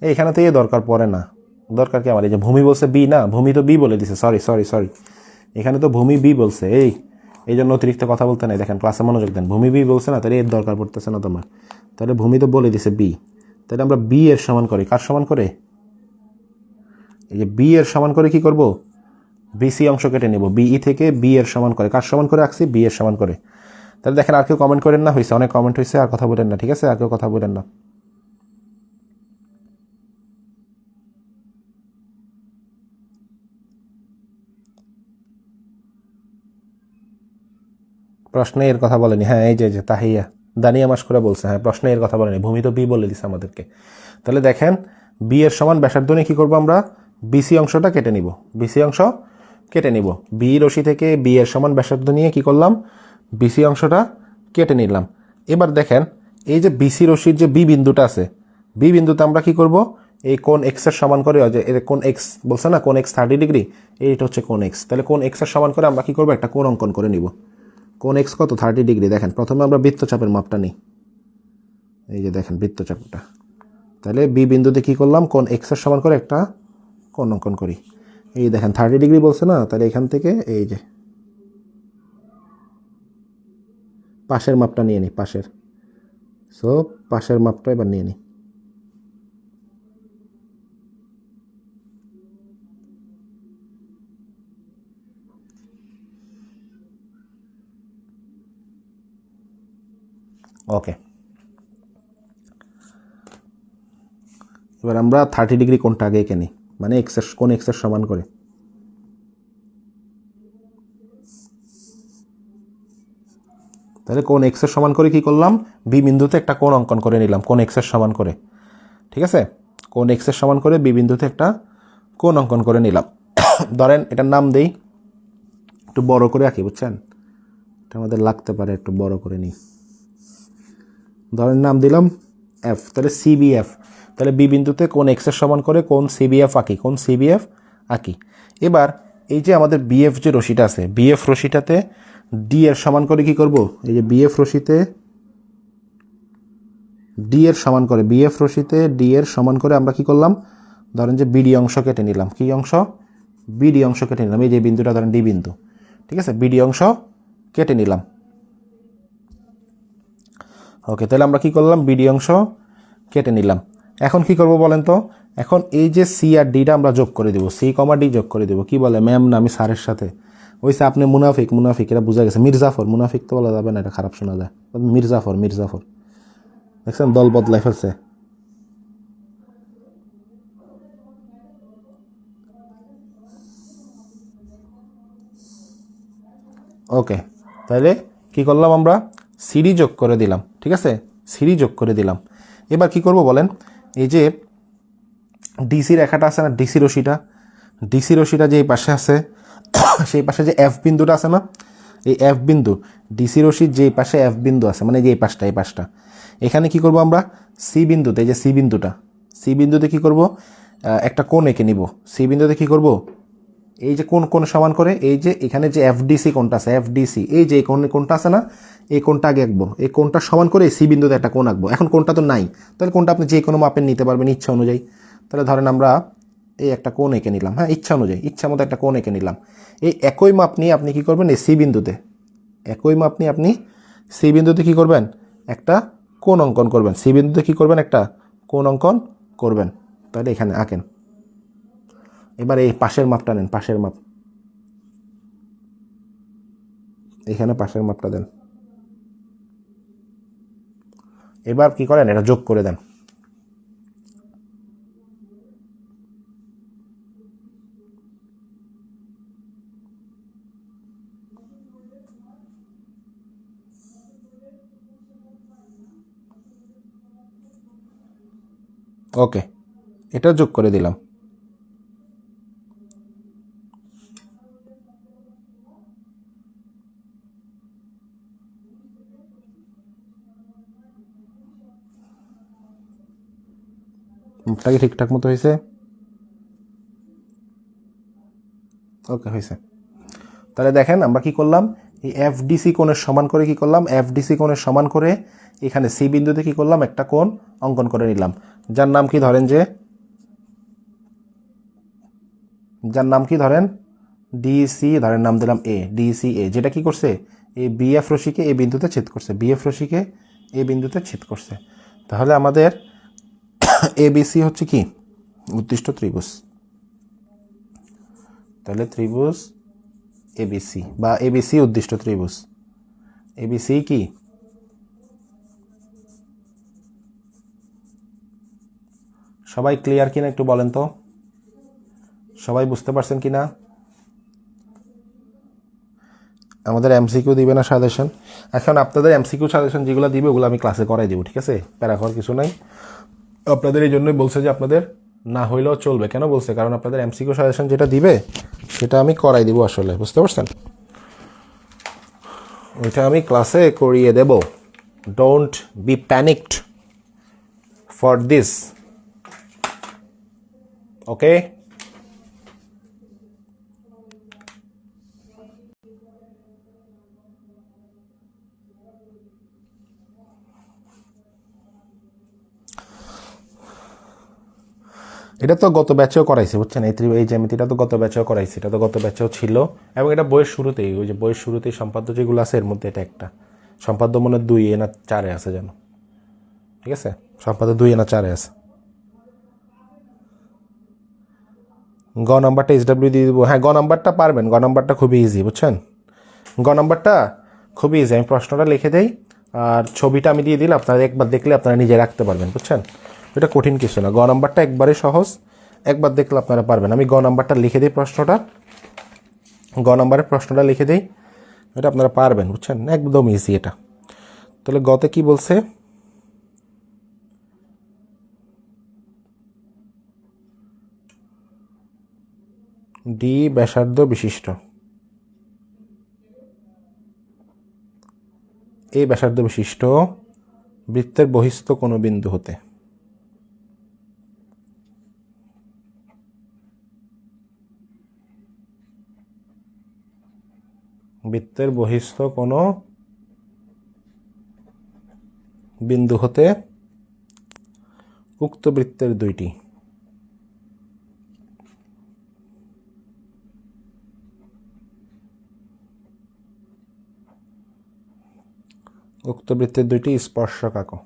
এইখানে তো এ দরকার পড়ে না। দরকার কি আমার? এই যে ভূমি বলছে বি না, ভূমি তো বি বলে দিছে, সরি সরি সরি, এখানে তো ভূমি বি বলছে। এই জন্য অতিরিক্ত কথা বলতে নাই, দেখেন ক্লাসে মনোযোগ দেন। ভূমি বি বলছে না, তাহলে এর দরকার পড়তেছে না তোমার। তাহলে ভূমি তো বলে দিছে বি, তাহলে আমরা বি এর সমান করি। কার সমান করে? এই যে বি এর সমান করে কি করব? বিসি অংশ কেটে নেব, বিই থেকে বি এর সমান করে। কার সমান করে আঁকছি? বি এর সমান করে। তাহলে দেখেন আর কেউ কমেন্ট করেন না, হয়েছে, অনেক কমেন্ট হয়েছে, আর কথা বলেন না, ঠিক আছে? আর কেউ কথা বলেন না। প্রশ্নে এর কথা বলেনি, হ্যাঁ এই যে তাহিয়া দানিয়া মাস্কুরা বলছে, হ্যাঁ প্রশ্নে এর কথা বলেনি, ভূমি তো বি বলে দিছে আমাদেরকে। তাহলে দেখেন বি এর সমান ব্যাসার্ধ নিয়ে কী করবো আমরা, বিসি অংশটা কেটে নিব, বিসি অংশ কেটে নিব। বি রশি থেকে বি এর সমান ব্যাসার্ধ নিয়ে কি করলাম, বিসি অংশটা কেটে নিলাম। এবার দেখেন এই যে বিসি রশির যে বি বিন্দুটা আছে, বি বিন্দুতে আমরা কি করব, এই কোণ এক্স এর সমান করে, যে এর কোণ এক্স বলছে না, কোণ এক্স 30 ডিগ্রি, এইটা হচ্ছে কোণ এক্স। তাহলে কোণ এক্স এর সমান করে আমরা কি করব, একটা কোণ অঙ্কন করে নিব। কোণ এক্স কত, 30 ডিগ্রি। দেখেন প্রথমে আমরা বৃত্তচাপের মাপটা নিই, এই যে দেখেন বৃত্তচাপটা। তাহলে বি বিন্দুতে কি করলাম, কোণ এক্স এর সমান করে একটা কোণ অঙ্কন করি। এই দেখেন 30 ডিগ্রি বলছে না, তাহলে এখান থেকে এই যে পাশের মাপটা নিয়ে নিই, পাশের, সো পাশের মাপটা এবার নিয়ে নিই। ওকে, এবার আমরা 30 ডিগ্রি কোণটা আগে এঁকে নিই, মানে এক্সের কোণ এক্সের সমান করে। তাহলে কোণ এক্সের সমান করে কি করলাম, বি বিন্দুতে একটা কোণ অঙ্কন করে নিলাম কোণ এক্সের সমান করে, ঠিক আছে। কোণ এক্সের সমান করে বি বিন্দুতে একটা কোণ অঙ্কন করে নিলাম। ধরেন এটার নাম দেই, একটু বড় করে আঁকি, বুঝছেন, এটা আমাদের লাগতে পারে, একটু বড় করে নিই। ধরেন নাম দিলাম এফ, তাহলে সিবিএফ। তাহলে বি বিন্দুতে কোণ এক্সের সমান করে কোণ সিবিএফ আঁকি, কোণ সিবিএফ আঁকি। এবার এই যে আমাদের বিএফ যে রশিটা আছে, বিএফ রশিটাতে ডি এর সমান করে কি করব, এই যে বিএফ রশিতে ডি এর সমান করে, বিএফ রশিতে ডি এর সমান করে আমরা কি করলাম, ধরেন যে বিডি অংশ কেটে নিলাম। কি অংশ, বিডি অংশ কেটে নিলাম। এই যে বিন্দুটা ধরেন ডি বিন্দু, ঠিক আছে, বিডি অংশ কেটে নিলাম। ওকে, তাহলে আমরা কি করলাম, বিডি অংশ কেটে নিলাম। এখন কি করব বলেন তো, এখন এই যে সি আর ডিটা আমরা যোগ করে দেবো, সি কমা ডি যোগ করে দেবো। কি বলে ম্যাম, না আমি স্যারের সাথে, ওইসে আপনি মুনাফিক, মুনাফিক এটা বোঝা গেছে। মির্জাফর, মুনাফিক তো বলা যাবে না, এটা খারাপ শোনা যায়। মির্জাফর, মির্জাফর দেখছেন দল বদলাই ফেলছে। ওকে, তাহলে কি করলাম আমরা, সিডি যোগ করে দিলাম, ঠিক আছে, সিডি যোগ করে দিলাম। এবার কি করব বলেন, এই যে ডিসি রেখাটা আছে না, ডিসি রশিটা, ডিসি রশিটা যে এই পাশে আছে, সেই পাশে যে এফ বিন্দুটা আছে না, এই এফ বিন্দু, ডিসি রশির যে পাশে এফ বিন্দু আছে, মানে যে এই পাশটা, এই পাশটা, এখানে কি করব আমরা, সি বিন্দুতে, এই যে সি বিন্দুটা, সি বিন্দুতে কি করব, একটা কোণ এঁকে নিব। সি বিন্দুতে কি করব, এই যে কোন কোণ সমান করে, এই যে এখানে যে এফডিসি কোণটা আছে, এফডিসি, এই যে কোণটা আছে না, এই কোণটা আগে আঁকবো, এই কোণটা সমান করে সি বিন্দুতে একটা কোণ আঁকবো। এখন কোণটা তো নাই, তাহলে কোণটা আপনি যে কোনো মাপের নিতে পারবেন ইচ্ছা অনুযায়ী। তাহলে ধরেন আমরা এই একটা কোণ এঁকে নিলাম, হ্যাঁ ইচ্ছা অনুযায়ী, ইচ্ছা মতো একটা কোণ এঁকে নিলাম। এই একই মাপ নিয়ে আপনি কি করবেন, এই সি বিন্দুতে, একই মাপ নিয়ে আপনি সি বিন্দুতে কি করবেন, একটা কোণ অঙ্কন করবেন। সি বিন্দুতে কি করবেন, একটা কোণ অঙ্কন করবেন। তাহলে এখানে আঁকেন। এবার এই পাশের মাপটা নেন, পাশের মাপ, এখানে পাশের মাপটা দেন। এবার কি করেন, এটা যোগ করে দেন। ওকে, এটা যোগ করে দিলাম। মুখটা কি ঠিকঠাক মতো হয়েছে? ওকে, হয়েছে। তাহলে দেখেন আমরা কি করলাম, এই এফডিসি কোণের সমান করে কি করলাম, এফডিসি কোণের সমান করে এখানে সি বিন্দুতে কি করলাম, একটা কোণ অঙ্কন করে নিলাম, যার নাম কি ধরেন যে, যার নাম কি ধরেন ডিসি, ধরেন নাম দিলাম এ, ডিসি এ, যেটা কি করছে, এই বিএফ রশিকে এই বিন্দুতে ছেদ করছে, বিএফ রশিকে এই বিন্দুতে ছেদ করছে। তাহলে আমাদের এবিসি হচ্ছে কি, উদ্দিষ্ট ত্রিভুজ। তাহলে ত্রিভুজ এবিসি বা এবিসি উদ্দিষ্ট ত্রিভুজ, এবিসি কি, সবাই ক্লিয়ার কিনা একটু বলেন তো, সবাই বুঝতে পারছেন কিনা? আমাদের এমসিকিউ দিবে না সাজেশন। এখন আপনাদের এমসিকিউ সাজেশন যেগুলো দিবে ওগুলো আমি ক্লাসে করাই দিব, ঠিক আছে? প্যারা খাওয়ার কিছু নাই। আপনাদের এই জন্যই বলছে যে আপনাদের না হইলেও চলবে। কেন বলছে? কারণ আপনাদের এমসিকিউ সাজেশন যেটা দিবে সেটা আমি করাই দিব আসলে, বুঝতে পারছেন? ওইটা আমি ক্লাসে করিয়ে দেব। Don't be panicked for this, okay? এটা তো গত ব্যাচেও করাইছে, বুঝছেন? এই জ্যামিতিটা তো গত ব্যাচেও করাইছে, এটা তো গত ব্যাচেও ছিল। এবং এটা বইয়ের শুরুতেই, ওই যে বইয়ের শুরুতেই সম্পাদ্য যেগুলো আছে এর মধ্যে এটা একটা। সম্পাদ্য মনে 2 না 4 আছে যেন, ঠিক আছে? সম্পাদ্য 2 না 4 আছে। গ নাম্বারটা SW দিয়ে দিব। হ্যাঁ, গ নাম্বারটা পারবেন, গ নাম্বারটা খুবই ইজি, বুঝছেন? গ নাম্বারটা খুবই ইজি। আমি প্রশ্নটা লিখে দেই আর ছবিটা আমি দিয়ে দিলে আপনারা একবার দেখলে আপনারা নিজে রাখতে পারবেন, বুঝছেন? এটা কঠিন কিছু না, গ নাম্বারটা একবারে সহজ, একবার দেখলে আপনারা পারবেন। আমি গ নাম্বারটা লিখে দিই, প্রশ্নটা গ নাম্বারের প্রশ্নটা লিখে দিই, এটা আপনারা পারবেন, বুঝছেন? একদম ইজি এটা। তাহলে গতে কি বলছে? ডি ব্যাসার্ধ বিশিষ্ট, এই ব্যাসার্ধ বিশিষ্ট বৃত্তের বহিস্থ কোনো বিন্দু হতে বৃত্তের বহিস্থ কোনো বিন্দু হতে উক্ত বৃত্তের দুইটি স্পর্শক আঁকো।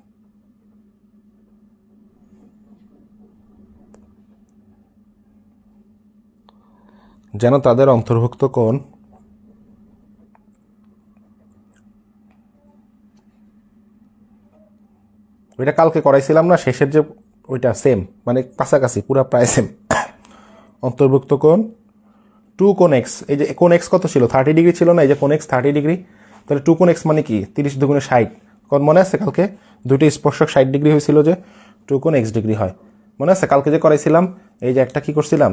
যেন তাদের অন্তর্ভুক্ত কোণ ওইটা কালকে করাইছিলাম না, শেষের যে ওইটা সেম, মানে কাছাকাছি, পুরা প্রায় সেম। অন্তর্ভুক্ত কোণ 2 কোণ এক্স। এই যে কোণ এক্স কত ছিল? 30 ডিগ্রি ছিল না? এই যে কোণ এক্স 30 ডিগ্রি, তাহলে 2 কোণ এক্স মানে কি? 30 দুগুণে 60। কোণ মনে আছে? কালকে দুইটা স্পর্শক 60 ডিগ্রি হয়েছিল, যে 2 কোণ এক্স ডিগ্রি হয়, মনে আছে? কালকে যে করাইছিলাম, এই যে একটা কি করছিলাম,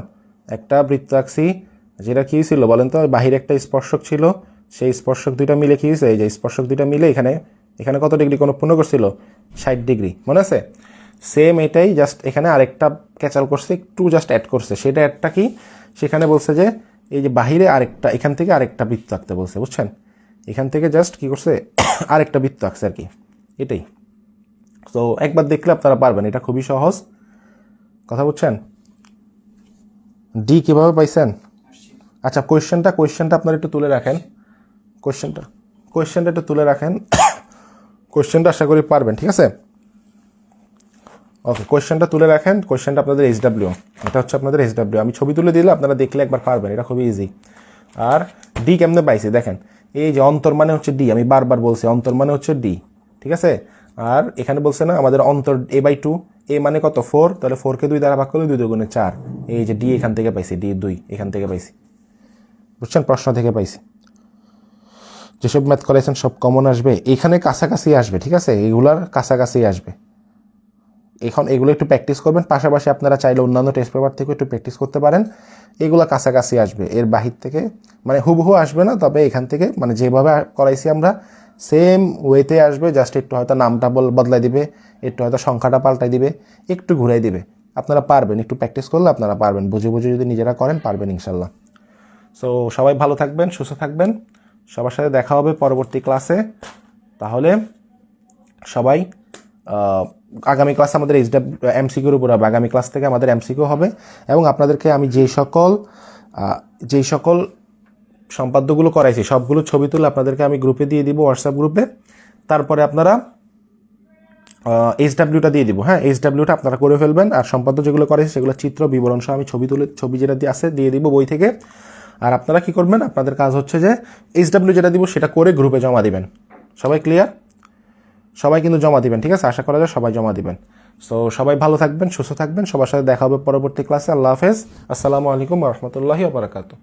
একটা বৃত্ত আঁকছি, যেটা কি ছিল বলেন তো? বাহিরে একটা স্পর্শক ছিল, সেই স্পর্শক দুইটা মিলে কি হয়েছে? এই যে স্পর্শক দুইটা মিলে এখানে এখানে কত ডিগ্রি কোণ উৎপন্ন করছিল? 60 ডিগ্রি, মনে আছে? সেম এটাই, জাস্ট এখানে আরেকটা ক্যাচাল করছে, একটু জাস্ট অ্যাড করছে। সেটা একটা কি, সেখানে বলছে যে এই যে বাহিরে আরেকটা, এখান থেকে আরেকটা বৃত্ত আঁকতে বলছে, বুঝছেন? এখান থেকে জাস্ট কি করছে, আরেকটা বৃত্ত আঁকছে আর কি, এটাই। তো একবার দেখলে আপনারা পারবেন, এটা খুবই সহজ কথা, বুঝছেন? ডি কিভাবে পাইছেন? আচ্ছা, কোয়েশ্চেনটা আপনারা একটু তুলে রাখেন, কোয়েশ্চেনটা একটু তুলে রাখেন। কোয়েশ্চেনটা আশা করি পারবেন, ঠিক আছে? ওকে, কোয়েশ্চেনটা তুলে রাখেন। কোয়েশ্চেনটা আপনাদের SW, এটা হচ্ছে আপনাদের SW। আমি ছবি তুলে দিলে আপনারা দেখলে একবার পারবেন, এটা খুবই ইজি। আর ডি কেমনে পাইছি দেখেন, এই যে অন্তর মানে হচ্ছে ডি, আমি বারবার বলছি অন্তর মানে হচ্ছে ডি, ঠিক আছে? আর এখানে বলছে না আমাদের অন্তর a/2, এ মানে কত? 4, তাহলে 4কে 2 দ্বারা ভাগ করলে 2 দুগুণে 4। এই যে ডি এখান থেকে পাইছি, ডি 2 এখান থেকে পাইছি, বুঝছেন? প্রশ্ন থেকে পাইছি। যেসব ম্যাথ করেছেন সব কমন আসবে, এখানে কাছাকাছি আসবে, ঠিক আছে? এগুলার কাছাকাছি আসবে। এখন এগুলো একটু প্র্যাকটিস করবেন, পাশাপাশি আপনারা চাইলে অন্যান্য টেস্ট পেপার থেকে একটু প্র্যাকটিস করতে পারেন। এগুলো কাছাকাছি আসবে, এর বাহির থেকে মানে হুবহু আসবে না, তবে এখান থেকে মানে যেভাবে করাইছি আমরা সেম ওয়েতে আসবে, জাস্ট একটু হয়তো নামটা বদলাই দিবে, একটু হয়তো সংখ্যাটা পাল্টাই দিবে, একটু ঘুরাই দিবে। আপনারা পারবেন, একটু প্র্যাকটিস করলে আপনারা পারবেন, বুঝে বুঝে যদি নিজেরা করেন পারবেন ইনশাল্লাহ। সো সবাই ভালো থাকবেন, সুস্থ থাকবেন, সবার সাথে দেখা হবে পরবর্তী ক্লাসে। তাহলে সবাই আগামী ক্লাসে আমাদের এমসিকিউর উপর হবে, আগামী ক্লাস থেকে আমাদের এমসিকিউ হবে। এবং আপনাদেরকে আমি যেই সকল সম্পাদ্যগুলো করাইছি সবগুলো ছবি তুলে আপনাদেরকে আমি গ্রুপে দিয়ে দিব, হোয়াটসঅ্যাপ গ্রুপে। তারপরে আপনারা SWটা দিয়ে দিব, হ্যাঁ? SWটা আপনারা করে ফেলবেন। আর সম্পাদ্য যেগুলো করাইছি সেগুলো চিত্র বিবরণ সহ আমি ছবি যেটা আছে দিয়ে দিব বই থেকে। আর আপনারা কি করবেন, আপনাদের কাজ হচ্ছে যে SW যেটা দিব সেটা করে গ্রুপে জমা দিবেন। সবাই ক্লিয়ার? সবাই কিন্তু জমা দিবেন, ঠিক আছে? আশা করা যায় সবাই জমা দিবেন। সো সবাই ভালো থাকবেন, সুস্থ থাকবেন, সবার সাথে দেখা হবে পরবর্তী ক্লাসে। আল্লাহ হাফেজ, আসসালামু আলাইকুম ওয়া রাহমাতুল্লাহি ওয়া বারাকাতুহু।